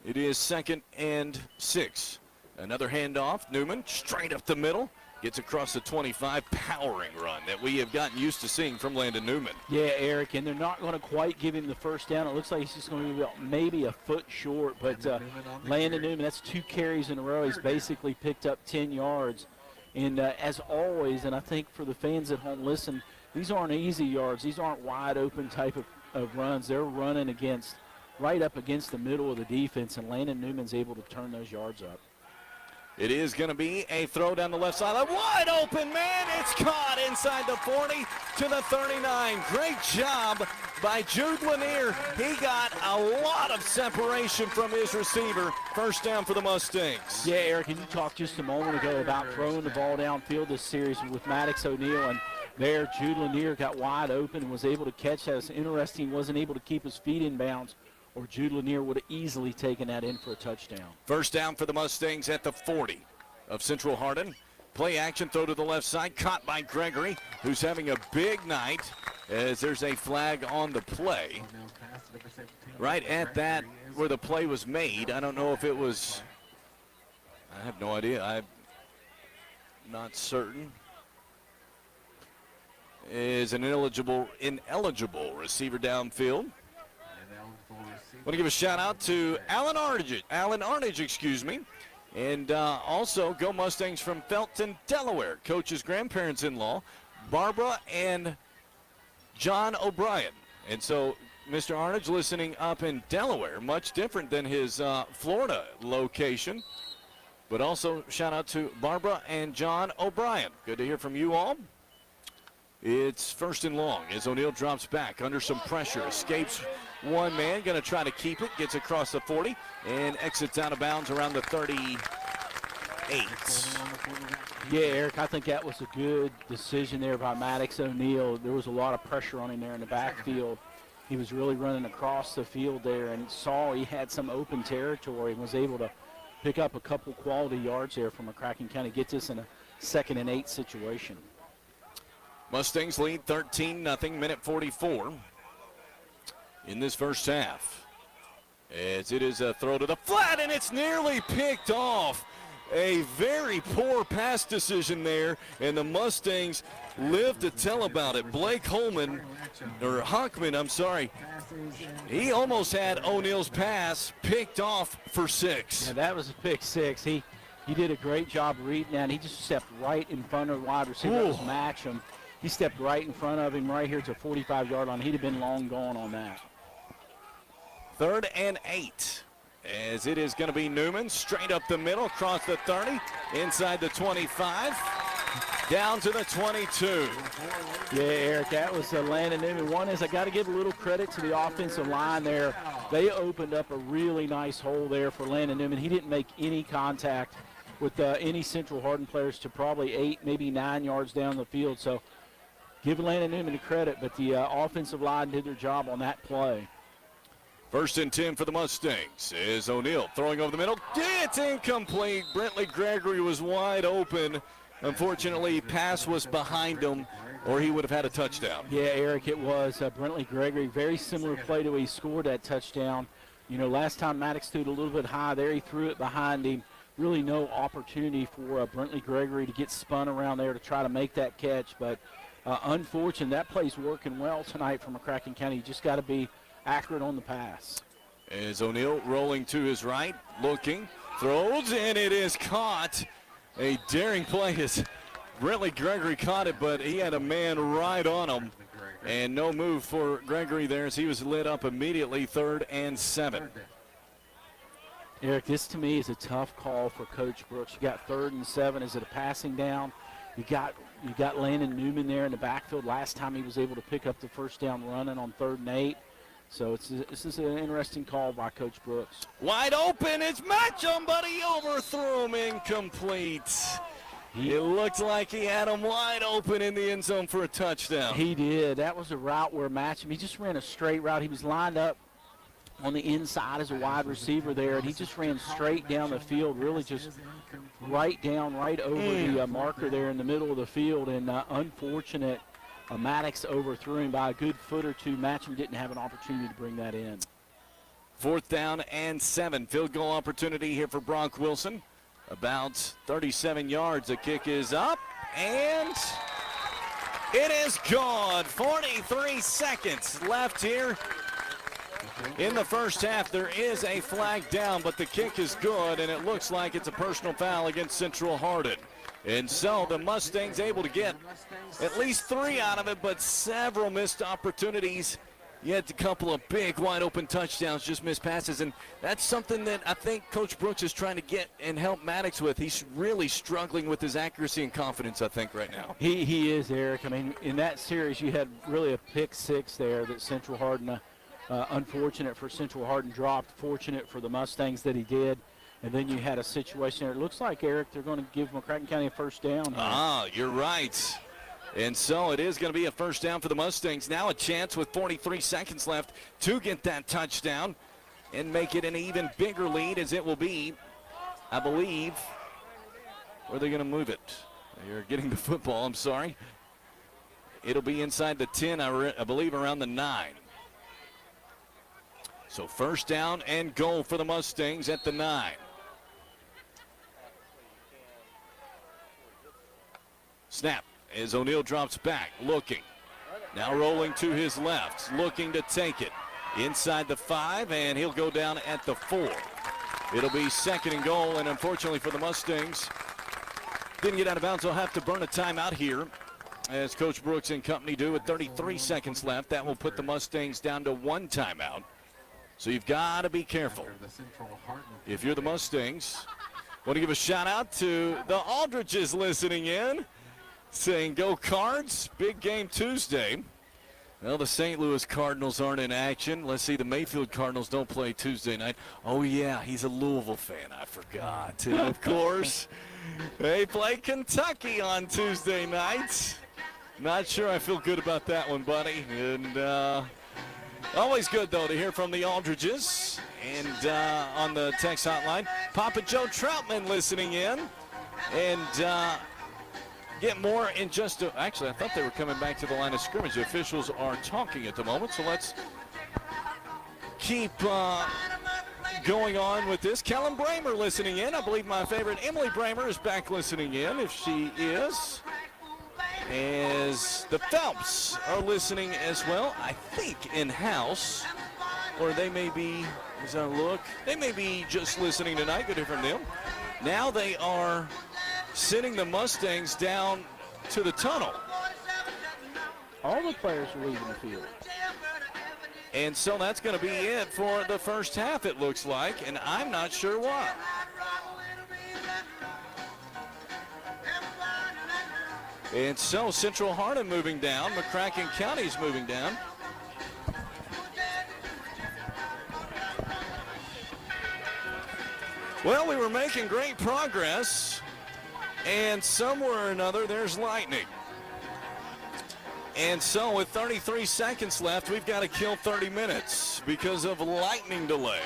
[SPEAKER 11] It is 2nd and 6. Another handoff. Newman straight up the middle. Gets across the 25, powering run that we have gotten used to seeing from Landon Newman.
[SPEAKER 12] Yeah, Eric, and they're not going to quite give him the first down. It looks like he's just going to be maybe a foot short, but Landon Newman, that's 2 carries in a row. He's basically picked up 10 yards. And as always, and I think for the fans at home, listen, these aren't easy yards. These aren't wide open type of runs. They're running right up against the middle of the defense, and Landon Newman's able to turn those yards up.
[SPEAKER 11] It is going to be a throw down the left sideline. Wide open, man. It's caught inside the 40 to the 39. Great job by Jude Lanier. He got a lot of separation from his receiver. First down for the Mustangs.
[SPEAKER 12] Yeah, Eric, and you talked just a moment ago about throwing the ball downfield this series with Maddox O'Neill, and there Jude Lanier got wide open and was able to catch that. It's interesting, wasn't able to keep his feet in bounds, or Jude Lanier would have easily taken that in for a touchdown.
[SPEAKER 11] First down for the Mustangs at the 40 of Central Hardin. Play action, throw to the left side, caught by Gregory, who's having a big night, as there's a flag on the play. Right at that where the play was made. I don't know if it was, I have no idea. I'm not certain. Is an ineligible receiver downfield. I want to give a shout out to Alan Arnage, and also go Mustangs from Felton, Delaware. Coach's grandparents-in-law, Barbara and John O'Brien. And so Mr. Arnage listening up in Delaware, much different than his Florida location. But also shout out to Barbara and John O'Brien. Good to hear from you all. It's 1st and long as O'Neill drops back under some pressure, escapes one man, going to try to keep it, gets across the 40, and exits out of bounds around the 38.
[SPEAKER 12] Yeah, Eric, I think that was a good decision there by Maddox O'Neill. There was a lot of pressure on him there in the backfield. He was really running across the field there and saw he had some open territory and was able to pick up a couple quality yards there from McCracken County. Gets us in a 2nd and 8 situation.
[SPEAKER 11] Mustangs lead 13-0, minute 44 in this first half. As it is a throw to the flat, and it's nearly picked off. A very poor pass decision there, and the Mustangs live to tell about it. Blake Hockman, he almost had O'Neill's pass picked off for 6.
[SPEAKER 12] Yeah, that was a pick 6. He did a great job reading that. He just stepped right in front of the wide receiver. That was Matcham. He stepped right in front of him right here to 45-yard line. He'd have been long gone on that.
[SPEAKER 11] 3rd and 8. As it is going to be Newman straight up the middle, across the 30, inside the 25, down to the 22.
[SPEAKER 12] Yeah, Eric, that was Landon Newman. One is I got to give a little credit to the offensive line there. They opened up a really nice hole there for Landon Newman. He didn't make any contact with any Central Hardin players to probably 8, maybe 9 yards down the field. So give Landon Newman the credit, but the offensive line did their job on that play.
[SPEAKER 11] 1st and 10 for the Mustangs is O'Neill throwing over the middle. It's incomplete. Brentley Gregory was wide open. Unfortunately, pass was behind him, or he would have had a touchdown.
[SPEAKER 12] Yeah, Eric, it was Brentley Gregory. Very similar play to when he scored that touchdown. You know, last time Maddox threw it a little bit high there. He threw it behind him. Really no opportunity for Brentley Gregory to get spun around there to try to make that catch. But unfortunate, that play's working well tonight for McCracken County. You just got to be accurate on the pass.
[SPEAKER 11] As O'Neill rolling to his right, looking, throws, and it is caught. A daring play as Brentley Gregory caught it, but he had a man right on him. And no move for Gregory there as he was lit up immediately. 3rd and 7.
[SPEAKER 12] Eric, this to me is a tough call for Coach Brooks. You got 3rd and 7. Is it a passing down? You got Landon Newman there in the backfield. Last time he was able to pick up the first down running on 3rd and 8. So this is an interesting call by Coach Brooks.
[SPEAKER 11] Wide open, it's Matcham, but he overthrew him, incomplete. It looked like he had him wide open in the end zone for a touchdown.
[SPEAKER 12] He did. That was a route where Matcham, he just ran a straight route. He was lined up on the inside as a wide receiver there, and he just ran straight down the field, really just right over the marker there in the middle of the field, and unfortunate. Maddox overthrew him by a good foot or two. Matcham didn't have an opportunity to bring that in.
[SPEAKER 11] 4th down and 7. Field goal opportunity here for Brock Wilson. About 37 yards. The kick is up, and it is gone. 43 seconds left here in the first half. There is a flag down, but the kick is good, and it looks like it's a personal foul against Central Hardin. And so the Mustangs able to get at least 3 out of it, but several missed opportunities. Yet a couple of big wide open touchdowns, just missed passes. And that's something that I think Coach Brooks is trying to get and help Maddox with. He's really struggling with his accuracy and confidence, I think, right now.
[SPEAKER 12] He is, Eric. I mean, in that series you had really a pick 6 there that Central Hardin, unfortunate for Central Hardin, dropped. Fortunate for the Mustangs that he did. And then you had a situation there. It looks like, Eric, they're going to give McCracken County a first down here.
[SPEAKER 11] You're right. And so it is going to be a first down for the Mustangs. Now a chance with 43 seconds left to get that touchdown and make it an even bigger lead, as it will be, I believe, where are they going to move it? They're getting the football, I'm sorry. It'll be inside the 10, I believe, around the 9. So first down and goal for the Mustangs at the 9. Snap as O'Neill drops back, looking. Now rolling to his left, looking to take it. Inside the 5, and he'll go down at the 4. It'll be 2nd and goal, and unfortunately for the Mustangs, didn't get out of bounds. They'll have to burn a timeout here, as Coach Brooks and company do with 33 seconds left. That will put the Mustangs down to 1 timeout. So you've got to be careful. If you're the Mustangs, want to give a shout out to the Aldridges listening in, saying go Cards, big game Tuesday. Well, the St. Louis Cardinals aren't in action. Let's see, the Mayfield Cardinals don't play Tuesday night. Oh, yeah, he's a Louisville fan. I forgot. And, of course, they play Kentucky on Tuesday night. Not sure I feel good about that one, buddy. And always good, though, to hear from the Aldridges. And on the text hotline, Papa Joe Troutman listening in. And get more in just a, actually, I thought they were coming back to the line of scrimmage. The officials are talking at the moment, so let's keep going on with this. Kellen Bramer listening in. I believe my favorite Emily Bramer is back listening in, if she is. As the Phelps are listening as well, I think in-house, or they may be, as I look, they may be just listening tonight, good to hear from them. Now they are sending the Mustangs down to the tunnel.
[SPEAKER 12] All the players are leaving the field.
[SPEAKER 11] And so that's going to be it for the first half, it looks like, and I'm not sure why. And so Central Hardin moving down. McCracken County's moving down. Well, we were making great progress, and somewhere or another there's lightning. And so with 33 seconds left, we've got to kill 30 minutes because of lightning delay.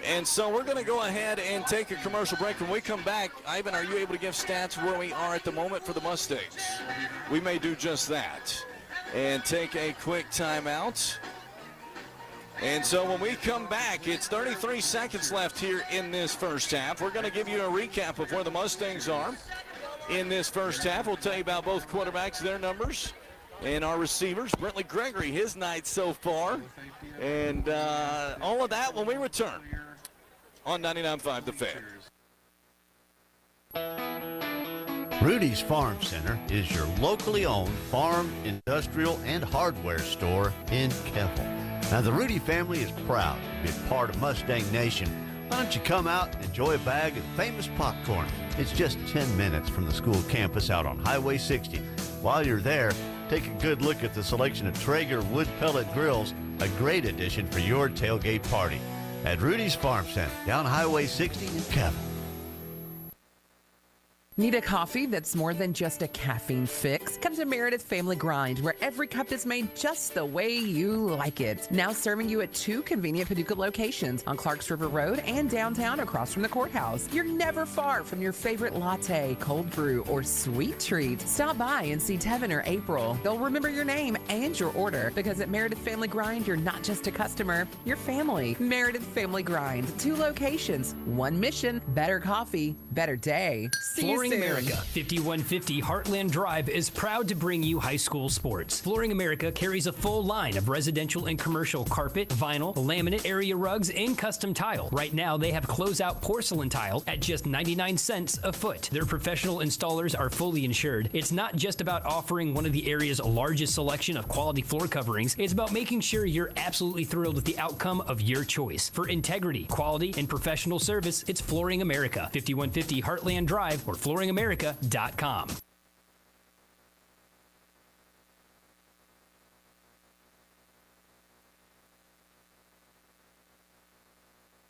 [SPEAKER 11] And so we're going to go ahead and take a commercial break. When we come back, Ivan, are you able to give stats where we are at the moment for the Mustangs? We may do just that and take a quick timeout. And so when we come back, it's 33 seconds left here in this first half. We're going to give you a recap of where the Mustangs are in this first half. We'll tell you about both quarterbacks, their numbers, and our receivers. Brentley Gregory, his night so far. And all of that when we return on 99.5 The Fan.
[SPEAKER 7] Rudy's Farm Center is your locally owned farm, industrial, and hardware store in Keppel. Now, the Rudy family is proud to be part of Mustang Nation. Why don't you come out and enjoy a bag of famous popcorn? It's just 10 minutes from the school campus out on Highway 60. While you're there, take a good look at the selection of Traeger wood pellet grills, a great addition for your tailgate party. At Rudy's Farm Center, down Highway 60 in Keppel.
[SPEAKER 10] Need a coffee that's more than just a caffeine fix? Come to Meredith Family Grind, where every cup is made just the way you like it. Now serving you at 2 convenient Paducah locations on Clarks River Road and downtown across from the courthouse. You're never far from your favorite latte, cold brew, or sweet treat. Stop by and see Tevin or April. They'll remember your name and your order, because at Meredith Family Grind, you're not just a customer, you're family. Meredith Family Grind, 2 locations, 1 mission, better coffee, better day. See you soon.
[SPEAKER 13] America, 5150 Heartland Drive is proud to bring you high school sports. Flooring America carries a full line of residential and commercial carpet, vinyl, laminate area rugs, and custom tile. Right now, they have closeout porcelain tile at just 99 cents a foot. Their professional installers are fully insured. It's not just about offering one of the area's largest selection of quality floor coverings. It's about making sure you're absolutely thrilled with the outcome of your choice. For integrity, quality, and professional service, it's Flooring America, 5150 Heartland Drive or flooringamerica.com.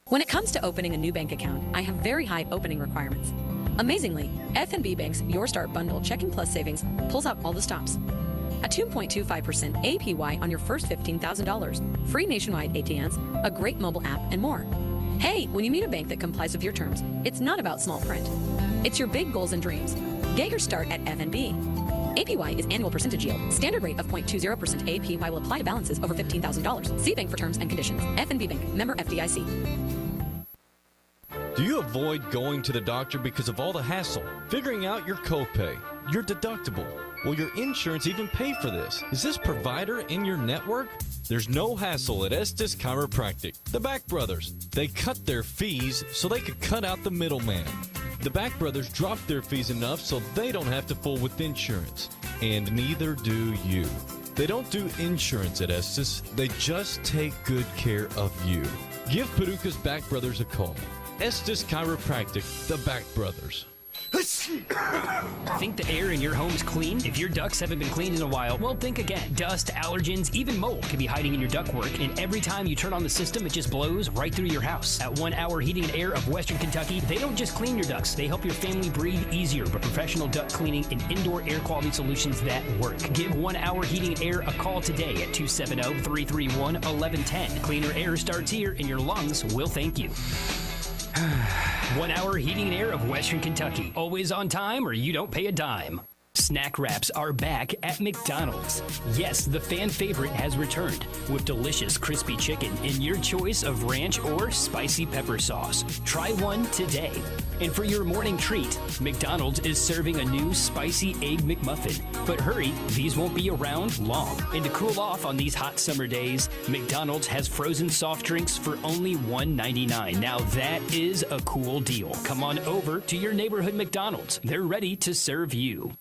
[SPEAKER 14] When it comes to opening a new bank account, I have very high opening requirements. Amazingly, F&B Bank's Your Start Bundle Checking Plus Savings pulls out all the stops. A 2.25% APY on your first $15,000, free nationwide ATMs, a great mobile app, and more. Hey, when you meet a bank that complies with your terms, it's not about small print. It's your big goals and dreams. Get your start at F&B. APY is annual percentage yield. Standard rate of 0.20% APY will apply to balances over $15,000. See bank for terms and conditions. F&B Bank, member FDIC.
[SPEAKER 8] Do you avoid going to the doctor because of all the hassle? Figuring out your copay, your deductible? Will your insurance even pay for this? Is this provider in your network? There's no hassle at Estes Chiropractic. The Back Brothers. They cut their fees so they could cut out the middleman. The Back Brothers dropped their fees enough so they don't have to fool with insurance. And neither do you. They don't do insurance at Estes. They just take good care of you. Give Paducah's Back Brothers a call. Estes Chiropractic, the Back Brothers.
[SPEAKER 13] Think the air in your home's clean? If your ducts haven't been cleaned in a while, well, think again. Dust, allergens, even mold could be hiding in your ductwork, and every time you turn on the system, it just blows right through your house. At 1 Hour Heating and Air of Western Kentucky, they don't just clean your ducts, they help your family breathe easier with professional duct cleaning and indoor air quality solutions that work. Give 1 Hour Heating and Air a call today at 270-331-1110. Cleaner air starts here, and your lungs will thank you. 1 Hour Heating and Air of Western Kentucky. Always on time or you don't pay a dime. Snack wraps are back at McDonald's. Yes, the fan favorite has returned with delicious crispy chicken in your choice of ranch or spicy pepper sauce. Try one today. And for your morning treat, McDonald's is serving a new spicy egg McMuffin. But hurry, these won't be around long. And to cool off on these hot summer days, McDonald's has frozen soft drinks for only $1.99. Now that is a cool deal. Come on over to your neighborhood McDonald's. They're ready to serve you.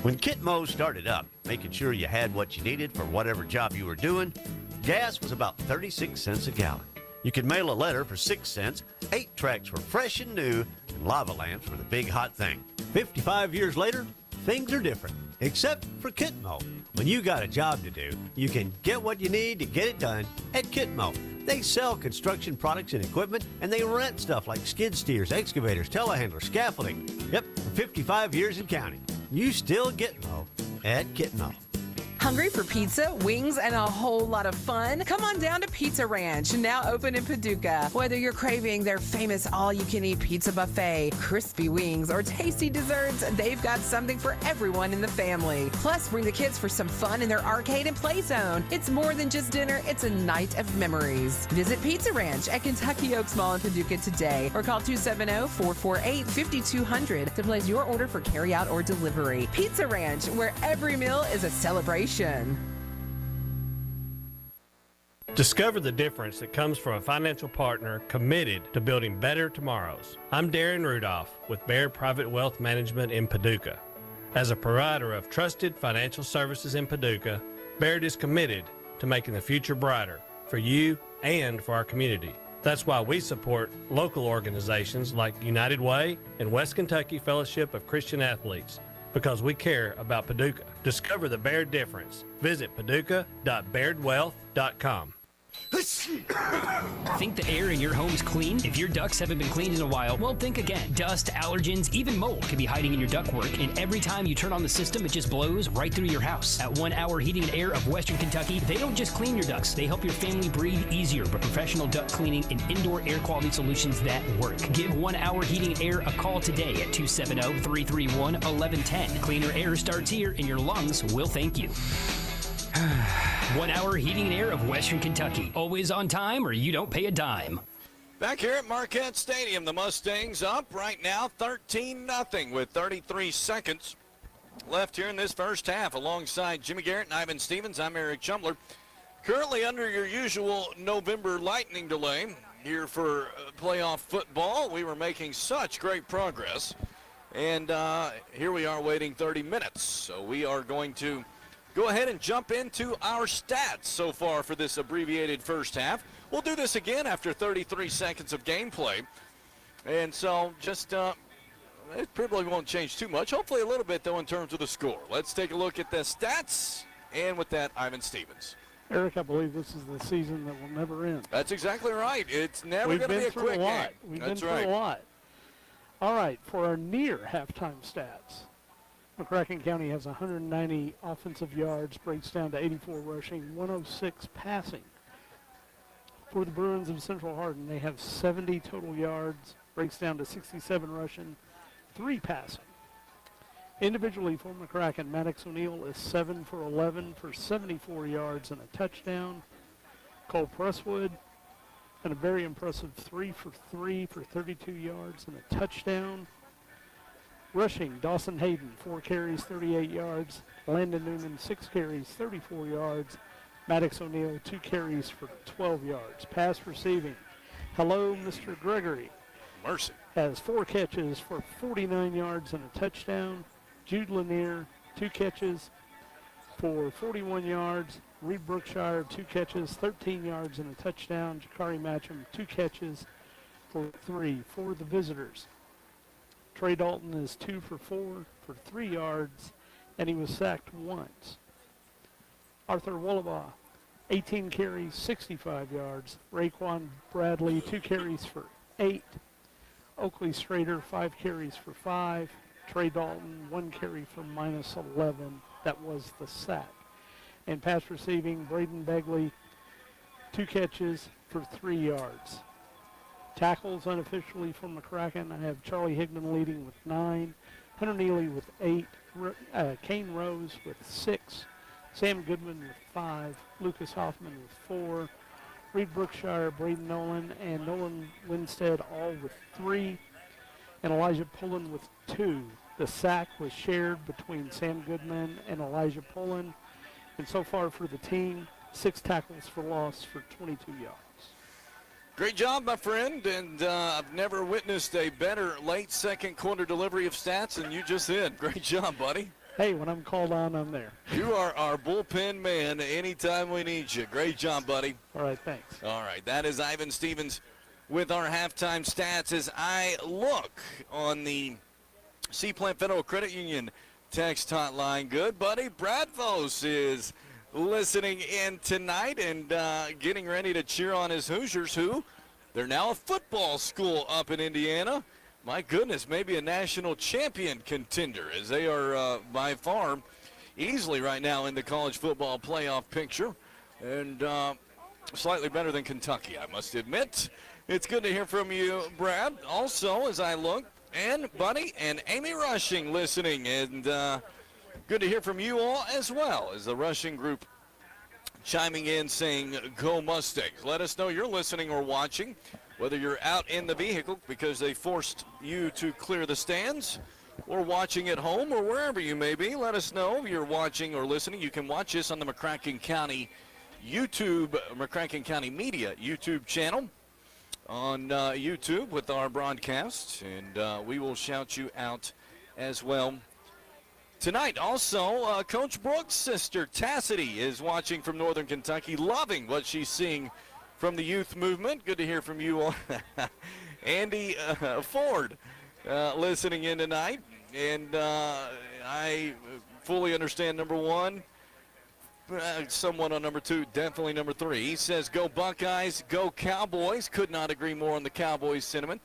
[SPEAKER 7] When Kitmo started up, making sure you had what you needed for whatever job you were doing, gas was about 36 cents a gallon. You could mail a letter for 6 cents, 8 tracks were fresh and new, and lava lamps were the big hot thing. 55 years later, things are different, except for Kitmo. When you got a job to do, you can get what you need to get it done at Kitmo. They sell construction products and equipment, and they rent stuff like skid steers, excavators, telehandlers, scaffolding. Yep, for 55 years and counting. You still get Mo at Kitmo.
[SPEAKER 10] Hungry for pizza, wings, and a whole lot of fun? Come on down to Pizza Ranch, now open in Paducah. Whether you're craving their famous all-you-can-eat pizza buffet, crispy wings, or tasty desserts, they've got something for everyone in the family. Plus, bring the kids for some fun in their arcade and play zone. It's more than just dinner, it's a night of memories. Visit Pizza Ranch at Kentucky Oaks Mall in Paducah today, or call 270-448-5200 to place your order for carryout or delivery. Pizza Ranch, where every meal is a celebration.
[SPEAKER 18] Discover the difference that comes from a financial partner committed to building better tomorrows. I'm Darren Rudolph with Baird Private Wealth Management in Paducah. As a provider of trusted financial services in Paducah, Baird is committed to making the future brighter for you and for our community. That's why we support local organizations like United Way and West Kentucky Fellowship of Christian Athletes, because we care about Paducah. Discover the Baird difference. Visit paducah.bairdwealth.com.
[SPEAKER 13] Think the air in your home's clean? If your ducts haven't been cleaned in a while, well, think again. Dust, allergens, even mold could be hiding in your ductwork, and every time you turn on the system, it just blows right through your house. At 1 Hour Heating and Air of Western Kentucky, they don't just clean your ducts, they help your family breathe easier with professional duct cleaning and indoor air quality solutions that work. Give 1 Hour Heating and Air a call today at 270-331-1110. Cleaner air starts here, and your lungs will thank you. 1 Hour Heating and Air of Western Kentucky. Always on time or you don't pay a dime.
[SPEAKER 11] Back here at Marquette Stadium, the Mustangs up right now 13-0 with 33 seconds left here in this first half. Alongside Jimmy Garrett and Ivan Stevens, I'm Eric Chumler. Currently under your usual November lightning delay here for playoff football. We were making such great progress. And here we are waiting 30 minutes. So we are going to go ahead and jump into our stats so far for this abbreviated first half. We'll do this again after 33 seconds of gameplay. And so just, it probably won't change too much. Hopefully a little bit, though, in terms of the score. Let's take a look at the stats. And with that, Ivan Stevens.
[SPEAKER 2] Eric, I believe this is the season that will never end.
[SPEAKER 11] That's exactly right. It's never going to be a quick game.
[SPEAKER 2] We've been through a lot. All right, for our near halftime stats. McCracken County has 190 offensive yards, breaks down to 84 rushing, 106 passing. For the Bruins of Central Hardin, they have 70 total yards, breaks down to 67 rushing, 3 passing. Individually for McCracken, Maddox O'Neill is 7 for 11 for 74 yards and a touchdown. Cole Presswood, and a very impressive 3 for 3 for 32 yards and a touchdown. Rushing, Dawson Hayden, 4 carries, 38 yards. Landon Newman, 6 carries, 34 yards. Maddox O'Neill, 2 carries for 12 yards. Pass receiving, hello, Mr. Gregory.
[SPEAKER 11] Mercy.
[SPEAKER 2] Has 4 catches for 49 yards and a touchdown. Jude Lanier, 2 catches for 41 yards. Reed Brookshire, 2 catches, 13 yards and a touchdown. Jakari Matcham, 2 catches for 3 for the visitors. Trey Dalton is 2 for 4 for 3 yards, and he was sacked once. Arthur Wollabaugh, 18 carries, 65 yards. Raekwon Bradley, 2 carries for 8. Oakley Strader, 5 carries for 5. Trey Dalton, 1 carry for -11. That was the sack. And pass receiving, Braden Begley, 2 catches for 3 yards. Tackles unofficially from McCracken, I have Charlie Higman leading with 9. Hunter Neely with 8, Kane Rose with 6, Sam Goodman with 5, Lucas Hoffman with 4, Reed Brookshire, Braden Nolan, and Nolan Winstead all with 3, and Elijah Pullen with 2. The sack was shared between Sam Goodman and Elijah Pullen, and so far for the team, 6 tackles for loss for 22 yards.
[SPEAKER 11] Great job, my friend, and I've never witnessed a better late second quarter delivery of stats than you just did. Great job, buddy.
[SPEAKER 2] Hey, when I'm called on, I'm there.
[SPEAKER 11] You are our bullpen man anytime we need you. Great job, buddy.
[SPEAKER 2] All right, thanks.
[SPEAKER 11] All right, that is Ivan Stevens with our halftime stats as I look on the Seaplant Federal Credit Union text hotline. Good buddy, Brad Vos is listening in tonight and getting ready to cheer on his Hoosiers, who they're now a football school up in Indiana. My goodness, maybe a national champion contender, as they are by far easily right now in the college football playoff picture, and slightly better than Kentucky, I must admit. It's good to hear from you, Brad. Also, as I look, and Buddy and Amy Rushing listening, and good to hear from you all as well as the Rushing group chiming in saying, go Mustangs. Let us know you're listening or watching, whether you're out in the vehicle because they forced you to clear the stands, or watching at home, or wherever you may be. Let us know if you're watching or listening. You can watch us on the McCracken County McCracken County Media YouTube channel on YouTube with our broadcast, and we will shout you out as well tonight. Also, Coach Brooks' sister, Tassity, is watching from Northern Kentucky, loving what she's seeing from the youth movement. Good to hear from you all. Andy Ford listening in tonight, and I fully understand number 1. Someone on number 2, definitely number 3. He says, go Buckeyes, go Cowboys. Could not agree more on the Cowboys sentiment,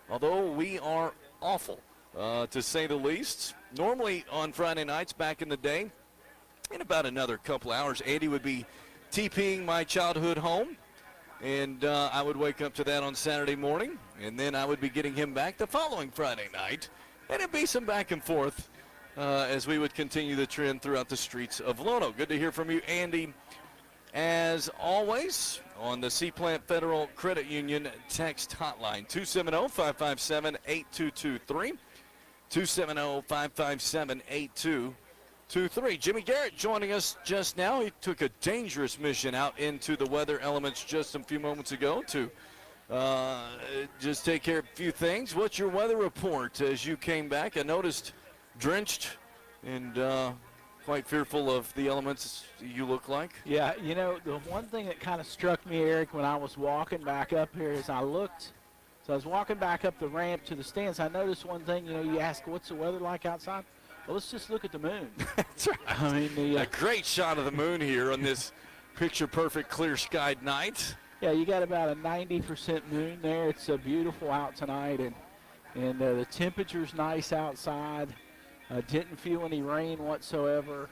[SPEAKER 11] although we are awful, to say the least. Normally on Friday nights back in the day, in about another couple hours, Andy would be TPing my childhood home, and I would wake up to that on Saturday morning, and then I would be getting him back the following Friday night, and it'd be some back and forth as we would continue the trend throughout the streets of Lono. Good to hear from you, Andy, as always, on the Seaplant Federal Credit Union text hotline, 270-557-8223, 270-557-8223. Jimmy Garrett joining us just now. He took a dangerous mission out into the weather elements just a few moments ago to just take care of a few things. What's your weather report as you came back? I noticed drenched and quite fearful of the elements you look like.
[SPEAKER 12] Yeah, you know, the one thing that kind of struck me, Eric, when I was walking back up here is I looked, so I was walking back up the ramp to the stands. I noticed one thing, you know, you ask, what's the weather like outside? Well, let's just look at the moon.
[SPEAKER 11] That's right.
[SPEAKER 12] I mean,
[SPEAKER 11] a great shot of the moon here on this picture-perfect, clear-skied night.
[SPEAKER 12] Yeah, you got about a 90% moon there. It's beautiful out tonight, and the temperature's nice outside. Didn't feel any rain whatsoever,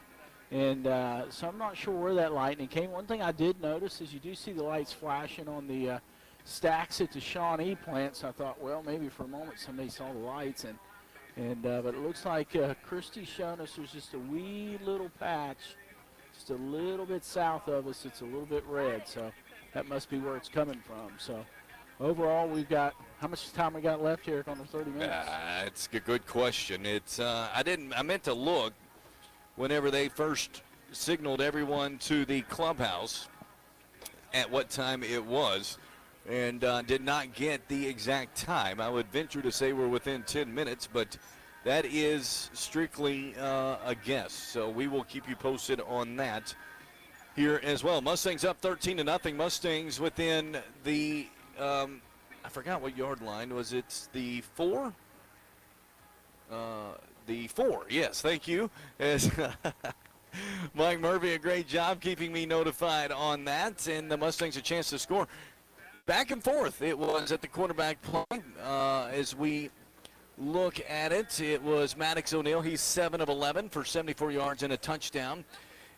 [SPEAKER 12] and so I'm not sure where that lightning came. One thing I did notice is you do see the lights flashing on the stacks at the Shawnee plant, so I thought, well, maybe for a moment somebody saw the lights, but it looks like Christy's shown us there's just a wee little patch, just a little bit south of us. It's a little bit red, so that must be where it's coming from. So overall, we've got, how much time we got left here? Under 30 minutes.
[SPEAKER 11] It's a good question. It's I meant to look whenever they first signaled everyone to the clubhouse at what time it was, and did not get the exact time. I would venture to say we're within 10 minutes, but that is strictly a guess. So we will keep you posted on that here as well. Mustangs up 13-0. Mustangs within the I forgot what yard line. Was it the 4? The 4, yes, thank you. As Mike Murphy, a great job keeping me notified on that, and the Mustangs a chance to score. Back and forth it was at the quarterback play. As we look at it, it was Maddox O'Neill. He's 7 of 11 for 74 yards and a touchdown.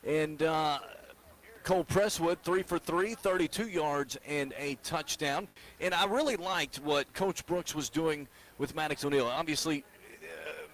[SPEAKER 11] And Cole Presswood, 3 for 3, 32 yards and a touchdown. And I really liked what Coach Brooks was doing with Maddox O'Neill. Obviously,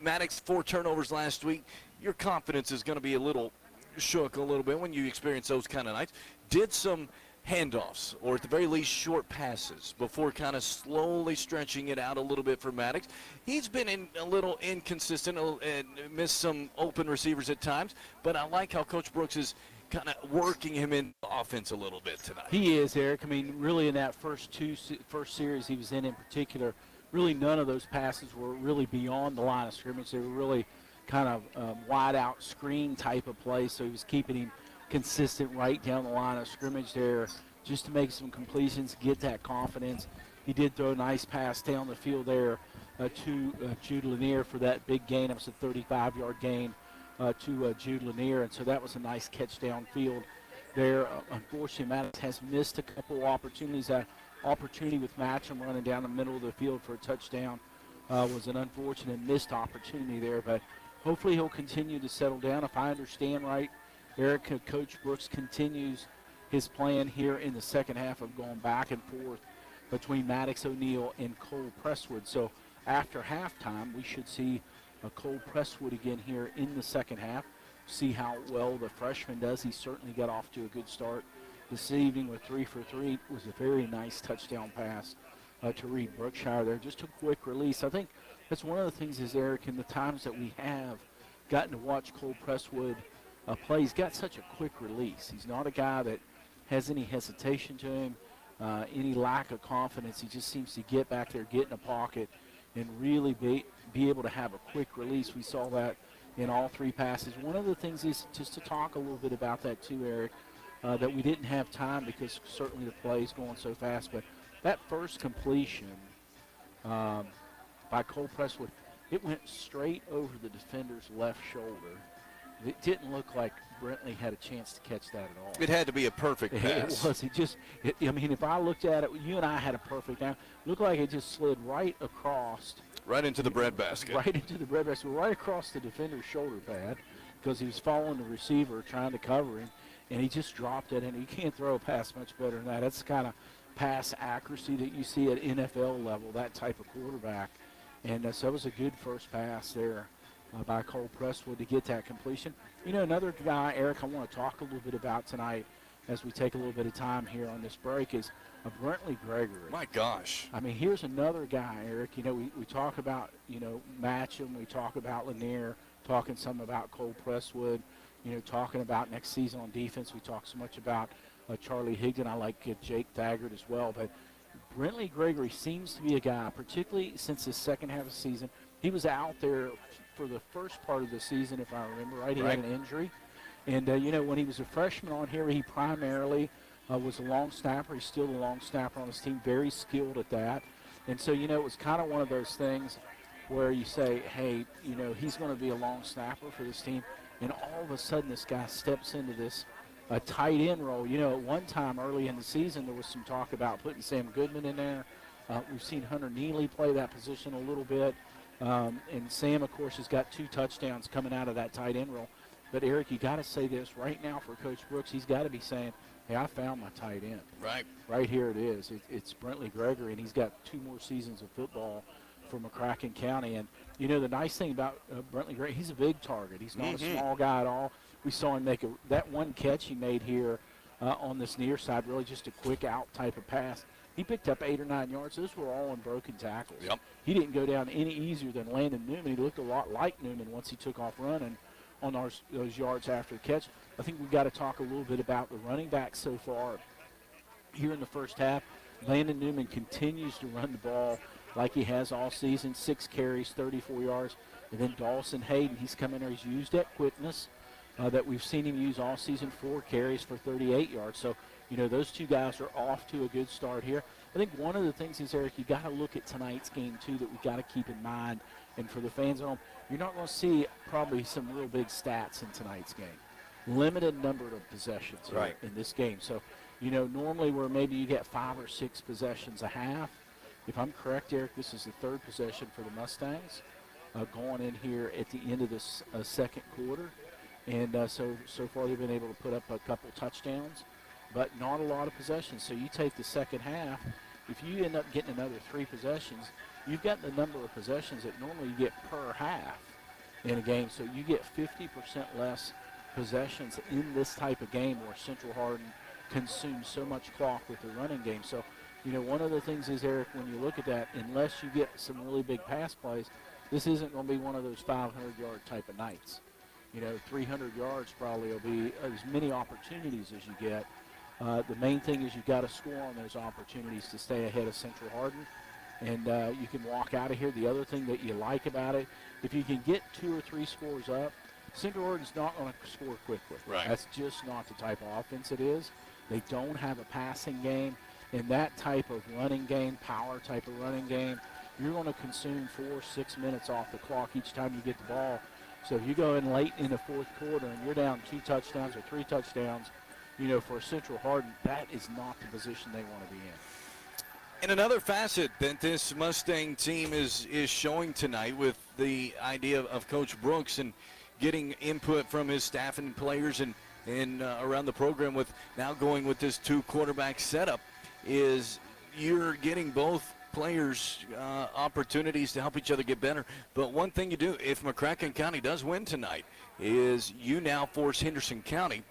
[SPEAKER 11] Maddox, 4 turnovers last week. Your confidence is going to be a little shook a little bit when you experience those kind of nights. Did some handoffs, or at the very least short passes, before kind of slowly stretching it out a little bit for Maddox. He's been a little inconsistent and missed some open receivers at times, but I like how Coach Brooks is kind of working him in offense a little bit tonight.
[SPEAKER 12] He is, Eric. I mean, really in that first series he was in particular, really none of those passes were really beyond the line of scrimmage. They were really kind of wide out screen type of play, so he was keeping him consistent right down the line of scrimmage there just to make some completions, get that confidence. He did throw a nice pass down the field there to Jude Lanier for that big gain. It was a 35-yard gain to Jude Lanier, and so that was a nice catch downfield there. Unfortunately, Maddox has missed a couple opportunities. That opportunity with Matcham running down the middle of the field for a touchdown was an unfortunate missed opportunity there, but hopefully he'll continue to settle down. If I understand right, Eric, Coach Brooks continues his plan here in the second half of going back and forth between Maddox O'Neill and Cole Presswood. So after halftime, we should see Cole Presswood again here in the second half. See how well the freshman does. He certainly got off to a good start this evening with 3 for 3. It was a very nice touchdown pass to Reed Brookshire there. Just a quick release. I think that's one of the things is, Eric, in the times that we have gotten to watch Cole Presswood play, he's got such a quick release. He's not a guy that has any hesitation to him, any lack of confidence. He just seems to get back there, get in a pocket, and really be able to have a quick release. We saw that in all 3 passes. One of the things is just to talk a little bit about that too, Eric, that we didn't have time because certainly the play is going so fast, but that first completion by Cole Presswood, it went straight over the defender's left shoulder. It didn't look like Brentley had a chance to catch that at all.
[SPEAKER 11] It had to be a perfect pass.
[SPEAKER 12] It was. I mean, if I looked at it, you and I had a perfect down. It looked like it just slid right across.
[SPEAKER 11] Right into the breadbasket.
[SPEAKER 12] Right into the breadbasket, right across the defender's shoulder pad because he was following the receiver, trying to cover him, and he just dropped it in. You can't throw a pass much better than that. That's the kind of pass accuracy that you see at NFL level, that type of quarterback. And so it was a good first pass there by Cole Presswood to get that completion. You know, another guy, Eric, I want to talk a little bit about tonight as we take a little bit of time here on this break is Brentley Gregory.
[SPEAKER 11] My gosh.
[SPEAKER 12] I mean, here's another guy, Eric. You know, we talk about, Matcham, we talk about Lanier, talking some about Cole Presswood, talking about next season on defense. We talk so much about Charlie Higdon. I like Jake Thagard as well. But Brentley Gregory seems to be a guy, particularly since the second half of the season. He was out there for the first part of the season, if I remember right. He had an injury. And, when he was a freshman on here, he primarily was a long snapper. He's still a long snapper on his team, very skilled at that. And so, it was kind of one of those things where you say, hey, he's going to be a long snapper for this team. And all of a sudden, this guy steps into this tight end role. At one time early in the season, there was some talk about putting Sam Goodman in there. We've seen Hunter Neely play that position a little bit. And Sam, of course, has got 2 touchdowns coming out of that tight end role. But, Eric, you got to say this right now for Coach Brooks. He's got to be saying, hey, I found my tight end.
[SPEAKER 11] Right.
[SPEAKER 12] Right here it is. It's Brentley Gregory, and he's got 2 more seasons of football for McCracken County. And, the nice thing about Brentley Gregory, he's a big target. He's not a small guy at all. We saw him make that one catch he made here on this near side, really just a quick out type of pass. He picked up 8 or 9 yards. Those were all unbroken tackles.
[SPEAKER 11] Yep.
[SPEAKER 12] He didn't go down any easier than Landon Newman. He looked a lot like Newman once he took off running on those yards after the catch. I think we've got to talk a little bit about the running backs so far here in the first half. Landon Newman continues to run the ball like he has all season, 6 carries, 34 yards. And then Dawson Hayden, he's come in there. He's used that quickness that we've seen him use all season, 4 carries for 38 yards. So, those 2 guys are off to a good start here. I think one of the things is, Eric, you got to look at tonight's game, too, that we've got to keep in mind. And for the fans at home, you're not going to see probably some real big stats in tonight's game. Limited number of possessions in this game. So, normally where maybe you get 5 or 6 possessions a half. If I'm correct, Eric, this is the 3rd possession for the Mustangs going in here at the end of this second quarter. And so far they've been able to put up a couple touchdowns, but not a lot of possessions. So you take the second half, if you end up getting another 3 possessions, you've got the number of possessions that normally you get per half in a game. So you get 50% less possessions in this type of game where Central Hardin consumes so much clock with the running game. So, one of the things is, Eric, when you look at that, unless you get some really big pass plays, this isn't going to be one of those 500-yard type of nights. 300 yards probably will be as many opportunities as you get. The main thing is you've got to score on those opportunities to stay ahead of Central Hardin, and you can walk out of here. The other thing that you like about it, if you can get 2 or 3 scores up, Central Hardin's not going to score quickly.
[SPEAKER 11] Right.
[SPEAKER 12] That's just not the type of offense it is. They don't have a passing game. In that type of running game, power type of running game, you're going to consume 4-6 minutes off the clock each time you get the ball. So if you go in late in the fourth quarter and you're down 2 touchdowns or 3 touchdowns, for Central Hardin, that is not the position they want to be in.
[SPEAKER 11] And another facet that this Mustang team is showing tonight with the idea of Coach Brooks and getting input from his staff and players and around the program with now going with this 2 quarterback setup is you're getting both players opportunities to help each other get better. But one thing you do, if McCracken County does win tonight, is you now force Henderson County,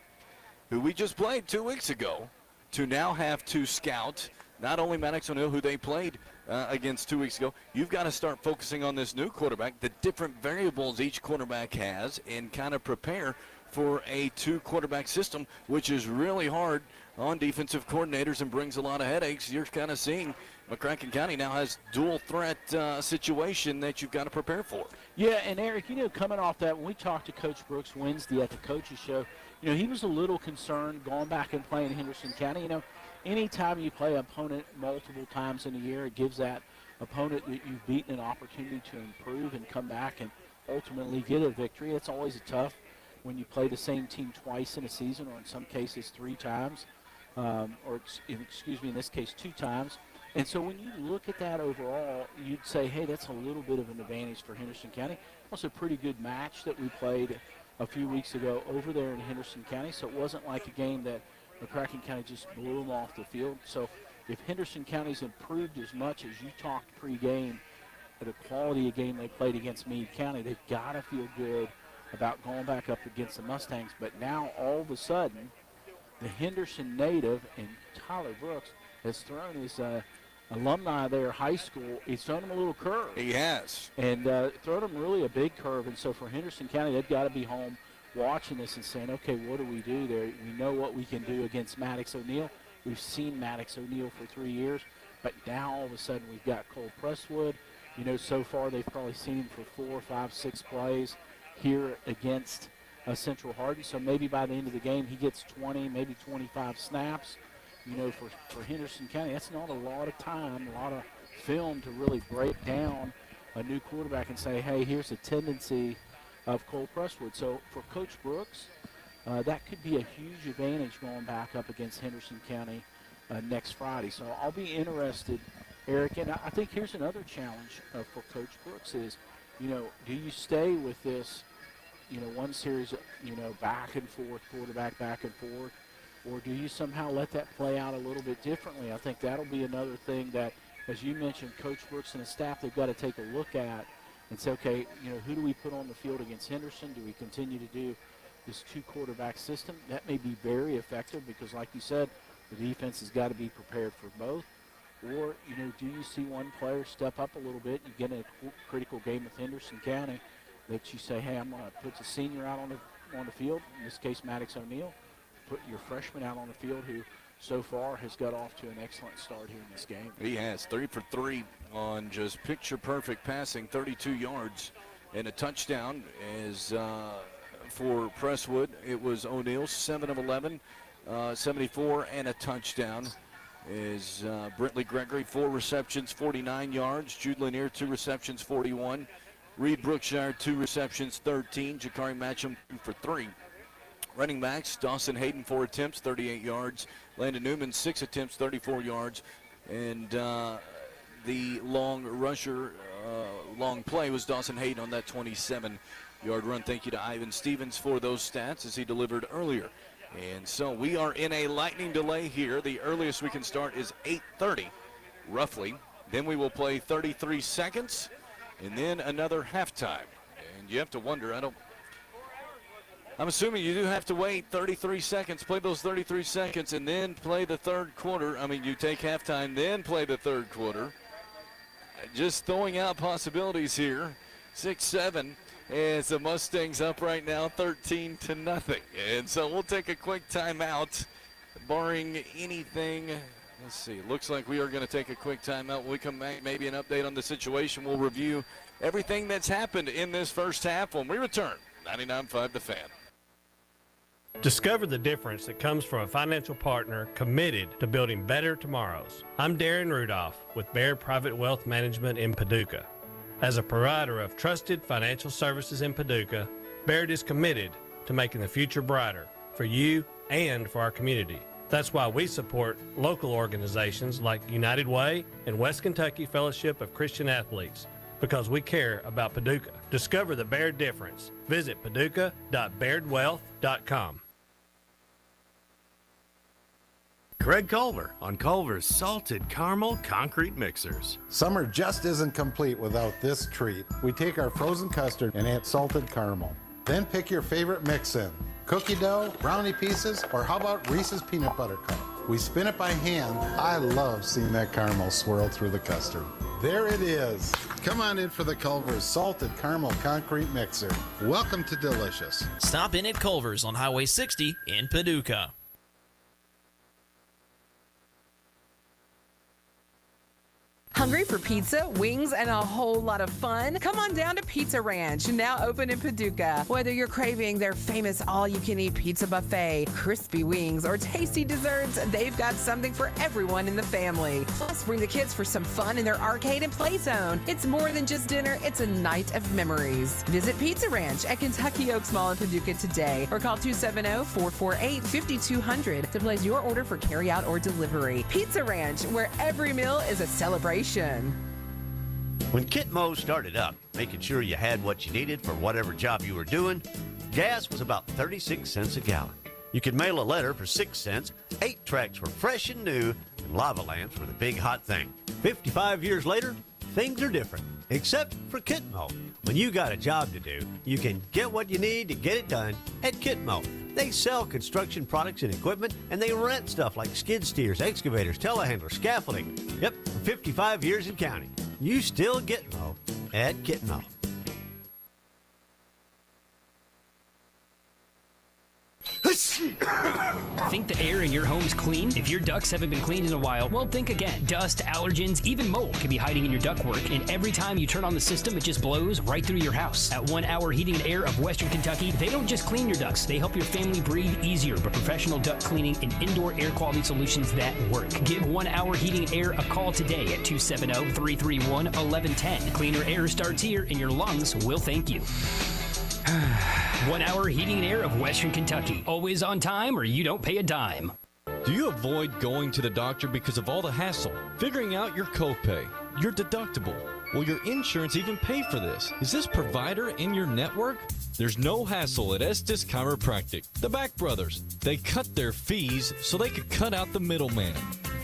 [SPEAKER 11] who we just played 2 weeks ago, to now have to scout not only Maddox O'Neill, who they played against 2 weeks ago. You've got to start focusing on this new quarterback, the different variables each quarterback has, and kind of prepare for a 2 quarterback system, which is really hard on defensive coordinators and brings a lot of headaches. You're kind of seeing McCracken County now has dual threat situation that you've got to prepare for.
[SPEAKER 12] Yeah, and Eric, coming off that, when we talked to Coach Brooks Wednesday at the coaches show, he was a little concerned going back and playing Henderson County. Anytime you play an opponent multiple times in a year, it gives that opponent that you've beaten an opportunity to improve and come back and ultimately get a victory. It's always tough when you play the same team twice in a season, or in some cases 3 times, in this case 2 times. And so when you look at that overall, you'd say, hey, that's a little bit of an advantage for Henderson County. Also a pretty good match that we played a few weeks ago over there in Henderson County, so it wasn't like a game that McCracken County just blew them off the field. So if Henderson County's improved as much as you talked pregame at the quality of game they played against Meade County, they've got to feel good about going back up against the Mustangs. But now all of a sudden, the Henderson native and Tyler Brooks has thrown his alumni there, high school, he's thrown them a little curve.
[SPEAKER 11] He has.
[SPEAKER 12] And thrown them really a big curve. And so for Henderson County, they've got to be home watching this and saying, okay, what do we do there? We know what we can do against Maddox O'Neill. We've seen Maddox O'Neill for 3 years. But now all of a sudden we've got Cole Presswood. So far they've probably seen him for 4, 5, 6 plays here against Central Hardin. So maybe by the end of the game he gets 20, maybe 25 snaps. For Henderson County, that's not a lot of time, a lot of film to really break down a new quarterback and say, hey, here's a tendency of Cole Presswood. So for Coach Brooks, that could be a huge advantage going back up against Henderson County next Friday. So I'll be interested, Eric, and I think here's another challenge for Coach Brooks is, do you stay with this, one series, back and forth, quarterback back and forth, or do you somehow let that play out a little bit differently? I think that'll be another thing that, as you mentioned, Coach Brooks and his staff, they've got to take a look at and say, okay, who do we put on the field against Henderson? Do we continue to do this 2 quarterback system? That may be very effective because, like you said, the defense has got to be prepared for both. Or, do you see one player step up a little bit? You get in a critical game with Henderson County that you say, hey, I'm going to put the senior out on the field, in this case Maddox O'Neill, put your freshman out on the field who so far has got off to an excellent start here in this game.
[SPEAKER 11] He has 3 for 3 on just picture-perfect passing, 32 yards and a touchdown. As for Presswood, it was O'Neill, 7 of 11, 74 and a touchdown. Is Brentley Gregory, 4 receptions, 49 yards. Jude Lanier, 2 receptions, 41. Reed Brookshire, 2 receptions, 13. Jakari Matcham, 2 for 3. Running backs, Dawson Hayden, 4 attempts, 38 yards. Landon Newman, 6 attempts, 34 yards. And the long rusher, long play was Dawson Hayden on that 27-yard run. Thank you to Ivan Stevens for those stats as he delivered earlier. And so we are in a lightning delay here. The earliest we can start is 8:30, roughly. Then we will play 33 seconds and then another halftime. And you have to wonder, I'm assuming you do have to wait 33 seconds, play those 33 seconds, and then play the third quarter. I mean, you take halftime, then play the third quarter. Just throwing out possibilities here. 6-7 as the Mustangs up right now 13-0. And so we'll take a quick timeout, barring anything. Let's see, looks like we are going to take a quick timeout. When we come back, maybe an update on the situation. We'll review everything that's happened in this first half when we return. 99.5 The Fan.
[SPEAKER 18] Discover the difference that comes from a financial partner committed to building better tomorrows. I'm Darren Rudolph with Baird Private Wealth Management in Paducah. As a provider of trusted financial services in Paducah, Baird is committed to making the future brighter for you and for our community. That's why we support local organizations like United Way and West Kentucky Fellowship of Christian Athletes, because we care about Paducah. Discover the Baird difference. Visit paducah.bairdwealth.com.
[SPEAKER 15] Craig Culver on Culver's Salted Caramel Concrete Mixers.
[SPEAKER 16] Summer just isn't complete without this treat. We take our frozen custard and add salted caramel. Then pick your favorite mix-in. Cookie dough, brownie pieces, or how about Reese's Peanut Butter Cup? We spin it by hand. I love seeing that caramel swirl through the custard. There it is. Come on in for the Culver's Salted Caramel Concrete Mixer. Welcome to Delicious.
[SPEAKER 17] Stop in at Culver's on Highway 60 in Paducah.
[SPEAKER 10] Hungry for pizza, wings, and a whole lot of fun? Come on down to Pizza Ranch, now open in Paducah. Whether you're craving their famous all-you-can-eat pizza buffet, crispy wings, or tasty desserts, they've got something for everyone in the family. Plus, bring the kids for some fun in their arcade and play zone. It's more than just dinner, it's a night of memories. Visit Pizza Ranch at Kentucky Oaks Mall in Paducah today, or call 270-448-5200 to place your order for carryout or delivery. Pizza Ranch, where every meal is a celebration.
[SPEAKER 7] When Kit Mo started up, making sure you had what you needed for whatever job you were doing, gas was about 36 cents a gallon. You could mail a letter for 6 cents, 8 tracks were fresh and new, and lava lamps were the big hot thing. 55 years later, things are different, except for Kit Mo. When you got a job to do, you can get what you need to get it done at Kit Mo. They sell construction products and equipment, and they rent stuff like skid steers, excavators, telehandlers, scaffolding. Yep, for 55 years in county. You still get Mo at Kit Mo.
[SPEAKER 13] Think the air in your home's clean? If your ducts haven't been cleaned in a while, well, think again. Dust, allergens, even mold can be hiding in your ductwork, and every time you turn on the system, it just blows right through your house. At 1 Hour Heating and Air of Western Kentucky, they don't just clean your ducts, they help your family breathe easier, but professional duct cleaning and indoor air quality solutions that work. Give 1 Hour Heating and Air a call today at 270-331-1110. Cleaner air starts here, and your lungs will thank you. 1 Hour Heating and Air of Western Kentucky. Always on time or you don't pay a dime.
[SPEAKER 8] Do you avoid going to the doctor because of all the hassle? Figuring out your copay, your deductible? Will your insurance even pay for this? Is this provider in your network? There's no hassle at Estes Chiropractic. The Back Brothers. They cut their fees so they could cut out the middleman.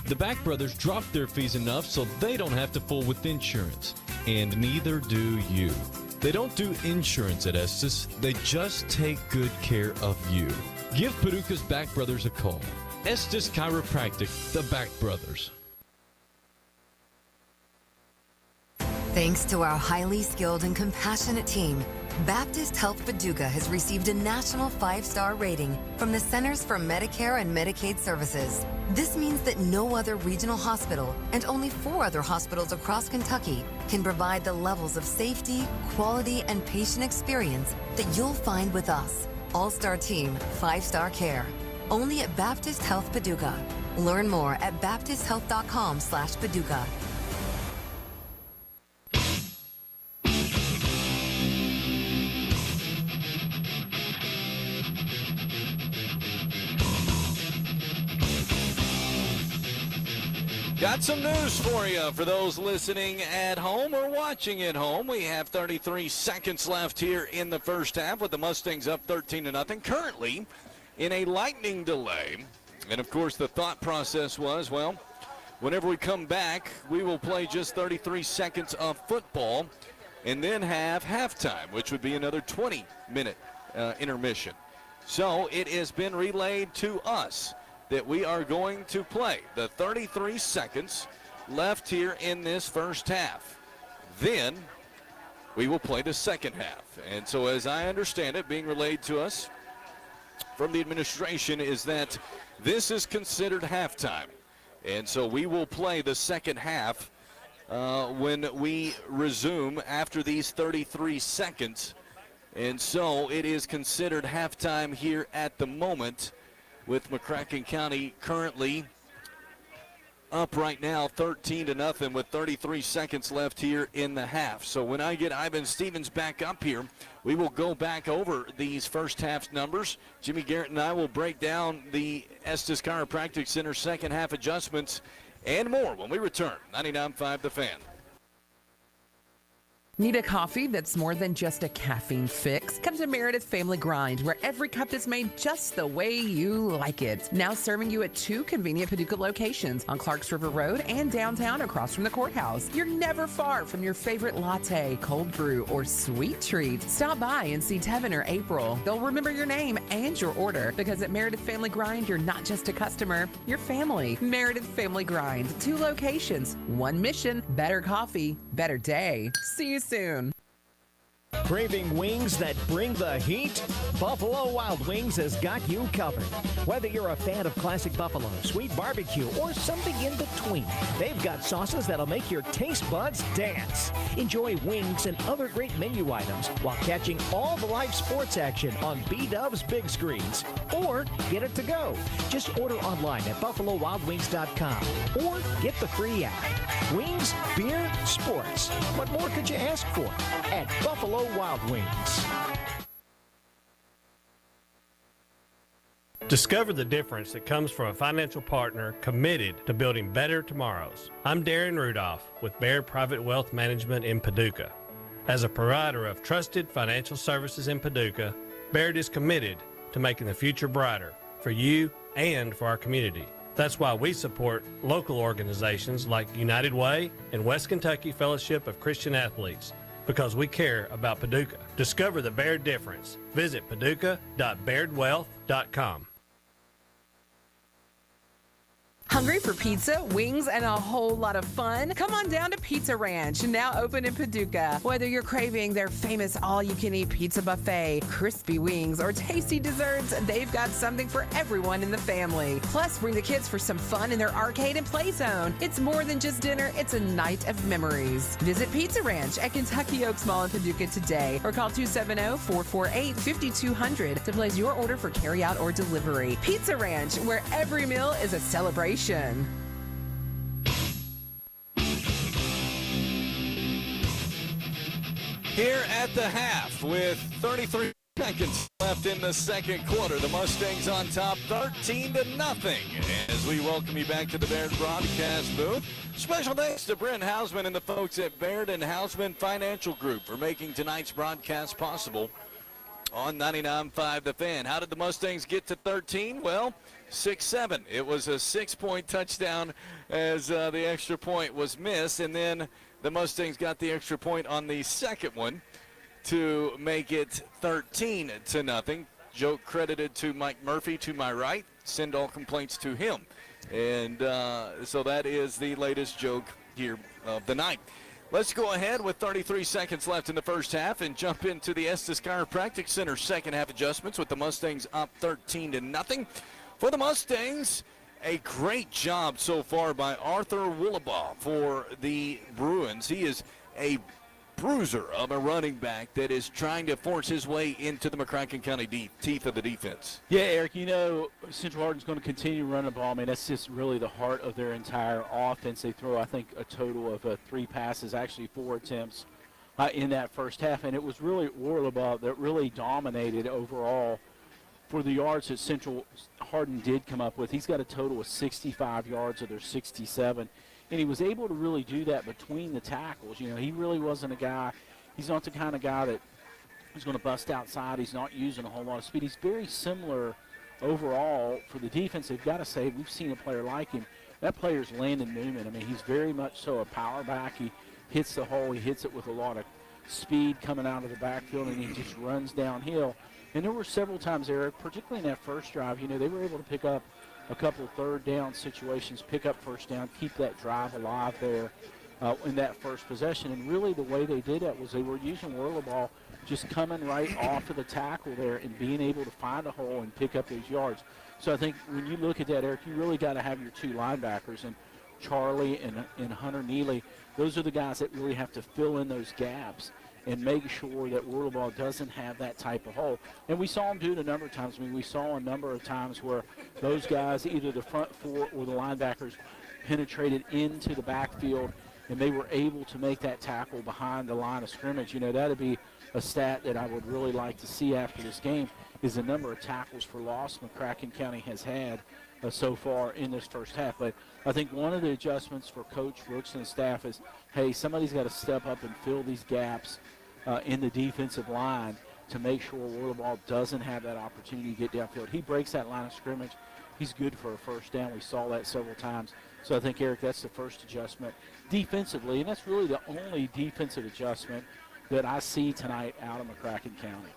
[SPEAKER 8] The Back Brothers dropped their fees enough so they don't have to fool with insurance. And neither do you. They don't do insurance at Estes. They just take good care of you. Give Paducah's Back Brothers a call. Estes Chiropractic, the Back Brothers.
[SPEAKER 19] Thanks to our highly skilled and compassionate team, Baptist Health Paducah has received a national 5-star rating from the Centers for Medicare and Medicaid Services. This means that no other regional hospital and only 4 other hospitals across Kentucky can provide the levels of safety, quality, and patient experience that you'll find with us. All-Star Team, 5-star care. Only at Baptist Health Paducah. Learn more at baptisthealth.com/Paducah.
[SPEAKER 11] Got some news for you for those listening at home or watching at home. We have 33 seconds left here in the first half with the Mustangs up 13-0. Currently in a lightning delay. And, of course, the thought process was, well, whenever we come back, we will play just 33 seconds of football. and then have halftime, which would be another 20-minute intermission. So it has been relayed to us that we are going to play the 33 seconds left here in this first half. Then we will play the second half. And so as I understand it, being relayed to us from the administration is that this is considered halftime. And so we will play the second half when we resume after these 33 seconds. And so it is considered halftime here at the moment, with McCracken County currently up right now 13-0 with 33 seconds left here in the half. So when I get Ivan Stevens back up here, we will go back over these first half numbers. Jimmy Garrett and I will break down the Estes Chiropractic Center second half adjustments and more when we return. 99.5 The Fan.
[SPEAKER 10] Need a coffee that's more than just a caffeine fix? Come to Meredith Family Grind, where every cup is made just the way you like it. Now serving you at 2 convenient Paducah locations on Clarks River Road and downtown across from the courthouse. You're never far from your favorite latte, cold brew, or sweet treat. Stop by and see Tevin or April. They'll remember your name and your order, because at Meredith Family Grind, you're not just a customer, you're family. Meredith Family Grind, 2 locations, 1 mission, better coffee, better day. See you soon.
[SPEAKER 3] Craving wings that bring the heat? Buffalo Wild Wings has got you covered. Whether you're a fan of classic buffalo, sweet barbecue, or something in between, they've got sauces that'll make your taste buds dance. Enjoy wings and other great menu items while catching all the live sports action on B-Dub's big screens. Or get it to go. Just order online at BuffaloWildWings.com or get the free app. Wings, beer, sports. What more could you ask for at Buffalo Wild Wings?
[SPEAKER 18] Discover the difference that comes from a financial partner committed to building better tomorrows. I'm Darren Rudolph with Baird Private Wealth Management in Paducah. As a provider of trusted financial services in Paducah, Baird is committed to making the future brighter for you and for our community. That's why we support local organizations like United Way and West Kentucky Fellowship of Christian Athletes, because we care about Paducah. Discover the Baird difference. Visit paducah.bairdwealth.com.
[SPEAKER 10] Hungry for pizza, wings, and a whole lot of fun? Come on down to Pizza Ranch, now open in Paducah. Whether you're craving their famous all-you-can-eat pizza buffet, crispy wings, or tasty desserts, they've got something for everyone in the family. Plus, bring the kids for some fun in their arcade and play zone. It's more than just dinner, it's a night of memories. Visit Pizza Ranch at Kentucky Oaks Mall in Paducah today, or call 270-448-5200 to place your order for carryout or delivery. Pizza Ranch, where every meal is a celebration.
[SPEAKER 11] Here at the half with 33 seconds left in the second quarter, the Mustangs on top 13-0 as we welcome you back to the Baird broadcast booth. Special thanks to Brent Hausman and the folks at Baird and Hausman Financial Group for making tonight's broadcast possible on 99.5 The Fan. How did the Mustangs get to 13? Well, 6-7. It was a 6-point touchdown as the extra point was missed, and then the Mustangs got the extra point on the second one to make it 13-0. Joke credited to Mike Murphy to my right. Send all complaints to him. And so that is the latest joke here of the night. Let's go ahead with 33 seconds left in the first half and jump into the Estes Chiropractic Center second half adjustments with the Mustangs up 13-0. For the Mustangs, a great job so far by Arthur Woolabaugh for the Bruins. He is a bruiser of a running back that is trying to force his way into the McCracken County teeth of the defense.
[SPEAKER 12] Yeah, Eric, you know, Central Hardin's going to continue running the ball. I mean, that's just really the heart of their entire offense. They throw, I think, a total of 3 passes, actually 4 attempts in that first half. And it was really Woolabaugh that really dominated overall for the yards that Central Hardin did come up with. He's got a total of 65 yards of their 67. And he was able to really do that between the tackles. You know, he really wasn't a guy, he's not the kind of guy that is going to bust outside. He's not using a whole lot of speed. He's very similar overall for the defense. They've got to say, we've seen a player like him. That player is Landon Newman. I mean, he's very much so a power back. He hits the hole. He hits it with a lot of speed coming out of the backfield, and he just runs downhill. And there were several times, Eric, particularly in that first drive, they were able to pick up a couple of third down situations, pick up first down, keep that drive alive there in that first possession. And really the way they did that was they were using Whirlaball just coming right off of the tackle there and being able to find a hole and pick up those yards. So I think when you look at that, Eric, you really got to have your two linebackers, and Charlie and Hunter Neely. Those are the guys that really have to fill in those gaps and make sure that Whirlaball doesn't have that type of hole. And we saw them do it a number of times. I mean, we saw a number of times where those guys, either the front four or the linebackers, penetrated into the backfield, and they were able to make that tackle behind the line of scrimmage. That would be a stat that I would really like to see after this game, is the number of tackles for loss McCracken County has had so far in this first half. But I think one of the adjustments for Coach Brooks and staff is, hey, somebody's got to step up and fill these gaps in the defensive line to make sure Whirlaball doesn't have that opportunity to get downfield. He breaks that line of scrimmage. He's good for a first down. We saw that several times. So I think, Eric, that's the first adjustment defensively, and that's really the only defensive adjustment that I see tonight out of McCracken County.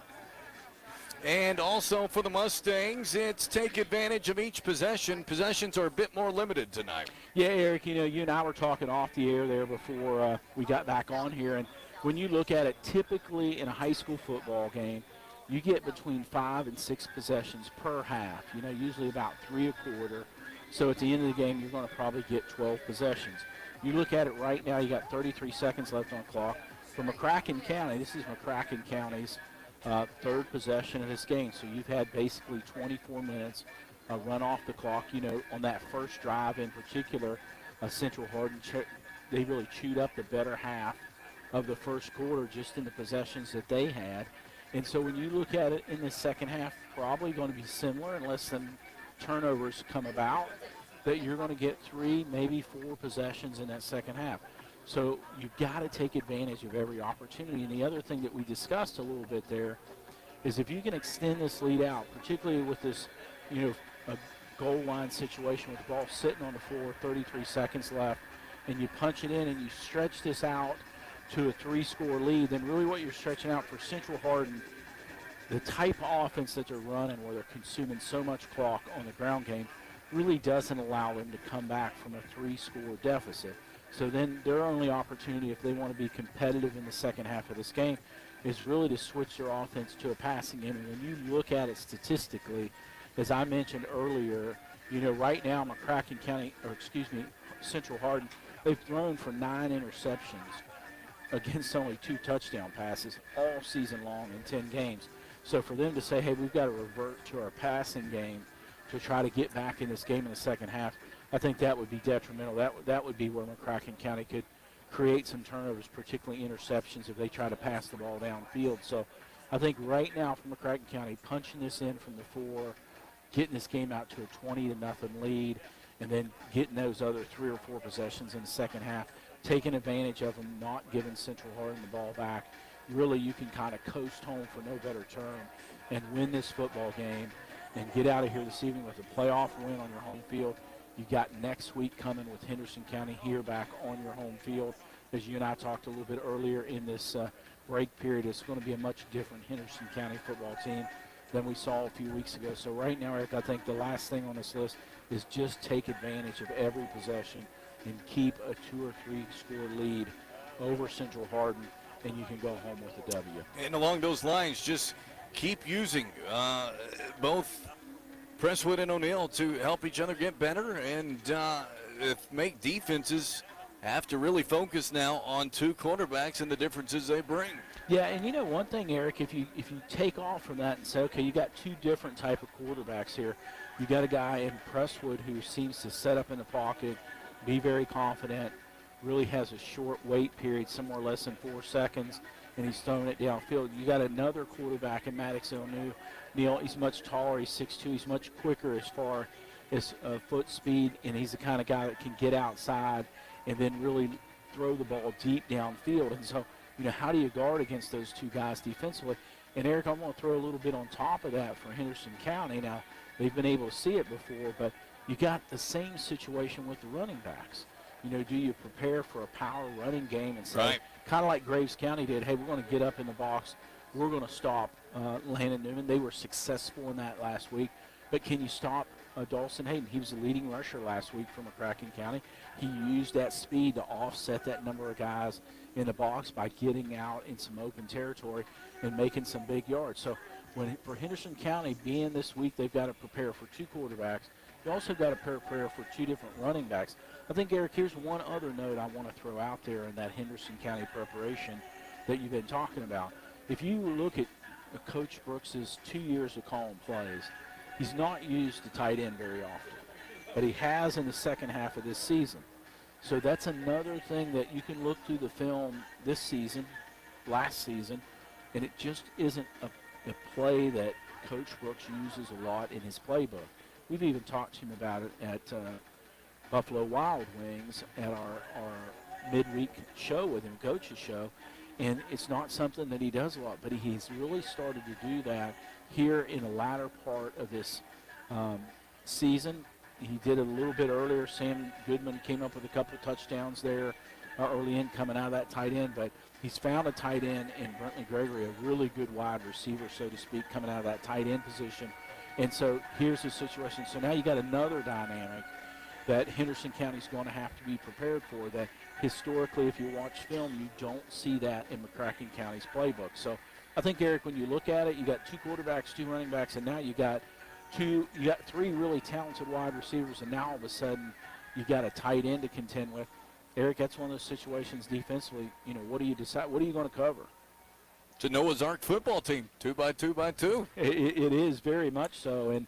[SPEAKER 11] And also for the Mustangs, it's take advantage of each possession. Possessions are a bit more limited tonight.
[SPEAKER 12] Yeah, Eric, you and I were talking off the air there before we got back on here, and when you look at it, typically in a high school football game, you get between 5 and 6 possessions per half, usually about 3 a quarter. So at the end of the game, you're going to probably get 12 possessions. You look at it right now, you got 33 seconds left on the clock. For McCracken County, this is McCracken County's third possession of this game. So you've had basically 24 minutes run off the clock. On that first drive in particular, Central Hardin, they really chewed up the better half of the first quarter just in the possessions that they had. And so when you look at it in the second half, probably going to be similar unless some turnovers come about, that you're going to get 3, maybe 4 possessions in that second half. So you've got to take advantage of every opportunity. And the other thing that we discussed a little bit there is if you can extend this lead out, particularly with this, a goal line situation with the ball sitting on the floor, 33 seconds left, and you punch it in and you stretch this out to a 3-score lead, then really what you're stretching out for Central Hardin, the type of offense that they're running where they're consuming so much clock on the ground game, really doesn't allow them to come back from a 3-score deficit. So then their only opportunity, if they want to be competitive in the second half of this game, is really to switch their offense to a passing game. And when you look at it statistically, as I mentioned earlier, right now McCracken County, Central Hardin, they've thrown for 9 interceptions against only 2 touchdown passes all season long in 10 games. So for them to say, hey, we've got to revert to our passing game to try to get back in this game in the second half, I think that would be detrimental. That would be where McCracken County could create some turnovers, particularly interceptions, if they try to pass the ball downfield. So I think right now for McCracken County, punching this in from the 4, getting this game out to a 20-0 lead, and then getting those other 3 or 4 possessions in the second half, taking advantage of them, not giving Central Hardin the ball back. Really, you can kind of coast home, for no better term, and win this football game and get out of here this evening with a playoff win on your home field. You got next week coming with Henderson County here back on your home field. As you and I talked a little bit earlier in this break period, it's going to be a much different Henderson County football team than we saw a few weeks ago. So right now, Eric, I think the last thing on this list is just take advantage of every possession and keep a 2 or 3 score lead over Central Hardin, and you can go home with a W.
[SPEAKER 11] And along those lines, just keep using both Presswood and O'Neill to help each other get better, and make defenses have to really focus now on 2 quarterbacks and the differences they bring.
[SPEAKER 12] Yeah, and one thing, Eric, if you take off from that and say, okay, you got 2 different type of quarterbacks here. You got a guy in Presswood who seems to set up in the pocket, be very confident, really has a short wait period, somewhere less than 4 seconds, and he's throwing it downfield. You got another quarterback in Maddox O'Neill. He's much taller. He's 6'2". He's much quicker as far as foot speed, and he's the kind of guy that can get outside and then really throw the ball deep downfield. And so, how do you guard against those 2 guys defensively? And, Eric, I'm going to throw a little bit on top of that for Henderson County. Now, they've been able to see it before, but you got the same situation with the running backs. Do you prepare for a power running game and say, kind of like Graves County did. Hey, we're going to get up in the box. We're going to stop Landon Newman. They were successful in that last week. But can you stop Dawson Hayden? He was the leading rusher last week for McCracken County. He used that speed to offset that number of guys in the box by getting out in some open territory and making some big yards. So for Henderson County being this week, they've got to prepare for 2 quarterbacks. You also got to prepare for 2 different running backs. I think, Eric, here's one other note I want to throw out there in that Henderson County preparation that you've been talking about. If you look at Coach Brooks's 2 years of calling plays, he's not used the tight end very often, but he has in the second half of this season. So that's another thing that you can look through the film this season, last season, and it just isn't a play that Coach Brooks uses a lot in his playbook. We've even talked to him about it at Buffalo Wild Wings at our midweek show with him, coach's show, and it's not something that he does a lot, but he's really started to do that here in the latter part of this season. He did it a little bit earlier. Sam Goodman came up with a couple of touchdowns there early in coming out of that tight end, but he's found a tight end in Brentley Gregory, a really good wide receiver, so to speak, coming out of that tight end position. And so here's the situation. So now you got another dynamic that Henderson County's going to have to be prepared for, that historically, if you watch film, you don't see that in McCracken County's playbook. So I think, Eric, when you look at it, you got 2 quarterbacks, 2 running backs, and now you got 3 really talented wide receivers, and now all of a sudden you got a tight end to contend with. Eric, that's one of those situations defensively, what do you decide? What are you going to cover?
[SPEAKER 11] It's a Noah's Ark football team, 2x2x2.
[SPEAKER 12] It is very much so, and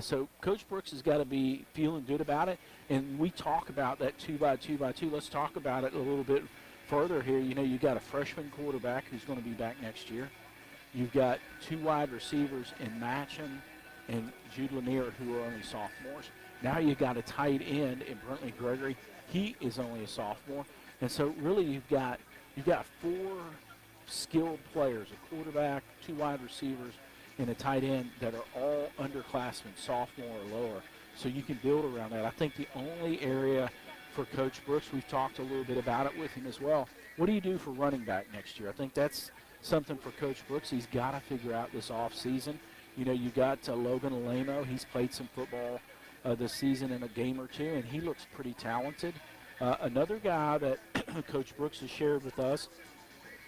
[SPEAKER 12] so Coach Brooks has got to be feeling good about it. And we talk about that 2x2x2. Let's talk about it a little bit further here. You got a freshman quarterback who's going to be back next year. You've got 2 wide receivers in Matcham and Jude Lanier, who are only sophomores. Now you got a tight end in Brentley Gregory. He is only a sophomore, and so really you've got 4 skilled players: a quarterback, 2 wide receivers, and a tight end that are all underclassmen, sophomore or lower. So you can build around that. I think the only area for Coach Brooks, we've talked a little bit about it with him as well. What do you do for running back next year? I think that's something for Coach Brooks. He's got to figure out this off season. You got Logan Alamo. He's played some football this season in a game or 2, and he looks pretty talented. Another guy that Coach Brooks has shared with us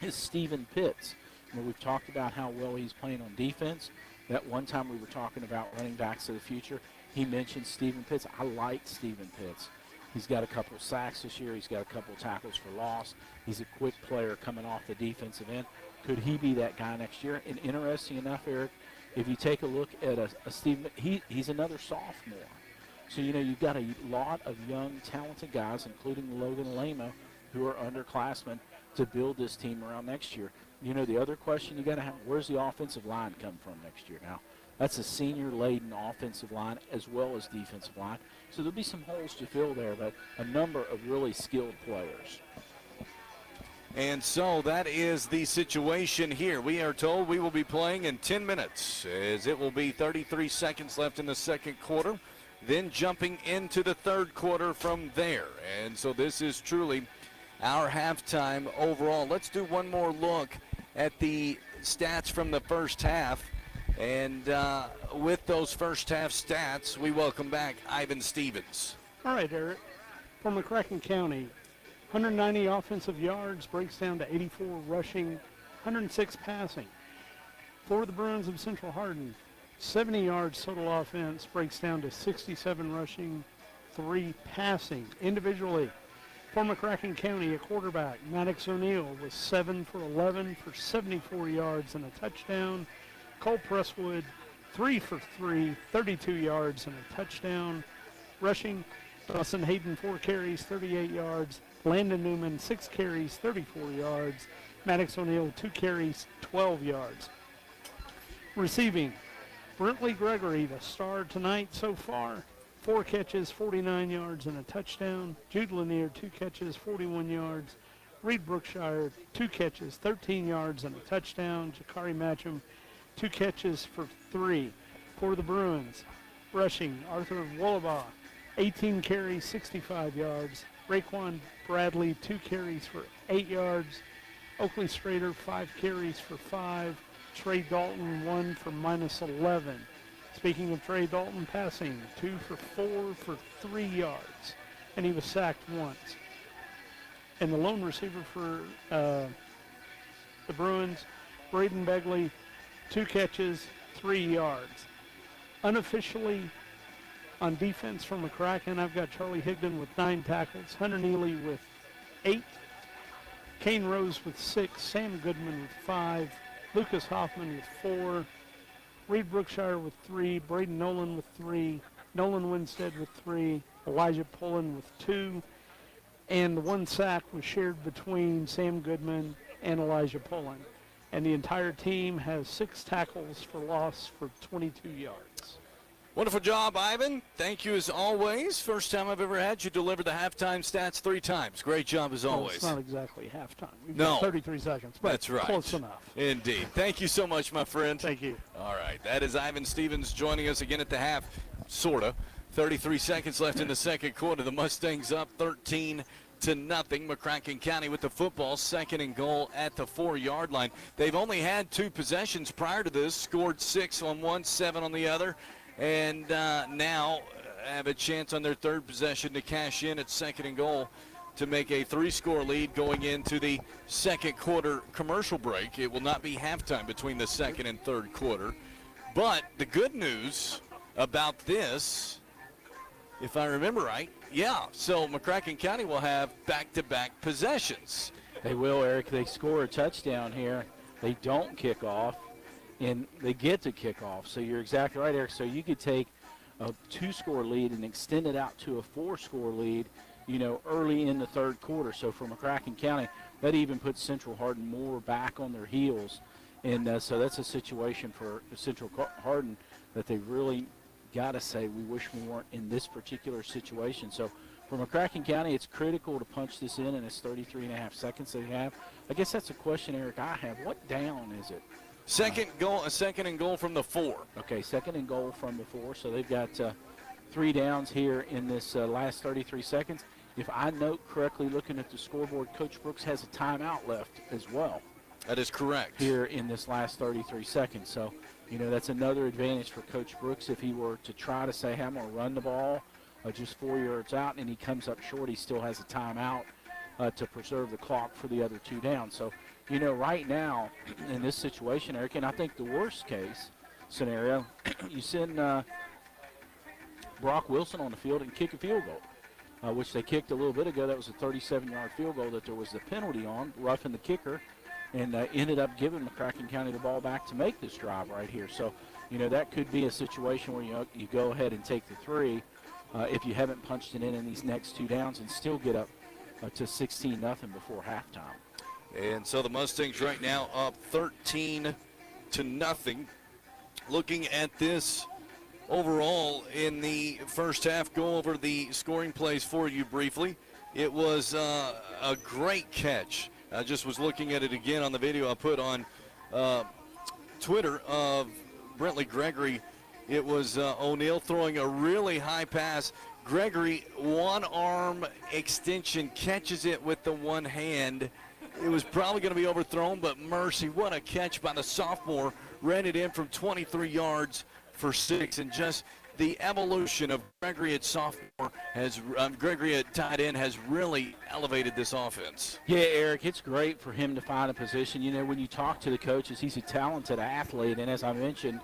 [SPEAKER 12] is Stephen Pitts. We've talked about how well he's playing on defense. That one time we were talking about running backs of the future, he mentioned Stephen Pitts. I like Stephen Pitts. He's got a couple of sacks this year. He's got a couple of tackles for loss. He's a quick player coming off the defensive end. Could he be that guy next year? And interesting enough, Eric, if you take a look at a Stephen, he's another sophomore. So, you've got a lot of young, talented guys, including Logan Alamo, who are underclassmen, to build this team around next year. The other question you got to have, where's the offensive line come from next year? Now, that's a senior-laden offensive line as well as defensive line. So there'll be some holes to fill there, but a number of really skilled players.
[SPEAKER 11] And so that is the situation here. We are told we will be playing in 10 minutes, as it will be 33 seconds left in the second quarter, then jumping into the third quarter from there. And so this is truly our halftime overall. Let's do one more look at the stats from the first half. And with those first half stats, we welcome back Ivan Stevens.
[SPEAKER 2] All right, Eric. For McCracken County, 190 offensive yards breaks down to 84 rushing, 106 passing. For the Bruins of Central Hardin, 70 yards total offense breaks down to 67 rushing, 3 passing. Individually, for McCracken County, a quarterback, Maddox O'Neill, was 7 for 11 for 74 yards and a touchdown. Cole Presswood, 3 for 3, 32 yards and a touchdown. Rushing, Dawson Hayden, 4 carries, 38 yards. Landon Newman, 6 carries, 34 yards. Maddox O'Neill, 2 carries, 12 yards. Receiving, Brentley Gregory, the star tonight so far, 4 catches, 49 yards and a touchdown. Jude Lanier, 2 catches, 41 yards. Reed Brookshire, 2 catches, 13 yards and a touchdown. Jakari Matcham, 2 catches for 3. For the Bruins, rushing, Arthur Wollabaugh, 18 carries, 65 yards. Raekwon Bradley, 2 carries for 8 yards. Oakley Strader, 5 carries for 5. Trey Dalton, 1 for -11. Speaking of Trey Dalton passing, 2 for 4 for 3 yards. And he was sacked once. And the lone receiver for the Bruins, Braden Begley, 2 catches, 3 yards. Unofficially on defense for McCracken, I've got Charlie Higdon with 9 tackles, Hunter Neely with 8, Kane Rose with 6, Sam Goodman with 5, Lucas Hoffman with 4, Reed Brookshire with 3, Braden Nolan with 3, Nolan Winstead with 3, Elijah Pullen with 2, and the 1 sack was shared between Sam Goodman and Elijah Pullen. And the entire team has 6 tackles for loss for 22 yards.
[SPEAKER 11] Wonderful job, Ivan. Thank you as always. First time I've ever had you deliver the halftime stats 3 times. Great job as always.
[SPEAKER 2] It's not exactly halftime. We've
[SPEAKER 11] No.
[SPEAKER 2] got 33 seconds, but
[SPEAKER 11] That's right.
[SPEAKER 2] close enough.
[SPEAKER 11] Indeed. Thank you so much, my friend.
[SPEAKER 2] Thank you.
[SPEAKER 11] All right. That is Ivan Stevens joining us again at the half, sort of. 33 seconds left in the second quarter. The Mustangs up 13-0. McCracken County with the football, 2nd and goal at the 4-yard line. They've only had 2 possessions prior to this, scored 6 on one, 7 on the other, and now have a chance on their 3rd possession to cash in at 2nd and goal to make a 3-score lead going into the second quarter commercial break. It will not be halftime between the 2nd and 3rd quarter. But the good news about this, if I remember right, so McCracken County will have back-to-back possessions.
[SPEAKER 12] They will, Eric. They score a touchdown here. They don't kick off, and they get to kick off. So you're exactly right, Eric. So you could take a 2-score lead and extend it out to a 4-score lead, early in the 3rd quarter. So for McCracken County, that even puts Central Hardin more back on their heels. And so that's a situation for Central Hardin that they really got to say we wish we weren't in this particular situation. So for McCracken County, it's critical to punch this in it's 33.5 seconds they have. I guess that's a question, Eric, I have. What down is it?
[SPEAKER 11] Second and goal from the 4.
[SPEAKER 12] Okay, 2nd and goal from the 4. So they've got 3 downs here in this last 33 seconds. If I note correctly, looking at the scoreboard, Coach Brooks has a timeout left as well.
[SPEAKER 11] That is correct.
[SPEAKER 12] Here in this last 33 seconds. So, that's another advantage for Coach Brooks. If he were to try to say, hey, I'm going to run the ball just 4 yards out, and he comes up short, he still has a timeout to preserve the clock for the other 2 downs. So, right now in this situation, Eric, and I think the worst case scenario, you send Brock Wilson on the field and kick a field goal, which they kicked a little bit ago. That was a 37-yard field goal that there was the penalty on, roughing the kicker, and ended up giving McCracken County the ball back to make this drive right here. So, that could be a situation where you go ahead and take the 3 if you haven't punched it in these next 2 downs and still get up to 16-0 before halftime.
[SPEAKER 11] And so the Mustangs right now up 13-0. Looking at this overall in the first half, go over the scoring plays for you briefly. It was a great catch. I just was looking at it again on the video I put on Twitter of Brentley Gregory. It was O'Neill throwing a really high pass. Gregory, one-arm extension, catches it with the one hand. It was probably going to be overthrown, but mercy, what a catch by the sophomore. Ran it in from 23 yards for 6, and just the evolution of Gregory at sophomore Gregory at tight end has really elevated this offense.
[SPEAKER 12] Yeah, Eric, it's great for him to find a position. When you talk to the coaches, he's a talented athlete, and as I mentioned,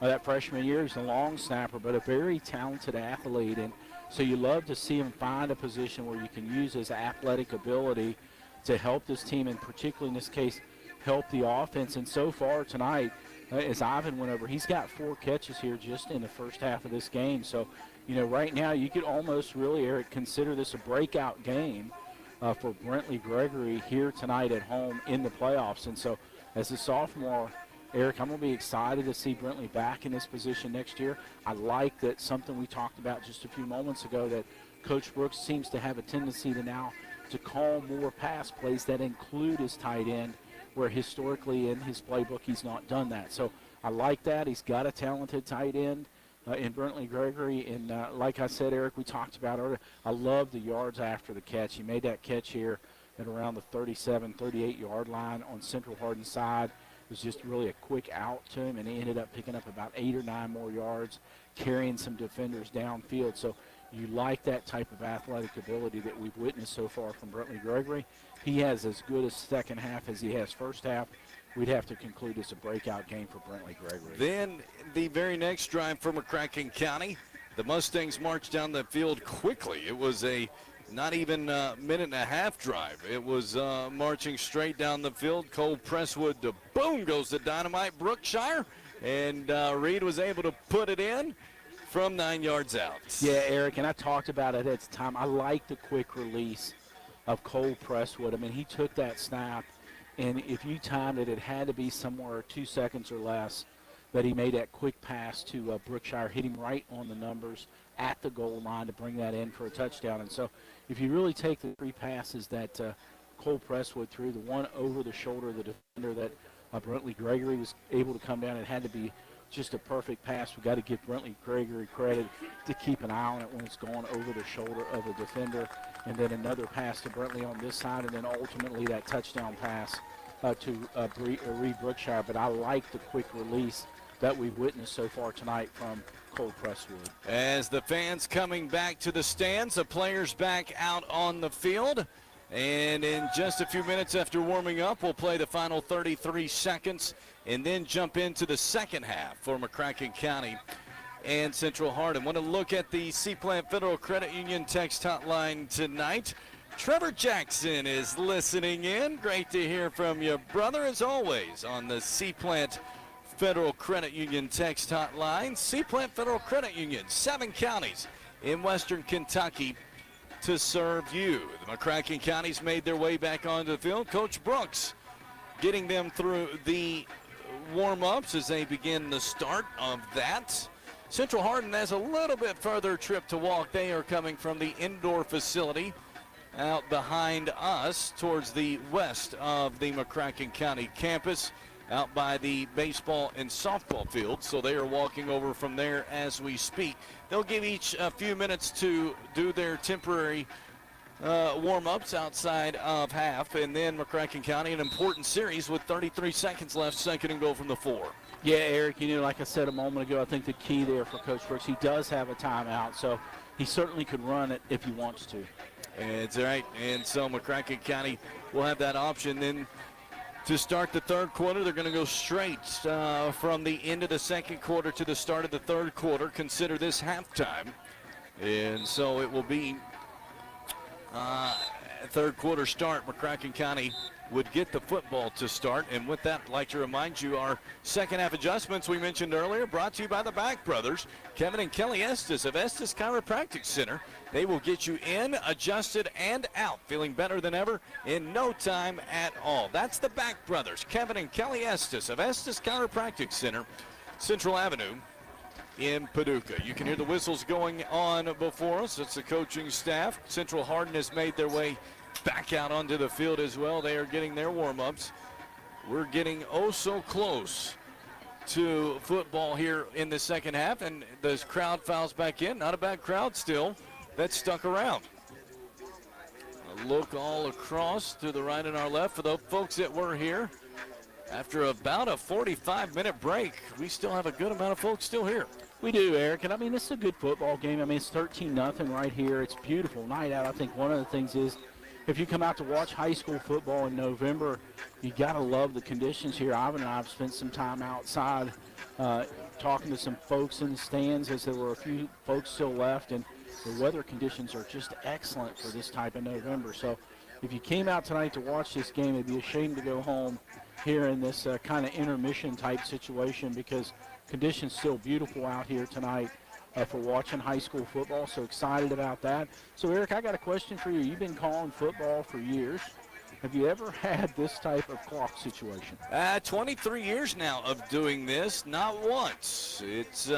[SPEAKER 12] that freshman year, he's a long snapper, but a very talented athlete, and so you love to see him find a position where you can use his athletic ability to help this team, and particularly in this case, help the offense. And so far tonight, as Ivan went over, he's got 4 catches here just in the first half of this game. So, right now you could almost really, Eric, consider this a breakout game for Brentley Gregory here tonight at home in the playoffs. And so as a sophomore, Eric, I'm going to be excited to see Brentley back in this position next year. I like that something we talked about just a few moments ago, that Coach Brooks seems to have a tendency to call more pass plays that include his tight end, where historically in his playbook he's not done that. So I like that. He's got a talented tight end. in Brentley Gregory. And like I said, Eric, we talked about earlier, I love the yards after the catch. He made that catch here at around the 37, 38-yard line on Central Hardin side. It was just really a quick out to him, and he ended up picking up about 8 or 9 more yards, carrying some defenders downfield. So you like that type of athletic ability that we've witnessed so far from Brentley Gregory. He has as good a second half as he has first half. We'd have to conclude it's a breakout game for Brentley Gregory.
[SPEAKER 11] Then the very next drive for McCracken County, the Mustangs marched down the field quickly. It was a not even a minute-and-a-half drive. It was marching straight down the field. Cole Presswood to boom goes the dynamite Brookshire, and Reed was able to put it in from 9 yards out.
[SPEAKER 12] Yeah, Eric, and I talked about it at the time. I like the quick release of Cole Presswood. I mean, he took that snap, and if you timed it, it had to be somewhere 2 seconds or less that he made that quick pass to Brookshire, hitting right on the numbers at the goal line to bring that in for a touchdown. And so if you really take the 3 passes that Cole Presswood threw, the one over the shoulder of the defender that Brentley Gregory was able to come down, it had to be just a perfect pass. We've got to give Brentley Gregory credit to keep an eye on it when it's going over the shoulder of a defender. And then another pass to Brentley on this side, and then ultimately that touchdown pass to Reed Brookshire. But I like the quick release that we've witnessed so far tonight from Cole Presswood.
[SPEAKER 11] As the fans coming back to the stands, the players back out on the field. And in just a few minutes after warming up, we'll play the final 33 seconds and then jump into the second half for McCracken County and Central Hardin. Want to look at the Seaplant Federal Credit Union text hotline tonight. Trevor Jackson is listening in. Great to hear from you, brother, as always, on the Seaplant Federal Credit Union text hotline. Seaplant Federal Credit Union, 7 counties in western Kentucky to serve you. The McCracken counties made their way back onto the field. Coach Brooks getting them through the warm-ups as they begin the start of that. Central Hardin has a little bit further trip to walk. They are coming from the indoor facility out behind us towards the west of the McCracken County campus, out by the baseball and softball field. So they are walking over from there as we speak. They'll give each a few minutes to do their temporary warm-ups outside of half, and then McCracken County, an important series with 33 seconds left, second and goal from the 4.
[SPEAKER 12] Yeah, Eric, you know, like I said a moment ago, I think the key there for Coach Brooks, he does have a timeout, so he certainly could run it if he wants to.
[SPEAKER 11] That's right, and so McCracken County will have that option. Then to start the third quarter, they're going to go straight from the end of the second quarter to the start of the third quarter. Consider this halftime. And so it will be third quarter start. McCracken County would get the football to start. And with that, I'd like to remind you our second half adjustments we mentioned earlier, brought to you by the Back Brothers, Kevin and Kelly Estes of Estes Chiropractic Center. They will get you in, adjusted, and out, feeling better than ever in no time at all. That's the Back Brothers, Kevin and Kelly Estes of Estes Chiropractic Center, Central Avenue in Paducah. You can hear the whistles going on before us. It's the coaching staff. Central Hardin has made their way back out onto the field as well. They are getting their warm-ups. We're getting oh so close to football here in the second half, and the crowd files back in. Not a bad crowd still that's stuck around. A look all across to the right and our left for the folks that were here. After about a 45-minute break, we still have a good amount of folks still here.
[SPEAKER 12] We do, Eric, and I mean, this is a good football game. I mean, it's 13-0 right here. It's a beautiful night out. I think one of the things is, if you come out to watch high school football in November, you got to love the conditions here. Ivan and I have spent some time outside talking to some folks in the stands, as there were a few folks still left, and the weather conditions are just excellent for this type of November. So if you came out tonight to watch this game, it'd be a shame to go home here in this kind of intermission type situation, because conditions still beautiful out here tonight for watching high school football. So excited about that. So Eric, I got a question for you. You've been calling football for years. Have you ever had this type of clock situation?
[SPEAKER 11] 23 years now of doing this, not once. It's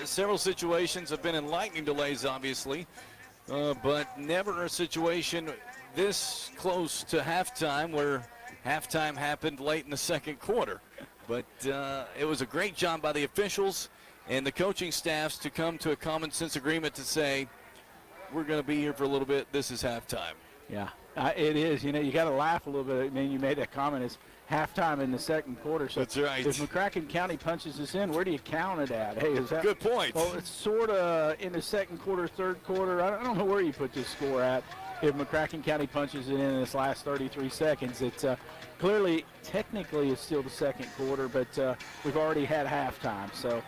[SPEAKER 11] several situations have been in lightning delays, obviously, but never a situation this close to halftime where halftime happened late in the second quarter. But it was a great job by the officials and the coaching staffs to come to a common sense agreement to say, we're going to be here for a little bit. This is halftime.
[SPEAKER 12] Yeah, it is. You know, you got to laugh a little bit. I mean, you made that comment. It's halftime in the second quarter. So
[SPEAKER 11] that's right.
[SPEAKER 12] If McCracken County punches us in, where do you count it at? Hey, is that
[SPEAKER 11] good point?
[SPEAKER 12] Well, it's sort of in the second quarter, third quarter. I don't know where you put this score at. If McCracken County punches it in this last 33 seconds, it's clearly, technically, it's still the second quarter, but we've already had halftime. So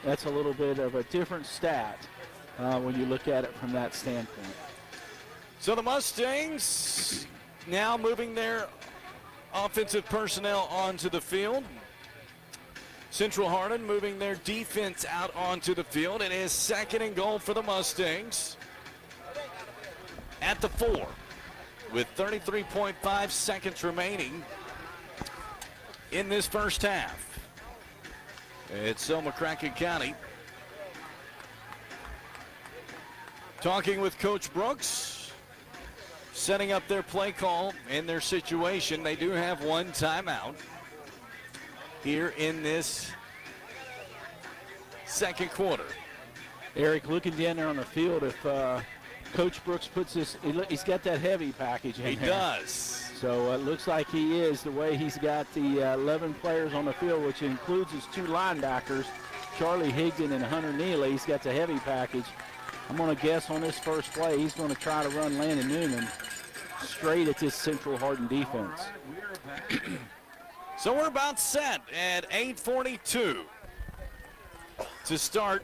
[SPEAKER 12] that's a little bit of a different stat when you look at it from that standpoint.
[SPEAKER 11] So the Mustangs now moving their offensive personnel onto the field. Central Hardin moving their defense out onto the field. It is 2nd and goal for the Mustangs at the 4 with 33.5 seconds remaining in this first half. It's so McCracken County talking with Coach Brooks, setting up their play call and their situation. They do have one timeout here in this second quarter.
[SPEAKER 12] Eric, looking down there on the field, if Coach Brooks puts this, he's got that heavy package in there.
[SPEAKER 11] He does.
[SPEAKER 12] So it looks like he is, the way he's got the 11 players on the field, which includes his 2 linebackers, Charlie Higdon and Hunter Neely. He's got the heavy package. I'm going to guess on this first play, he's going to try to run Landon Newman straight at this Central Hardin defense.
[SPEAKER 11] So we're about set at 8:42 to start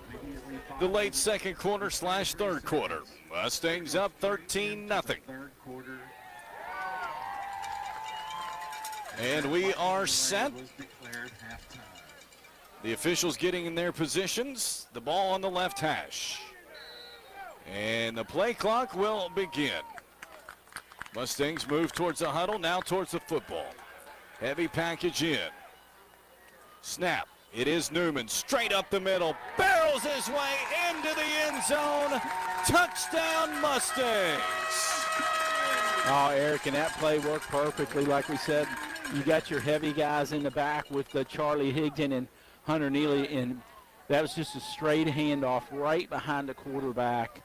[SPEAKER 11] the late second quarter / third quarter. Mustangs up 13-0. And we are set. The officials getting in their positions. The ball on the left hash. And the play clock will begin. Mustangs move towards the huddle, now towards the football. Heavy package in. Snap. It is Newman, straight up the middle, barrels his way into the end zone. Touchdown, Mustangs.
[SPEAKER 12] Oh, Eric, and that play worked perfectly. Like we said, you got your heavy guys in the back with Charlie Higdon and Hunter Neely, and that was just a straight handoff right behind the quarterback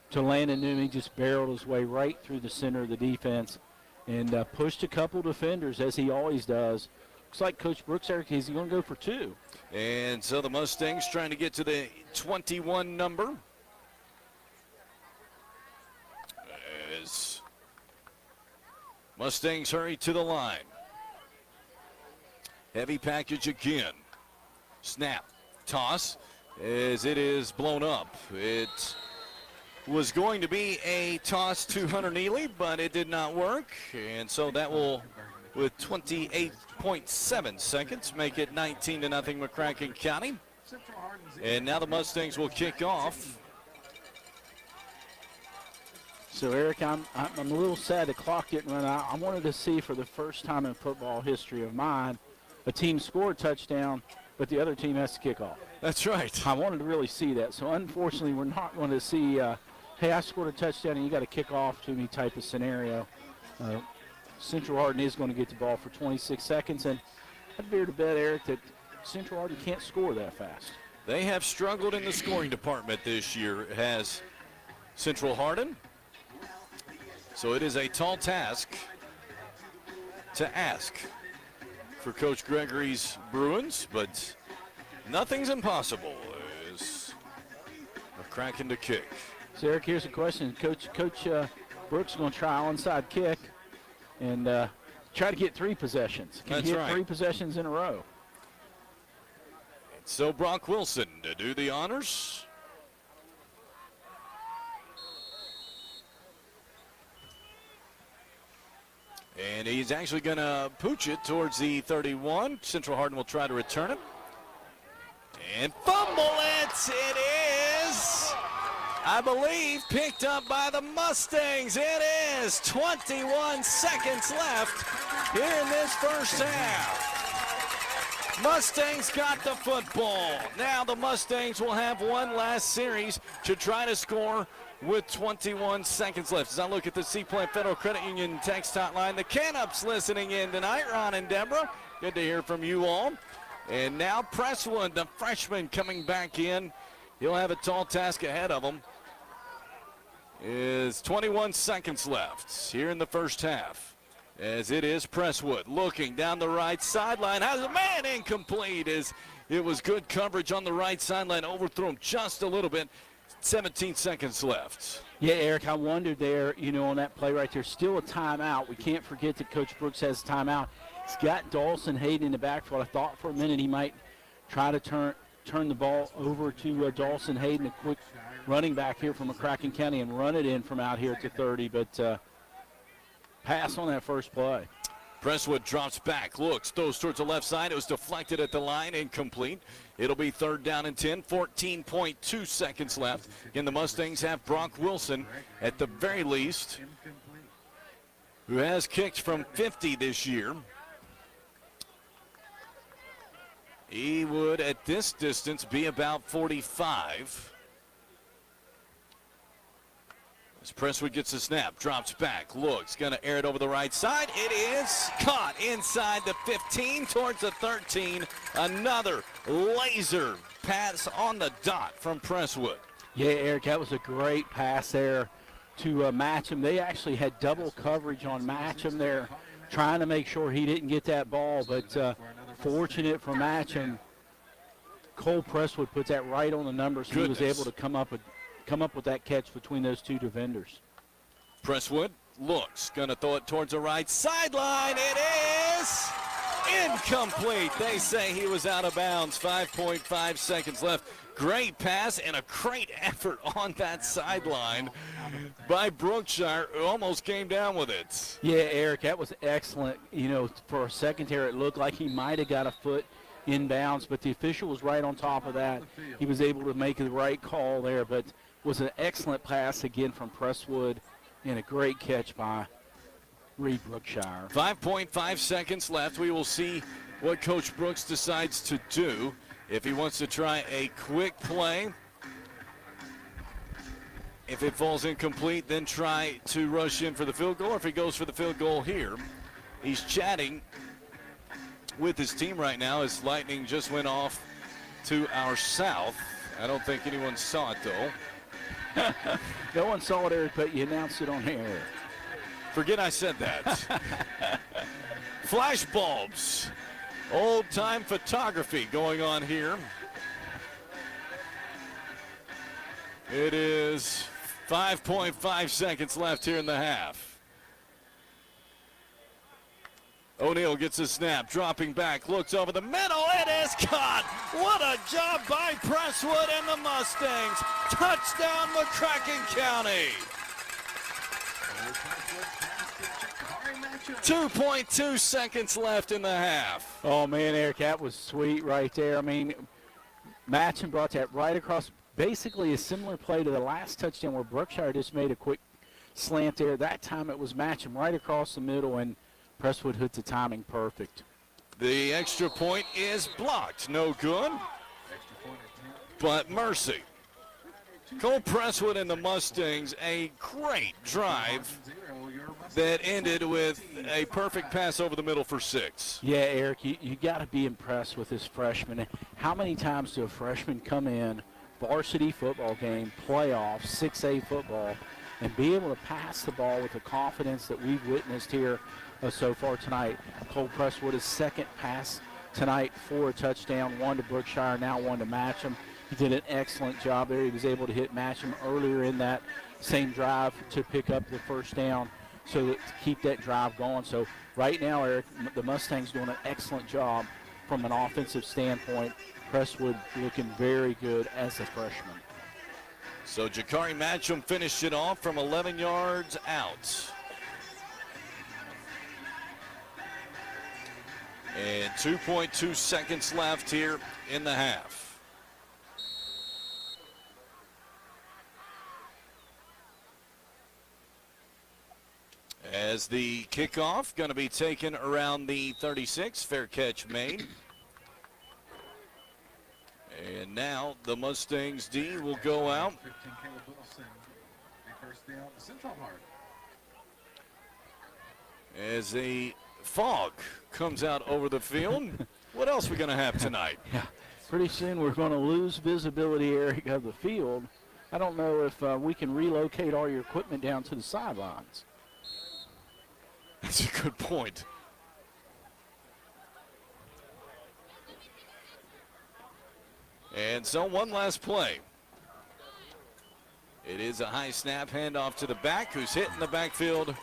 [SPEAKER 12] to Landon Newman. Just barreled his way right through the center of the defense and pushed a couple defenders, as he always does. Looks like Coach Brooks, Eric, is he going to go for 2?
[SPEAKER 11] And so the Mustangs trying to get to the 21 number. As Mustangs hurry to the line. Heavy package again. Snap. Toss as it is blown up. It was going to be a toss to Hunter Neely, but it did not work. And so that will, with 28.7 seconds, make it 19-0 McCracken County. And now the Mustangs will kick off.
[SPEAKER 12] So, Eric, I'm a little sad the clock didn't run out. I wanted to see, for the first time in football history of mine, a team score a touchdown, but the other team has to kick off.
[SPEAKER 11] That's right.
[SPEAKER 12] I wanted to really see that. So, unfortunately, we're not going to see, hey, I scored a touchdown and you got to kick off to me type of scenario. Central Hardin is going to get the ball for 26 seconds, and I'd dare to bet, Eric, that Central Hardin can't score that fast.
[SPEAKER 11] They have struggled in the scoring department this year, has Central Hardin. So it is a tall task to ask for Coach Gregory's Bruins, but nothing's impossible. Is McCracken to kick.
[SPEAKER 12] So, Eric, here's a question. Coach Brooks is going to try onside kick and try to get 3 possessions. Can he get 3 possessions in a row?
[SPEAKER 11] So Brock Wilson to do the honors. And he's actually going to pooch it towards the 31. Central Hardin will try to return it. And fumble it. It is, I believe, picked up by the Mustangs. It is 21 seconds left here in this first half. Mustangs got the football. Now the Mustangs will have one last series to try to score with 21 seconds left. As I look at the Seaplant Federal Credit Union text hotline, the Canups listening in tonight. Ron and Deborah, good to hear from you all. And now Presswood, the freshman, coming back in. He'll have a tall task ahead of him. Is 21 seconds left here in the first half. As it is Presswood looking down the right sideline. Has a man incomplete as it was good coverage on the right sideline. Overthrew him just a little bit. 17 seconds left.
[SPEAKER 12] Yeah, Eric, I wondered there, on that play right there. Still a timeout. We can't forget that Coach Brooks has a timeout. He's got Dawson Hayden in the backfield. I thought for a minute he might try to turn the ball over to Dawson Hayden, a quick running back here from McCracken County, and run it in from out here at the 30, but pass on that first play.
[SPEAKER 11] Presswood drops back, looks, throws towards the left side. It was deflected at the line, incomplete. It'll be 3rd down and 10, 14.2 seconds left. Again, the Mustangs have Brock Wilson at the very least, who has kicked from 50 this year. He would, at this distance, be about 45. As Presswood gets a snap, drops back, looks, going to air it over the right side. It is caught inside the 15 towards the 13. Another laser pass on the dot from Presswood.
[SPEAKER 12] Yeah, Eric, that was a great pass there to match him. They actually had double coverage on Matcham there, trying to make sure he didn't get that ball, but fortunate for Matcham. Cole Presswood puts that right on the numbers. He was able to come up with that catch between those two defenders.
[SPEAKER 11] Presswood looks, going to throw it towards the right sideline. It is incomplete. They say he was out of bounds. 5.5 seconds left. Great pass and a great effort on that sideline by Brookshire, who almost came down with it.
[SPEAKER 12] Yeah, Eric, that was excellent. For a second there, it looked like he might have got a foot inbounds, but the official was right on top of that. He was able to make the right call there, but was an excellent pass again from Presswood and a great catch by Reed Brookshire.
[SPEAKER 11] 5.5 seconds left. We will see what Coach Brooks decides to do. If he wants to try a quick play, if it falls incomplete, then try to rush in for the field goal. Or if he goes for the field goal here, he's chatting with his team right now as lightning just went off to our south. I don't think anyone saw it, though.
[SPEAKER 12] No one saw it, Eric, but you announced it on air.
[SPEAKER 11] Forget I said that. Flash bulbs. Old-time photography going on here. It is 5.5 seconds left here in the half. O'Neal gets a snap, dropping back, looks over the middle. It is caught. What a job by Presswood and the Mustangs. Touchdown, McCracken County. 2.2 seconds left in the half.
[SPEAKER 12] Oh, man, Eric, that was sweet right there. I mean, Matcham brought that right across, basically a similar play to the last touchdown where Brookshire just made a quick slant there. That time it was Matcham right across the middle, and Presswood hit the timing perfect.
[SPEAKER 11] The extra point is blocked. No good. But mercy. Cole Presswood and the Mustangs, a great drive that ended with a perfect pass over the middle for 6.
[SPEAKER 12] Yeah, Eric, you got to be impressed with this freshman. How many times do a freshman come in, varsity football game, playoffs, 6A football, and be able to pass the ball with the confidence that we've witnessed here so far tonight? Cole Presswood, his second pass tonight for a touchdown, one to Brookshire, now one to Matcham. He did an excellent job there. He was able to hit Matcham earlier in that same drive to pick up the first down, so to keep that drive going. So right now, Eric, the Mustangs doing an excellent job from an offensive standpoint. Presswood looking very good as a freshman.
[SPEAKER 11] So Jakari Matcham finished it off from 11 yards out. And 2.2 seconds left here in the half. As the kickoff going to be taken around the 36, fair catch made. And now the Mustangs D will go out. As a fog comes out over the field. What else are we going to have tonight?
[SPEAKER 12] Yeah, pretty soon we're going to lose visibility, Eric, of the field. I don't know if we can relocate all your equipment down to the sidelines.
[SPEAKER 11] That's a good point. And so one last play. It is a high snap handoff to the back, who's hit in the backfield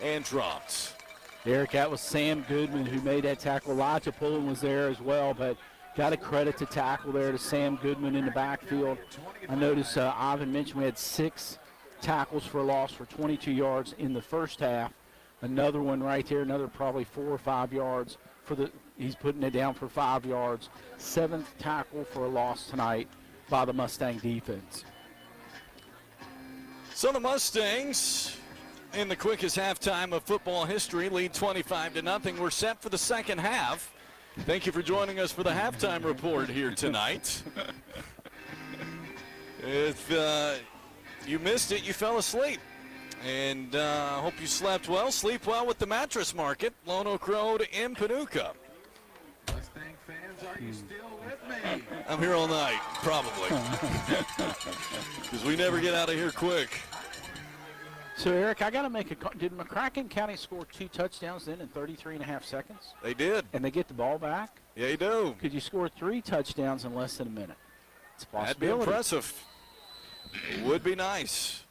[SPEAKER 11] and dropped.
[SPEAKER 12] Eric, that was Sam Goodman who made that tackle. Elijah Pullen was there as well, but got a credit to tackle there to Sam Goodman in the backfield. I noticed Ivan mentioned we had 6 tackles for a loss for 22 yards in the first half. Another one right there, another probably 4 or 5 yards for the. He's putting it down for 5 yards. 7th tackle for a loss tonight by the Mustang defense.
[SPEAKER 11] So the Mustangs, in the quickest halftime of football history, lead 25-0. We're set for the second half. Thank you for joining us for the halftime report here tonight. If you missed it, you fell asleep. And I hope you slept well. Sleep well with the Mattress Market, Lone Oak Road in Paducah.
[SPEAKER 1] Mustang fans, are you still with me?
[SPEAKER 11] I'm here all night, probably. Because we never get out of here quick.
[SPEAKER 12] So, Eric, I got to make a call. Did McCracken County score 2 touchdowns then in 33.5 seconds?
[SPEAKER 11] They did.
[SPEAKER 12] And they get the ball back?
[SPEAKER 11] Yeah, you do.
[SPEAKER 12] Could you score 3 touchdowns in less than a minute? It's a possibility.
[SPEAKER 11] That'd be impressive. It would be nice.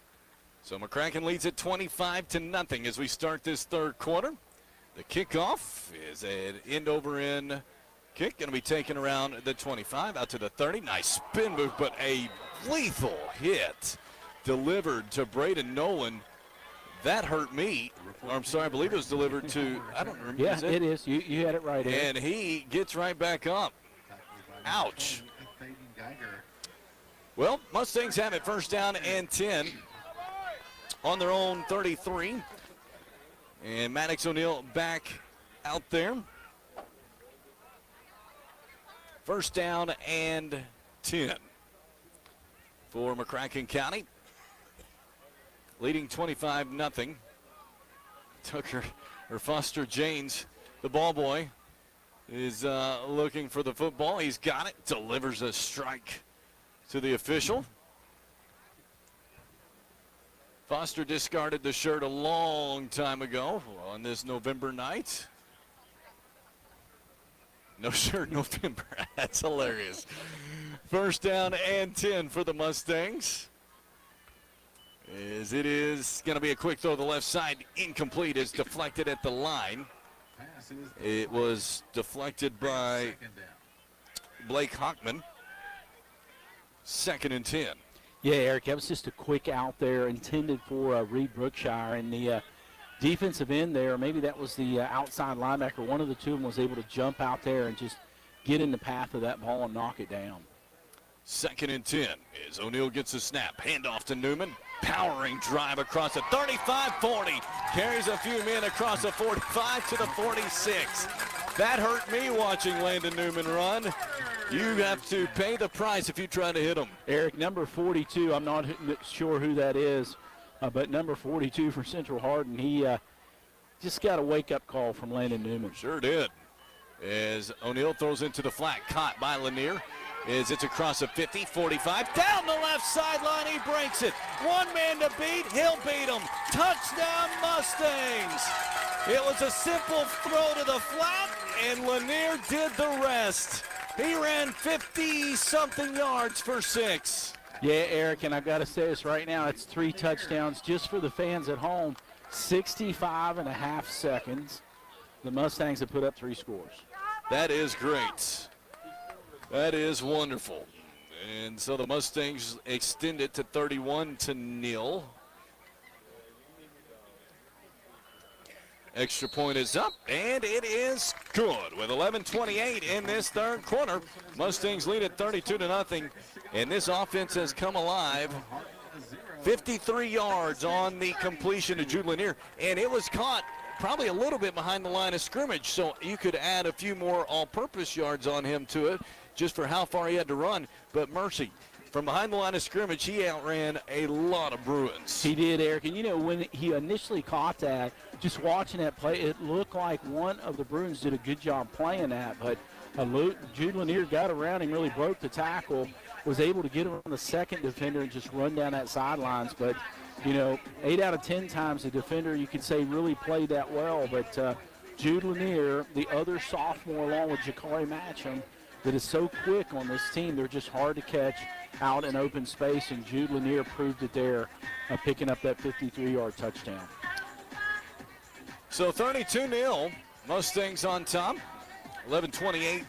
[SPEAKER 11] So McCracken leads at 25-0 as we start this third quarter. The kickoff is an end-over-end kick, going to be taken around the 25 out to the 30. Nice spin move, but a lethal hit delivered to Braden Nolan. That hurt me. Or, I'm sorry, I believe it was delivered to, I don't remember.
[SPEAKER 12] Yeah, it is. You had it right.
[SPEAKER 11] And he gets right back up. Ouch. Well, Mustangs have it first down and 10 on their own 33. And Maddox O'Neill back out there. First down and 10 for McCracken County. Leading 25-0. Tucker, or Foster Janes, the ball boy, is looking for the football. He's got it. Delivers a strike to the official. Foster discarded the shirt a long time ago on this November night. No shirt November. That's hilarious. First down and 10 for the Mustangs. As it is going to be a quick throw to the left side. Incomplete. It's deflected at the line. It was deflected by Blake Hockman. 2nd and 10.
[SPEAKER 12] Yeah, Eric, that was just a quick out there intended for Reed Brookshire. And the defensive end there, maybe that was the outside linebacker. One of the two of them was able to jump out there and just get in the path of that ball and knock it down.
[SPEAKER 11] 2nd and 10 as O'Neill gets a snap. Handoff to Newman. Powering drive across the 35-40. Carries a few men across the 45 to the 46. That hurt me watching Landon Newman run. You have to pay the price if you try to hit him.
[SPEAKER 12] Eric, number 42, I'm not sure who that is, but number 42 for Central Hardin, he just got a wake-up call from Landon Newman.
[SPEAKER 11] Sure did. As O'Neill throws into the flat, caught by Lanier. As it's across the 50, 45, down the left sideline, he breaks it. One man to beat, he'll beat him. Touchdown Mustangs. It was a simple throw to the flat, and Lanier did the rest. He ran 50-something yards for 6.
[SPEAKER 12] Yeah, Eric, and I've got to say this right now, it's 3 touchdowns just for the fans at home. 65.5 seconds. The Mustangs have put up 3 scores.
[SPEAKER 11] That is great. That is wonderful. And so the Mustangs extend it to 31-0. Extra point is up, and it is good. With 11:28 in this third quarter, Mustangs lead at 32-0, and this offense has come alive. 53 yards on the completion to Jude Lanier, and it was caught probably a little bit behind the line of scrimmage, so you could add a few more all-purpose yards on him to it just for how far he had to run. But mercy, from behind the line of scrimmage, he outran a lot of Bruins.
[SPEAKER 12] He did, Eric. And, you know, when he initially caught that, just watching that play, it looked like one of the Bruins did a good job playing that. But Jude Lanier got around him, really broke the tackle, was able to get around the second defender and just run down that sidelines. But, you know, 8 out of 10 times the defender, you could say, really played that well. But Jude Lanier, the other sophomore, along with Jakari Matcham, that is so quick on this team, they're just hard to catch out in open space, and Jude Lanier proved it there, picking up that 53-yard touchdown.
[SPEAKER 11] So 32-0, Mustangs on top, 11:28,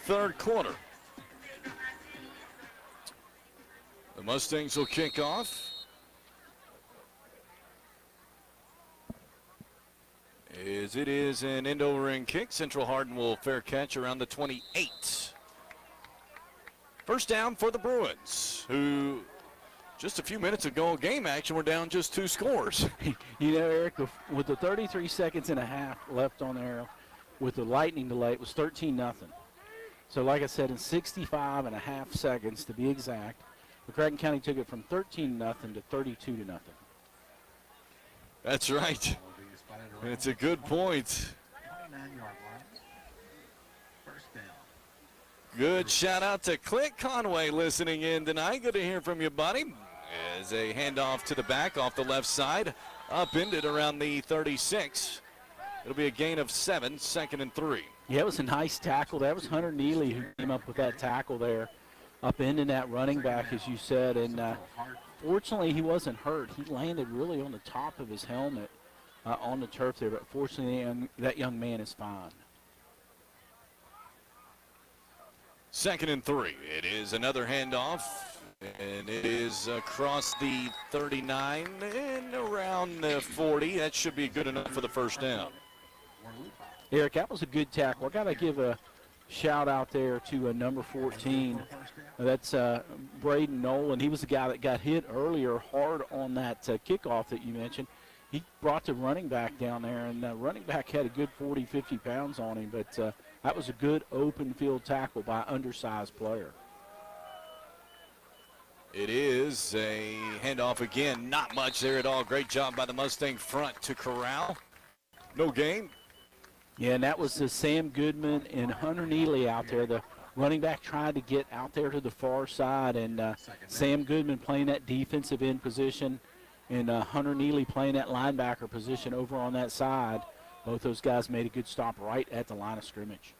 [SPEAKER 11] third quarter. The Mustangs will kick off. As it is an end-over-end kick, Central Hardin will fair catch around the 28. First down for the Bruins, who just a few minutes ago, game action, were down just 2 scores.
[SPEAKER 12] You know, Eric, with the 33 seconds and a half left on there, with the lightning delay, it was 13-0. So like I said, in 65 and a half seconds, to be exact, McCracken County took it from 13-0 to 32-0.
[SPEAKER 11] That's right. It's a good point. Good shout out to Clint Conway listening in tonight. Good to hear from you, buddy. As a handoff to the back off the left side, upended around the 36. It'll be a gain of 7, 2nd and 3.
[SPEAKER 12] Yeah, it was a nice tackle. That was Hunter Neely who came up with that tackle there, upending that running back, as you said. And fortunately, he wasn't hurt. He landed really on the top of his helmet on the turf there, but fortunately, that young man is fine.
[SPEAKER 11] 2nd and 3. It is another handoff, and it is across the 39 and around the 40. That should be good enough for the first down.
[SPEAKER 12] Eric, that was a good tackle. I got to give a shout out there to number 14. That's Braden Nolan. He was the guy that got hit earlier hard on that kickoff that you mentioned. He brought the running back down there, and running back had a good 40, 50 pounds on him, but that was a good open field tackle by an undersized player.
[SPEAKER 11] It is a handoff again. Not much there at all. Great job by the Mustang front to corral. No gain.
[SPEAKER 12] Yeah, and that was Sam Goodman and Hunter Neely out there. The running back tried to get out there to the far side, and Sam Goodman playing that defensive end position, and Hunter Neely playing that linebacker position over on that side. Both those guys made a good stop right at the line of scrimmage.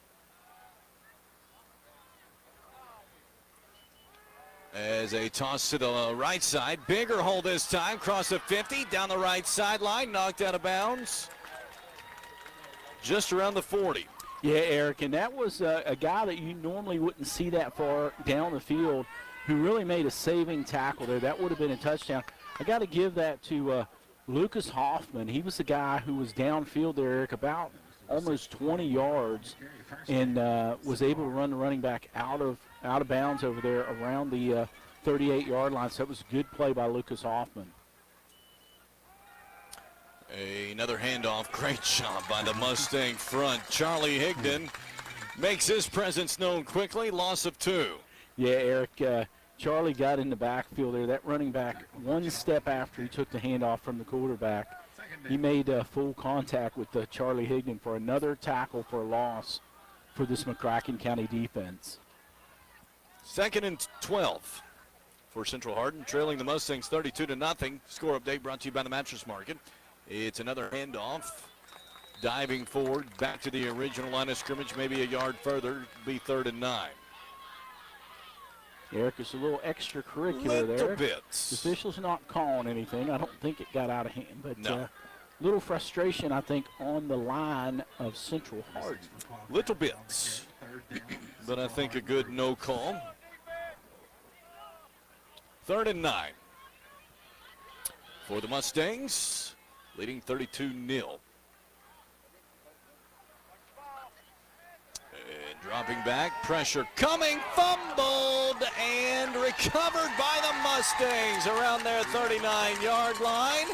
[SPEAKER 11] As a toss to the right side. Bigger hole this time. Cross the 50, down the right sideline, knocked out of bounds. Just around the 40.
[SPEAKER 12] Yeah, Eric, and that was a guy that you normally wouldn't see that far down the field who really made a saving tackle there. That would have been a touchdown. I got to give that to Lucas Hoffman. He was the guy who was downfield there, Eric, about almost 20 yards, and was able to run the running back out of bounds over there around the 38-yard line. So it was a good play by Lucas Hoffman.
[SPEAKER 11] Another handoff. Great job by the Mustang front. Charlie Higdon makes his presence known quickly. Loss of 2.
[SPEAKER 12] Yeah, Eric, Charlie got in the backfield there. That running back, one step after he took the handoff from the quarterback, he made full contact with Charlie Higdon for another tackle for a loss for this McCracken County defense.
[SPEAKER 11] 2nd and 12 for Central Hardin, trailing the Mustangs 32-0. Score update brought to you by the Mattress Market. It's another handoff. Diving forward, back to the original line of scrimmage, maybe a yard further, be 3rd and 9.
[SPEAKER 12] Eric, it's a little extracurricular
[SPEAKER 11] little
[SPEAKER 12] there.
[SPEAKER 11] Bits.
[SPEAKER 12] The official's not calling anything. I don't think it got out of hand, but
[SPEAKER 11] no.
[SPEAKER 12] Little frustration, I think, on the line of Central Hardin.
[SPEAKER 11] Little bits, but I think a good no call. 3rd and 9 for the Mustangs, leading 32-0. And dropping back, pressure coming, fumbled, and recovered by the Mustangs around their 39-yard line.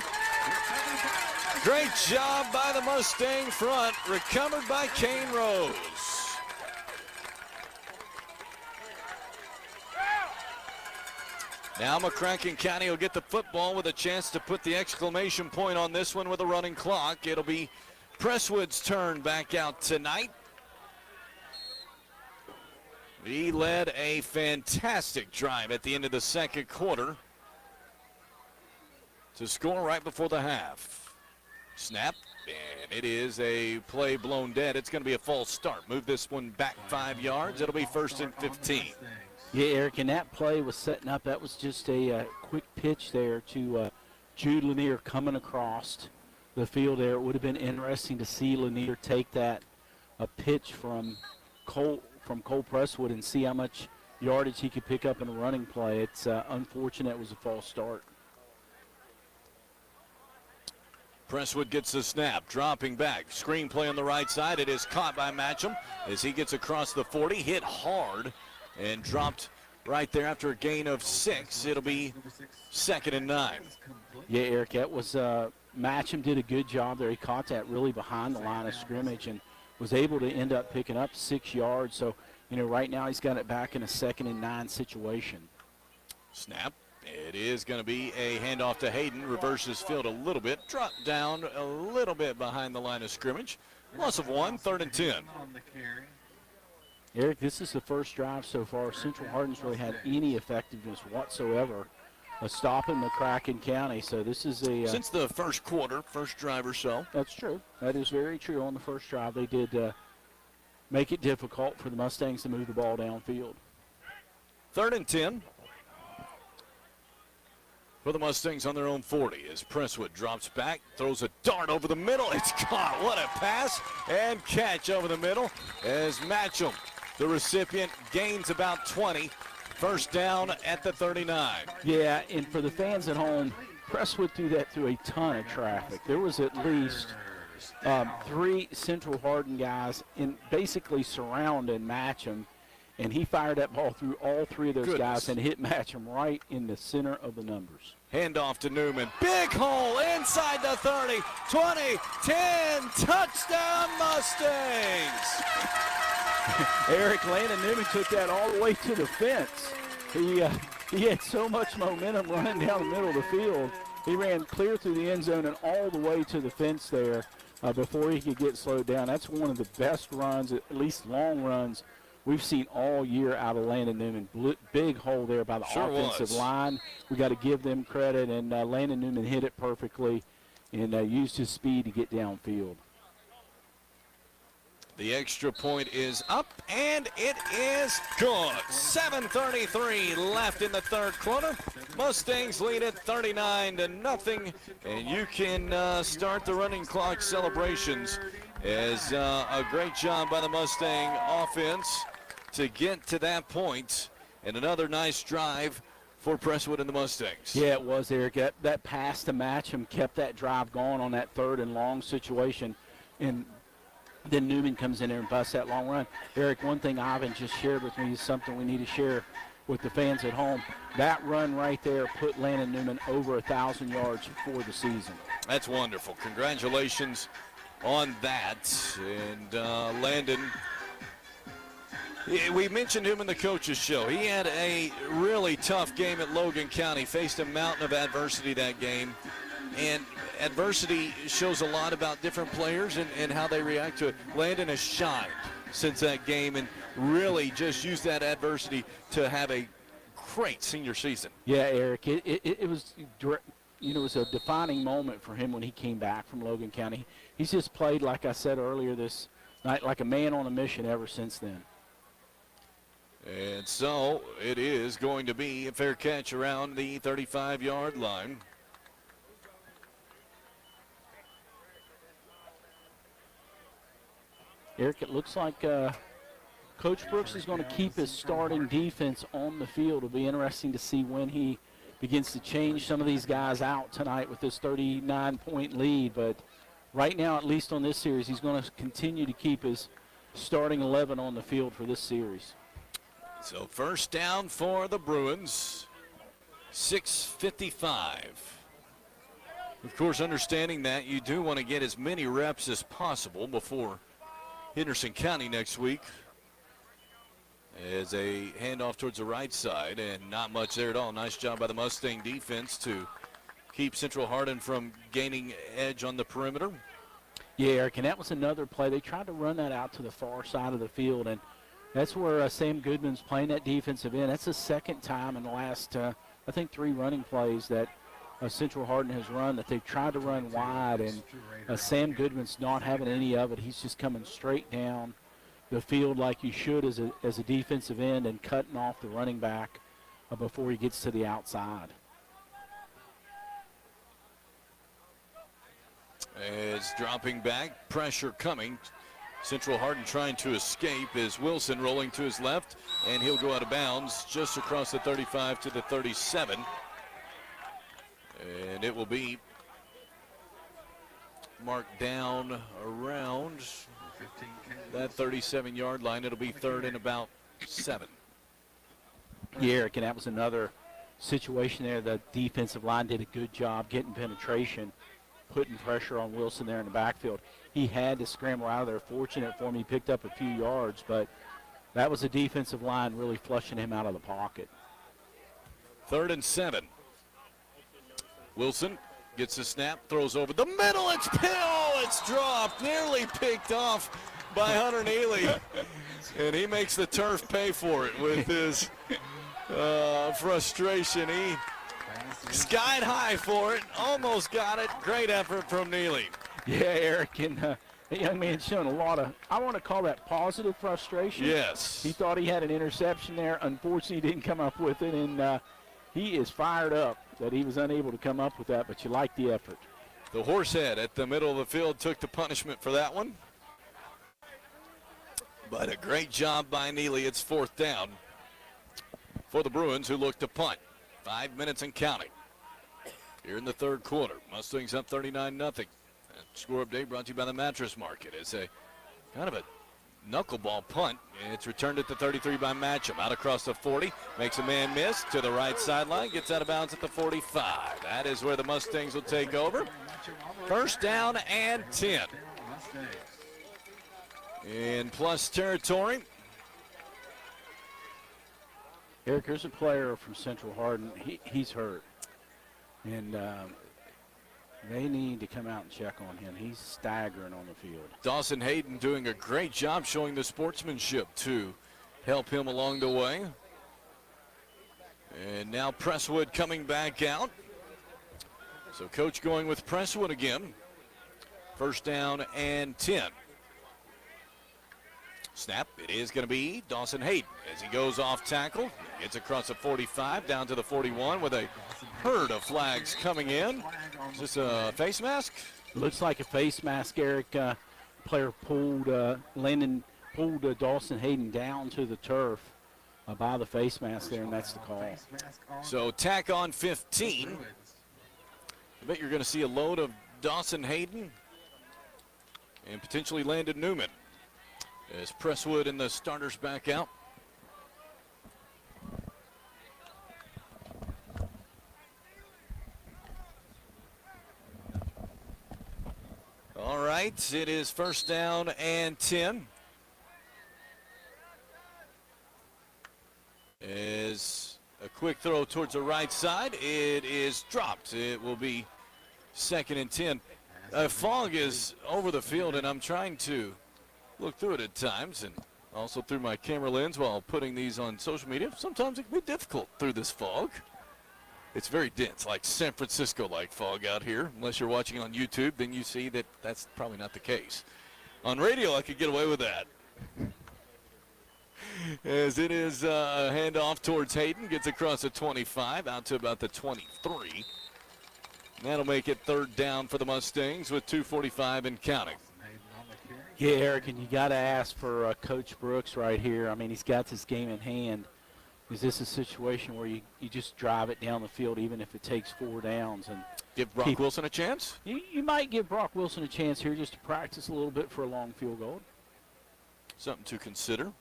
[SPEAKER 11] Great job by the Mustang front, recovered by Kane Rose. Now McCracken County will get the football with a chance to put the exclamation point on this one with a running clock. It'll be Presswood's turn back out tonight. He led a fantastic drive at the end of the second quarter to score right before the half. Snap, and it is a play blown dead. It's going to be a false start. Move this one back 5 yards. It'll be 1st and 15.
[SPEAKER 12] Yeah, Eric, and that play was setting up. That was just a quick pitch there to Jude Lanier coming across the field there. It would have been interesting to see Lanier take that pitch from Cole Presswood and see how much yardage he could pick up in a running play. It's unfortunate it was a false start.
[SPEAKER 11] Presswood gets the snap, dropping back. Screen play on the right side. It is caught by Matcham as he gets across the 40, hit hard, and dropped right there after a gain of 6. It'll be 2nd and 9.
[SPEAKER 12] Yeah, Eric, that was Matcham did a good job there. He caught that really behind the line of scrimmage and was able to end up picking up 6 yards. So, right now he's got it back in a 2nd and 9 situation.
[SPEAKER 11] Snap. It is going to be a handoff to Hayden. Reverses field a little bit. Drop down a little bit behind the line of scrimmage. Loss of 1, 3rd and 10.
[SPEAKER 12] Eric, this is the first drive so far. Central Hardin's really had any effectiveness whatsoever stopping McCracken County. So this is a...
[SPEAKER 11] Since the first quarter, first drive or so.
[SPEAKER 12] That's true. That is very true. On the first drive, they did make it difficult for the Mustangs to move the ball downfield.
[SPEAKER 11] 3rd and 10. For the Mustangs on their own 40 as Presswood drops back, throws a dart over the middle. It's caught. What a pass and catch over the middle as Matcham, the recipient, gains about 20. First down at the 39.
[SPEAKER 12] Yeah, and for the fans at home, Presswood threw that through a ton of traffic. There was at least 3 Central Hardin guys in basically surrounding Matcham, and he fired that ball through all 3 of those guys and hit Matcham right in the center of the numbers.
[SPEAKER 11] Handoff to Newman. Big hole inside the 30, 20, 10. Touchdown Mustangs!
[SPEAKER 12] Eric, Landon Newman took that all the way to the fence. He had so much momentum running down the middle of the field. He ran clear through the end zone and all the way to the fence there before he could get slowed down. That's one of the best runs, at least long runs, we've seen all year out of Landon Newman. Big hole there by the offensive line. We got to give them credit, and Landon Newman hit it perfectly and used his speed to get downfield.
[SPEAKER 11] The extra point is up, and it is good. 7:33 left in the third quarter. Mustangs lead it 39-0, and you can start the running clock celebrations as a great job by the Mustang offense to get to that point, and another nice drive for Presswood and the Mustangs.
[SPEAKER 12] Yeah, it was, Eric. That pass to Matcham kept that drive going on that 3rd and long situation, and then Newman comes in there and busts that long run. Eric, one thing Ivan just shared with me is something we need to share with the fans at home. That run right there put Landon Newman over 1,000 yards for the season.
[SPEAKER 11] That's wonderful. Congratulations on that. And Landon, we mentioned him in the coaches show. He had a really tough game at Logan County, faced a mountain of adversity that game. And adversity shows a lot about different players and how they react to it. Landon has shined since that game and really just used that adversity to have a great senior season.
[SPEAKER 12] Yeah, Eric, it was it was a defining moment for him when he came back from Logan County. He's just played, like I said earlier this night, like a man on a mission ever since then.
[SPEAKER 11] And so it is going to be a fair catch around the 35-yard line.
[SPEAKER 12] Eric, it looks like Coach Brooks is going to keep his starting defense on the field. It'll be interesting to see when he begins to change some of these guys out tonight with this 39-point lead. But right now, at least on this series, he's going to continue to keep his starting 11 on the field for this series.
[SPEAKER 11] So first down for the Bruins, 6:55. Of course, understanding that you do want to get as many reps as possible before Henderson County next week. As a handoff towards the right side, and not much there at all. Nice job by the Mustang defense to keep Central Hardin from gaining edge on the perimeter.
[SPEAKER 12] Yeah, Eric, and that was another play. They tried to run that out to the far side of the field, and that's where Sam Goodman's playing that defensive end. That's the second time in the last, I think, 3 running plays that Central Hardin has run that they've tried to run wide, and Sam Goodman's not having any of it. He's just coming straight down the field like you should as a defensive end and cutting off the running back before he gets to the outside.
[SPEAKER 11] As dropping back, pressure coming. Central Hardin trying to escape as Wilson rolling to his left, and he'll go out of bounds just across the 35 to the 37. And it will be marked down around that 37-yard line. It'll be 3rd and about 7.
[SPEAKER 12] Yeah, Eric, and that was another situation there. The defensive line did a good job getting penetration, putting pressure on Wilson there in the backfield. He had to scramble out of there. Fortunate for him, he picked up a few yards, but that was a defensive line really flushing him out of the pocket.
[SPEAKER 11] 3rd and 7. Wilson gets the snap, throws over the middle. It's it's dropped, nearly picked off by Hunter Neely. And he makes the turf pay for it with his frustration. He skied high for it, almost got it. Great effort from Neely.
[SPEAKER 12] Yeah, Eric, and the young man's showing a lot of, I want to call that positive frustration.
[SPEAKER 11] Yes.
[SPEAKER 12] He thought he had an interception there. Unfortunately, he didn't come up with it, and he is fired up that he was unable to come up with that, but you like the effort.
[SPEAKER 11] The Horsehead at the middle of the field took the punishment for that one. But a great job by Neely. It's 4th down for the Bruins, who look to punt. 5 minutes and counting here in the 3rd quarter. Mustangs up 39-0. Score update brought to you by the Mattress Market. It's a kind of a knuckleball punt. It's returned at the 33 by Matcham. Out across the 40. Makes a man miss to the right sideline. Gets out of bounds at the 45. That is where the Mustangs will take over. 1st down and 10. In plus territory.
[SPEAKER 12] Eric, here's a player from Central Hardin. He's hurt. And they need to come out and check on him. He's staggering on the field.
[SPEAKER 11] Dawson Hayden doing a great job showing the sportsmanship to help him along the way. And now Presswood coming back out. So coach going with Presswood again. 1st down and 10. Snap, it is going to be Dawson Hayden as he goes off tackle. Gets across the 45 down to the 41 with a herd of flags coming in. Is this a face mask?
[SPEAKER 12] Looks like a face mask, Eric. Player pulled Dawson Hayden down to the turf by the face mask there, and that's the call.
[SPEAKER 11] So tack on 15. I bet you're going to see a load of Dawson Hayden and potentially Landon Newman as Presswood and the starters back out. All right, it is 1st down and 10. As a quick throw towards the right side, it is dropped. It will be 2nd and 10. Fog is over the field, and I'm trying to look through it at times and also through my camera lens while putting these on social media. Sometimes it can be difficult through this fog. It's very dense, like San Francisco-like fog out here. Unless you're watching on YouTube, then you see that that's probably not the case. On radio, I could get away with that. As it is a handoff towards Hayden, gets across the 25, out to about the 23. That'll make it 3rd down for the Mustangs with 2:45 and counting.
[SPEAKER 12] Yeah, Eric, and you got to ask for Coach Brooks right here. I mean, he's got this game in hand. Is this a situation where you just drive it down the field even if it takes 4 downs? And
[SPEAKER 11] give Brock Wilson a chance?
[SPEAKER 12] You might give Brock Wilson a chance here just to practice a little bit for a long field goal.
[SPEAKER 11] Something to consider.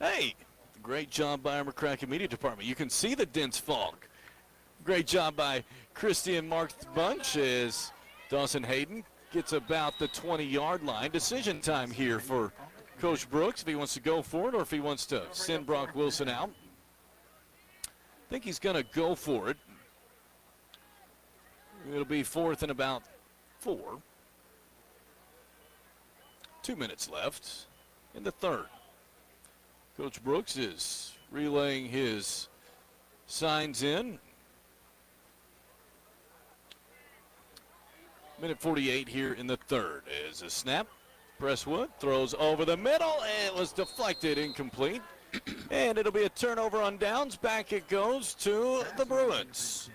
[SPEAKER 11] Hey, great job by our McCracken Media Department. You can see the dense fog. Great job by Christy and Mark Bunch as Dawson Hayden gets about the 20-yard line. Decision time here for Coach Brooks if he wants to go for it or if he wants to send Brock Wilson out. I think he's going to go for it. It'll be 4th and about 4. 2 minutes left in the third. Coach Brooks is relaying his signs in. Minute 48 here in the third. As a snap, Presswood throws over the middle. It was deflected, incomplete. And it'll be a turnover on downs. Back it goes to the Bruins.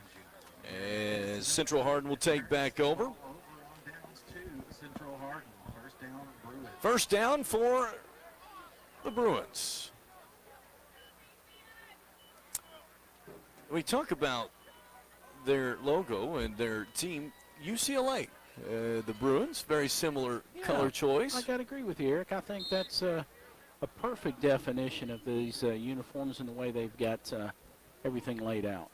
[SPEAKER 11] As Central Hardin will take back over. First down for the Bruins. We talk about their logo and their team, UCLA. The Bruins, very similar color choice.
[SPEAKER 12] I got to agree with you, Eric. I think that's a perfect definition of these uniforms and the way they've got everything laid out.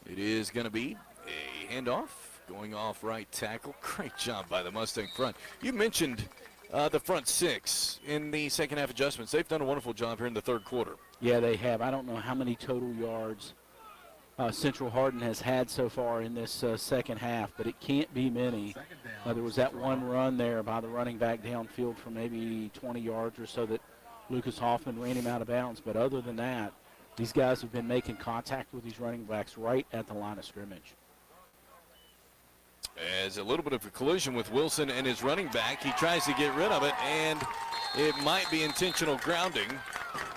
[SPEAKER 11] It is going to be a handoff going off right tackle. Great job by the Mustang front. You mentioned the front six in the second half adjustments. They've done a wonderful job here in the third quarter.
[SPEAKER 12] Yeah, they have. I don't know how many total yards Central Hardin has had so far in this second half, but it can't be many. There was that one run there by the running back downfield for maybe 20 yards or so that Lucas Hoffman ran him out of bounds. But other than that, these guys have been making contact with these running backs right at the line of scrimmage.
[SPEAKER 11] As a little bit of a collision with Wilson and his running back, he tries to get rid of it, and it might be intentional grounding,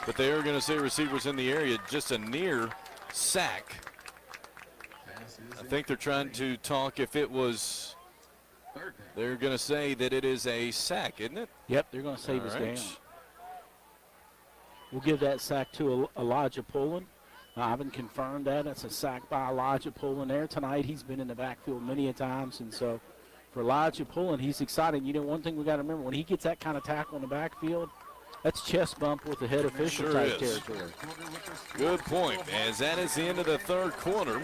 [SPEAKER 11] but they are going to say receivers in the area, just a near sack. I think they're trying to talk if it was, they're going to say that it is a sack, isn't it?
[SPEAKER 12] Yep, they're going to say this down. We'll give that sack to Elijah Pullen. I haven't confirmed that. It's a sack by Elijah Pullen there tonight. He's been in the backfield many a times, and so for Elijah Pullen, he's excited. You know, one thing we got to remember, when he gets that kind of tackle in the backfield, that's chest bump with the head official type territory.
[SPEAKER 11] Good point, as that is the end of the third quarter.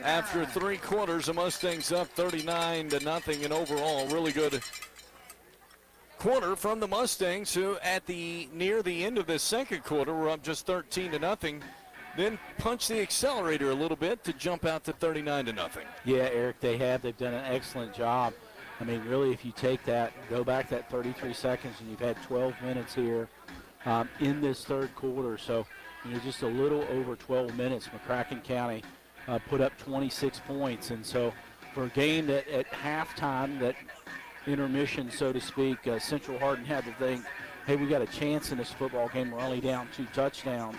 [SPEAKER 11] After 3 quarters, the Mustangs up 39-0, and overall, really good quarter from the Mustangs, who at near the end of the second quarter were up just 13-0. Then punch the accelerator a little bit to jump out to 39-0.
[SPEAKER 12] Yeah, Eric, they have. They've done an excellent job. I mean, really, if you take that, go back that 33 seconds, and you've had 12 minutes here in this third quarter. So, you know, just a little over 12 minutes, McCracken County put up 26 points. And so for a game that at halftime, that intermission, so to speak, Central Hardin had to think, hey, we got a chance in this football game. We're only down 2 touchdowns.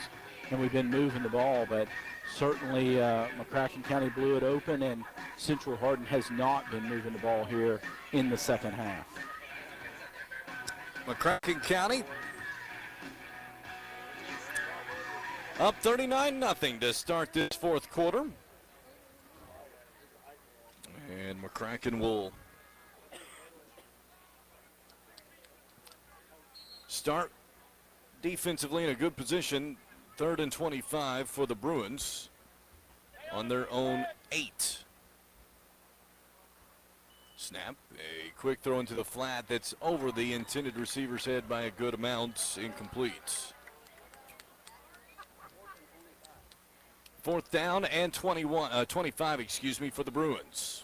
[SPEAKER 12] And we've been moving the ball, but certainly McCracken County blew it open, and Central Hardin has not been moving the ball here in the second half.
[SPEAKER 11] McCracken County up 39-0 to start this fourth quarter. And McCracken will start defensively in a good position. 3rd and 25 for the Bruins on their own 8. Snap, a quick throw into the flat that's over the intended receiver's head by a good amount, incomplete. 4th down and 25, for the Bruins.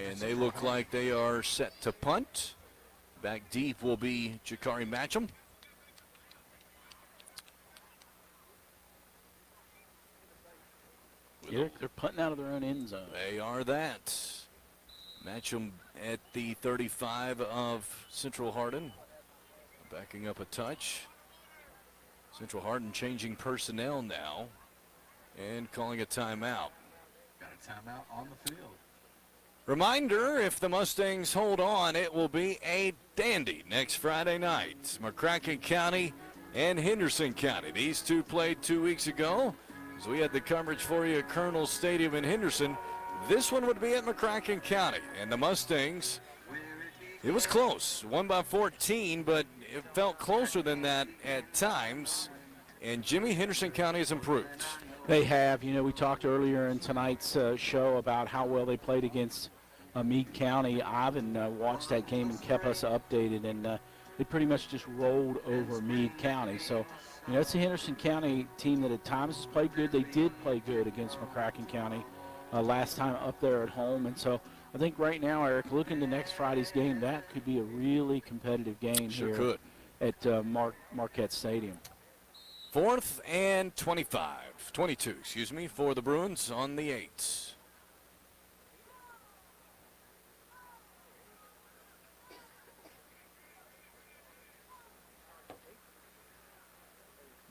[SPEAKER 11] And they look like they are set to punt. Back deep will be Jakari Matcham.
[SPEAKER 12] Yeah, they're punting out of their own end zone.
[SPEAKER 11] They are that. Matcham at the 35 of Central Hardin. Backing up a touch. Central Hardin changing personnel now and calling a timeout.
[SPEAKER 1] Got a timeout on the field.
[SPEAKER 11] Reminder, if the Mustangs hold on, it will be a dandy next Friday night. McCracken County and Henderson County. These two played 2 weeks ago. So we had the coverage for you at Colonel Stadium in Henderson. This one would be at McCracken County. And the Mustangs, it was close. Won by 14, but it felt closer than that at times. And Jimmy, Henderson County has improved.
[SPEAKER 12] They have. You know, we talked earlier in tonight's show about how well they played against Meade County. Ivan watched that game and kept us updated, and they pretty much just rolled over Meade County. So, it's a Henderson County team that at times has played good. They did play good against McCracken County last time up there at home. And so I think right now, Eric, looking to next Friday's game, that could be a really competitive game here at Marquette Stadium.
[SPEAKER 11] 4th and 22, for the Bruins on the 8s.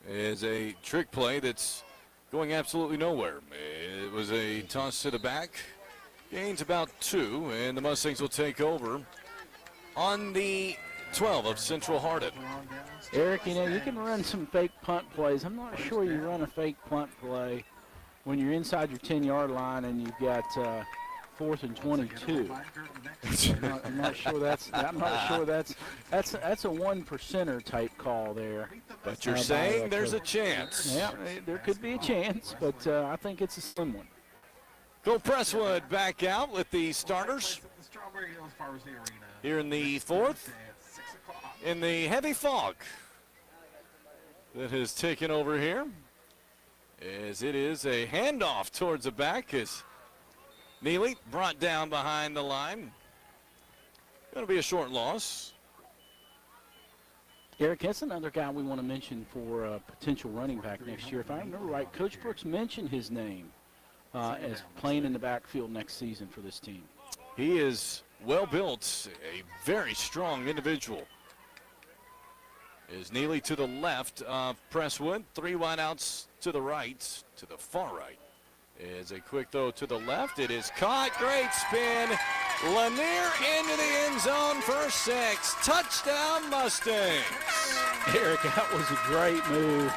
[SPEAKER 11] Is a trick play that's going absolutely nowhere. It was a toss to the back. Gains about 2, and the Mustangs will take over on the 12 of Central Hardin.
[SPEAKER 12] Eric, you can run some fake punt plays. I'm not sure you run a fake punt play when you're inside your 10-yard line and you've got 4th and 22. I'm not sure that's a 1%er type call there.
[SPEAKER 11] But you're saying there's a chance.
[SPEAKER 12] Yeah, there could be a chance, but I think it's a slim one.
[SPEAKER 11] Go Presswood back out with the starters here in the 4th. In the heavy fog that has taken over here, as it is a handoff towards the back as Neely brought down behind the line. Going to be a short loss.
[SPEAKER 12] Eric, that's another guy we want to mention for a potential running back next year. If I remember right, Coach Brooks mentioned his name as playing in the backfield next season for this team.
[SPEAKER 11] He is well built, a very strong individual. Is Neely to the left of Presswood, 3 wideouts to the right, to the far right. Is a quick throw to the left. It is caught. Great spin. Lanier into the end zone for 6. Touchdown, Mustangs.
[SPEAKER 12] Eric, that was a great move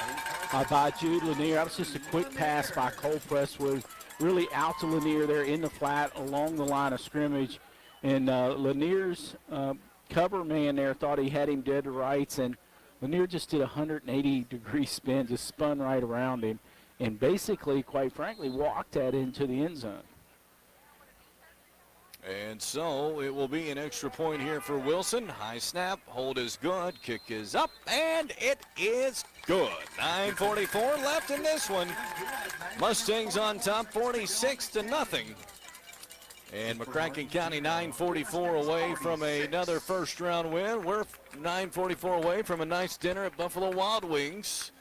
[SPEAKER 12] by Jude Lanier. That was just a quick pass by Cole Presswood. Really out to Lanier there in the flat along the line of scrimmage. And Lanier's cover man there thought he had him dead to rights, and Lanier just did a 180-degree spin, just spun right around him, and basically, quite frankly, walked that into the end zone.
[SPEAKER 11] And so it will be an extra point here for Wilson. High snap, hold is good, kick is up, and it is good. 9:44 left in this one. Mustangs on top, 46-0. And McCracken County 9:44 away from another first-round win. We're 9:44 away from a nice dinner at Buffalo Wild Wings.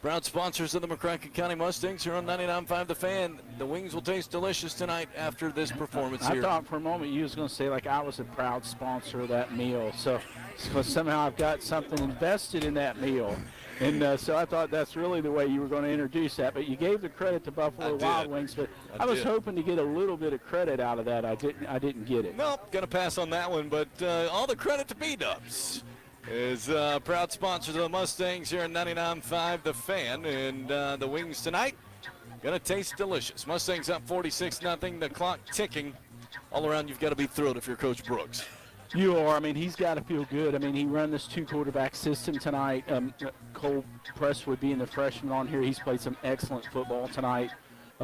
[SPEAKER 11] Proud sponsors of the McCracken County Mustangs here on 99.5 The Fan. The wings will taste delicious tonight after this performance here.
[SPEAKER 12] I thought for a moment you was going to say like I was a proud sponsor of that meal. So somehow I've got something invested in that meal. And so I thought that's really the way you were going to introduce that. But you gave the credit to Buffalo Wild Wings. But I was hoping to get a little bit of credit out of that. I didn't get it.
[SPEAKER 11] Nope, going to pass on that one. But all the credit to B-Dubs. Is proud sponsors of the Mustangs here in 99.5 The Fan. And the wings tonight going to taste delicious. Mustangs up 46-0. The clock ticking. All around, you've got to be thrilled if you're Coach Brooks.
[SPEAKER 12] You are. I mean, he's got to feel good. I mean, he ran this 2-quarterback system tonight. Cole Presswood being the freshman on here, he's played some excellent football tonight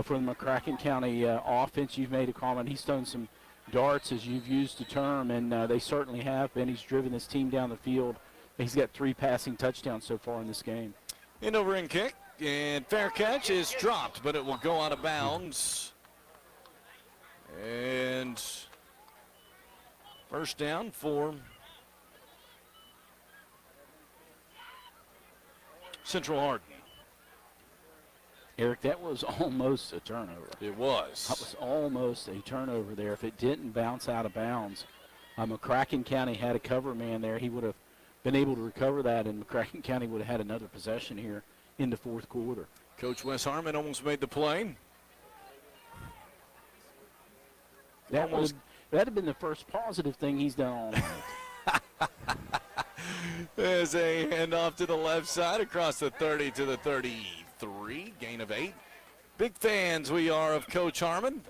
[SPEAKER 12] for the McCracken County offense. You've made a comment. He's thrown some darts, as you've used the term, and they certainly have been. He's driven this team down the field. He's got 3 passing touchdowns so far in this game.
[SPEAKER 11] End over end kick, and fair catch is dropped, but it will go out of bounds. And first down for Central Hardin.
[SPEAKER 12] Eric, that was almost a turnover.
[SPEAKER 11] It was.
[SPEAKER 12] That was almost a turnover there. If it didn't bounce out of bounds, McCracken County had a cover man there. He would have been able to recover that, and McCracken County would have had another possession here in the 4th quarter.
[SPEAKER 11] Coach Wes Harmon almost made the play.
[SPEAKER 12] That would have been the first positive thing he's done all night.
[SPEAKER 11] There's a handoff to the left side across the 30 to the 33, gain of 8. Big fans we are of Coach Harmon.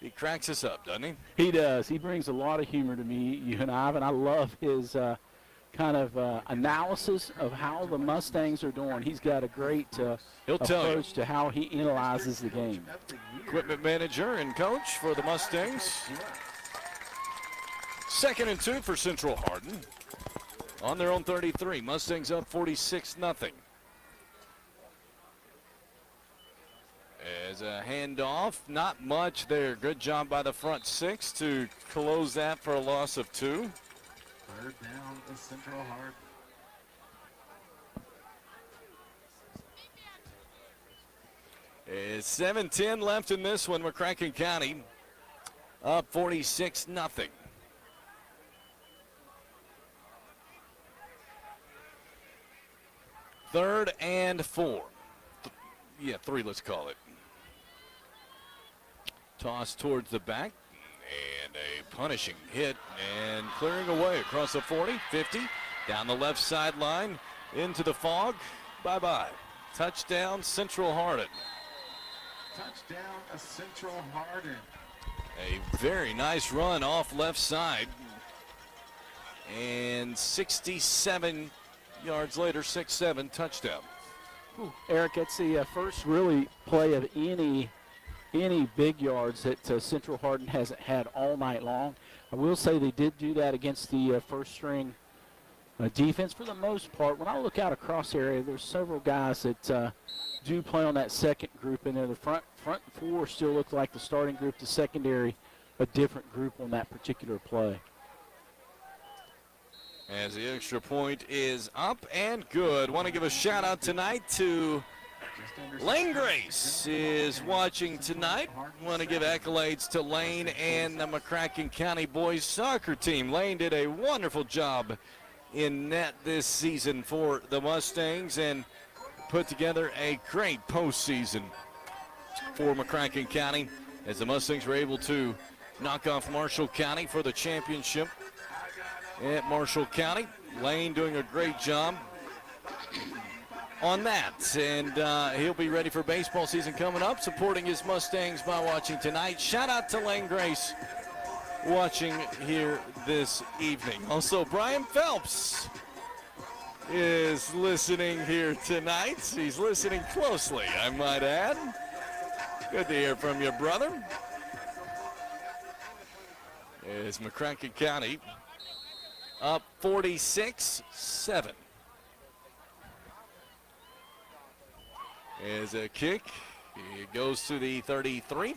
[SPEAKER 11] He cracks us up, doesn't he?
[SPEAKER 12] He does. He brings a lot of humor to me, you and I, and I love his kind of analysis of how the Mustangs are doing. He's got a great approach to how he analyzes the game.
[SPEAKER 11] Equipment manager and coach for the Mustangs. 2nd and 2 for Central Hardin. On their own 33. Mustangs up 46-0. As a handoff, not much there. Good job by the front 6 to close that for a loss of 2.
[SPEAKER 1] 3rd down to Central Hardin.
[SPEAKER 11] It's 7:10 left in this one. McCracken County up 46-0. Third and 4. Yeah, 3, let's call it. Toss towards the back. And a punishing hit. And clearing away across the 40, 50. Down the left sideline. Into the fog. Bye-bye. Touchdown, Central Hardin.
[SPEAKER 1] Touchdown to Central Hardin.
[SPEAKER 11] A very nice run off left side. And 67 yards later, 6-7, touchdown.
[SPEAKER 12] Eric, that's the first really play of any big yards that Central Hardin hasn't had all night long. I will say they did do that against the first-string defense for the most part. When I look out across the area, there's several guys that do play on that second group in there. The front 4 still look like the starting group. The secondary, a different group on that particular play.
[SPEAKER 11] As the extra point is up and good. Want to give a shout out tonight to Lane Grace is watching tonight. Want to give accolades to Lane and the McCracken County boys soccer team. Lane did a wonderful job in net this season for the Mustangs and put together a great postseason for McCracken County as the Mustangs were able to knock off Marshall County for the championship at Marshall County. Lane doing a great job on that, and he'll be ready for baseball season coming up, supporting his Mustangs by watching tonight. Shout out to Lane Grace watching here this evening. Also, Brian Phelps is listening here tonight. He's listening closely, I might add. Good to hear from you, brother. Is McCracken County up 46-7. Is a kick. It goes to the 33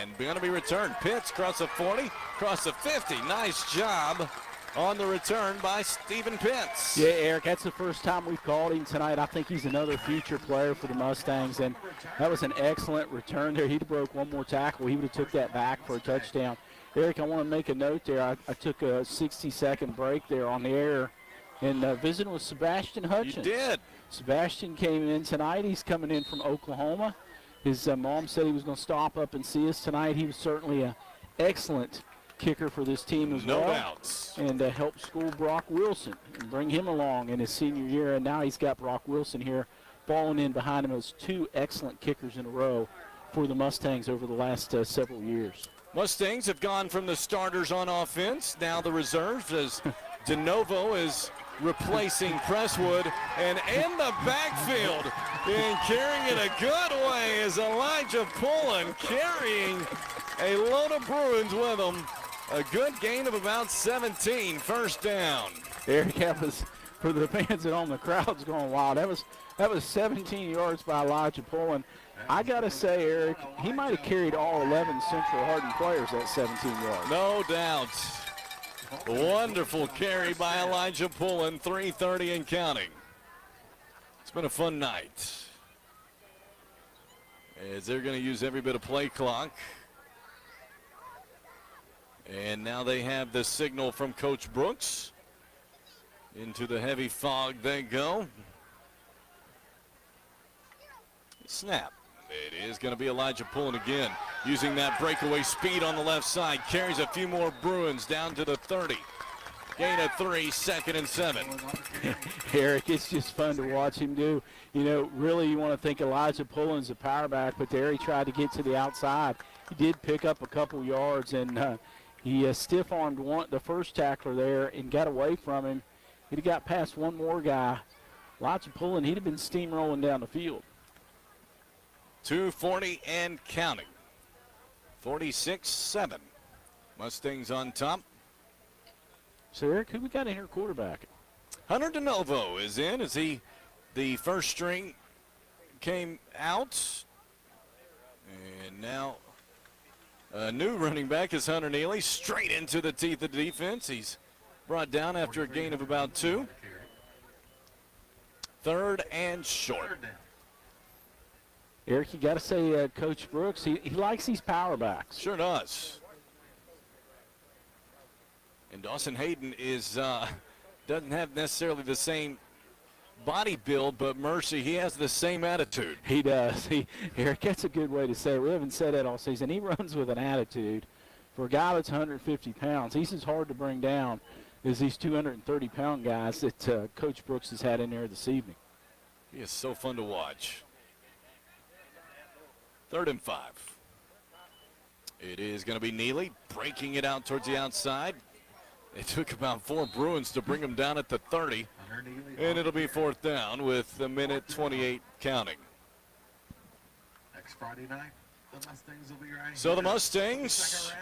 [SPEAKER 11] and going to be returned. Pitts across the 40, across the 50. Nice job on the return by Stephen Pitts.
[SPEAKER 12] Yeah, Eric, that's the first time we've called him tonight. I think he's another future player for the Mustangs, and that was an excellent return there. He'd have broke one more tackle. He would have took that back for a touchdown. Eric, I want to make a note there. I took a 60-second break there on the air and visiting with Sebastian Hutchins.
[SPEAKER 11] You did.
[SPEAKER 12] Sebastian came in tonight. He's coming in from Oklahoma. His mom said he was going to stop up and see us tonight. He was certainly an excellent kicker for this team as well.
[SPEAKER 11] No doubts.
[SPEAKER 12] And helped school Brock Wilson and bring him along in his senior year. And now he's got Brock Wilson here falling in behind him as 2 excellent kickers in a row for the Mustangs over the last several years.
[SPEAKER 11] Mustangs have gone from the starters on offense, now the reserves, as DeNovo is replacing Presswood. And in the backfield, and carrying it a good way, is Elijah Pullen carrying a load of Bruins with him. A good gain of about 17, first down.
[SPEAKER 12] Eric, that was, for the fans at home, the crowd's going wild. That was 17 yards by Elijah Pullen. I got to say, Eric, he might have carried all 11 Central Hardin players that 17 yards.
[SPEAKER 11] No doubt. Wonderful carry by Elijah Pullen, 3:30 and counting. It's been a fun night. As they're going to use every bit of play clock. And now they have the signal from Coach Brooks. Into the heavy fog they go. Snap. It is going to be Elijah Pullen again, using that breakaway speed on the left side. Carries a few more Bruins down to the 30. Gain of 3, 2nd and 7.
[SPEAKER 12] Eric, it's just fun to watch him do. You know, really you want to think Elijah Pullen's a power back, but there he tried to get to the outside. He did pick up a couple yards, and he stiff-armed the first tackler there and got away from him. He'd have got past one more guy. Elijah Pullen, he'd have been steamrolling down the field.
[SPEAKER 11] 2:40 and counting. 46-7. Mustangs on top.
[SPEAKER 12] So, Eric, who we got in here quarterback?
[SPEAKER 11] Hunter DeNovo is in as the first string came out. And now a new running back is Hunter Neely, straight into the teeth of the defense. He's brought down after a gain of about 2. 3rd and short.
[SPEAKER 12] Eric, you got to say Coach Brooks, he likes these power backs.
[SPEAKER 11] Sure does. And Dawson Hayden is doesn't have necessarily the same body build, but Mercy, he has the same attitude.
[SPEAKER 12] He does. Eric, that's a good way to say it. We haven't said that all season. He runs with an attitude. For a guy that's 150 pounds, he's as hard to bring down as these 230-pound guys that Coach Brooks has had in there this evening.
[SPEAKER 11] He is so fun to watch. 3rd and 5. It is going to be Neely breaking it out towards the outside. It took about 4 Bruins to bring him down at the 30. And it'll be 4th down with a minute 28 counting.
[SPEAKER 1] Next Friday night, the Mustangs will be right.
[SPEAKER 11] So the Mustangs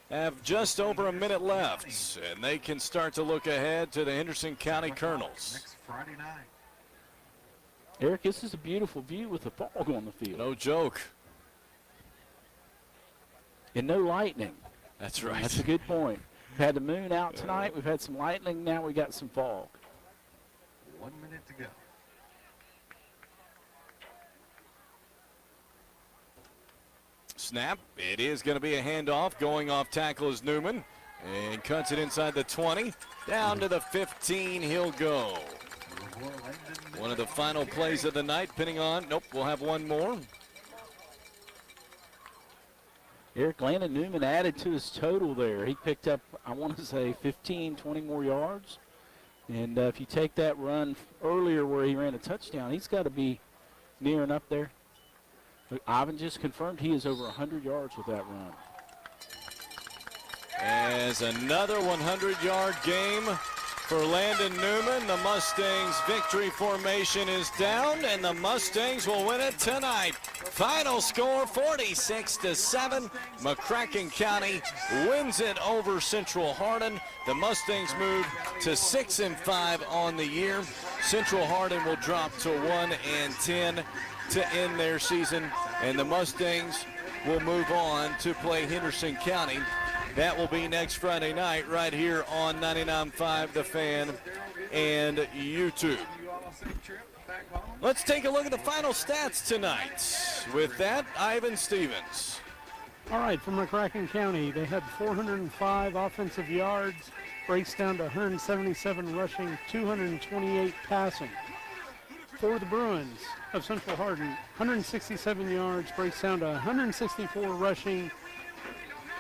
[SPEAKER 11] have just over a minute left, and they can start to look ahead to the Henderson County Colonels.
[SPEAKER 1] Next Friday night.
[SPEAKER 12] Eric, this is a beautiful view with the fog on the field.
[SPEAKER 11] No joke.
[SPEAKER 12] And no lightning.
[SPEAKER 11] That's right.
[SPEAKER 12] That's a good point. We've had the moon out tonight. We've had some lightning. Now we got some fog.
[SPEAKER 1] 1 minute to go.
[SPEAKER 11] Snap. It is going to be a handoff. Going off tackle is Newman. And cuts it inside the 20. Down to the 15 he'll go. One of the final plays of the night, pinning on. Nope, we'll have one more.
[SPEAKER 12] Eric, Landon Newman added to his total there. He picked up, I want to say, 15, 20 more yards. And if you take that run earlier where he ran a touchdown, he's got to be nearing up there. But Ivan just confirmed he is over 100 yards with that run.
[SPEAKER 11] As another 100-yard game for Landon Newman. The Mustangs victory formation is down, and the Mustangs will win it tonight. Final score 46-7. McCracken County wins it over Central Hardin. The Mustangs move to 6-5 on the year. Central Hardin will drop to 1-10 to end their season, and the Mustangs will move on to play Henderson County. That will be next Friday night right here on 99.5 The Fan and YouTube. Let's take a look at the final stats tonight. With that, Ivan Stevens.
[SPEAKER 2] All right, for McCracken County, they had 405 offensive yards, breaks down to 177 rushing, 228 passing. For the Bruins of Central Hardin, 167 yards, breaks down to 164 rushing,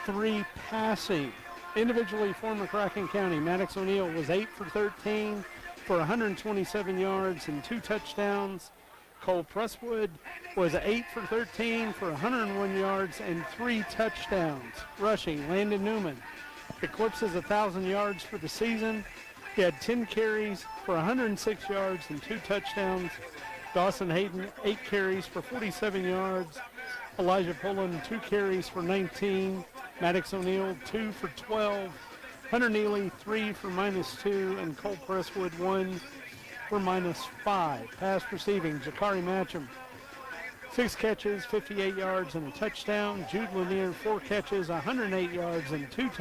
[SPEAKER 2] 3 passing. Individually for McCracken County, Maddox O'Neill was 8 for 13 for 127 yards and 2 touchdowns. Cole Presswood was 8 for 13 for 101 yards and 3 touchdowns. Rushing, Landon Newman eclipses 1,000 yards for the season. He had 10 carries for 106 yards and 2 touchdowns. Dawson Hayden, 8 carries for 47 yards. Elijah Pullen, 2 carries for 19. Maddox O'Neill, 2 for 12. Hunter Neely, 3 for -2. And Cole Presswood, 1 for -5. Pass receiving, Jakari Matcham, 6 catches, 58 yards and a touchdown. Jude Lanier, 4 catches, 108 yards and 2 touchdowns.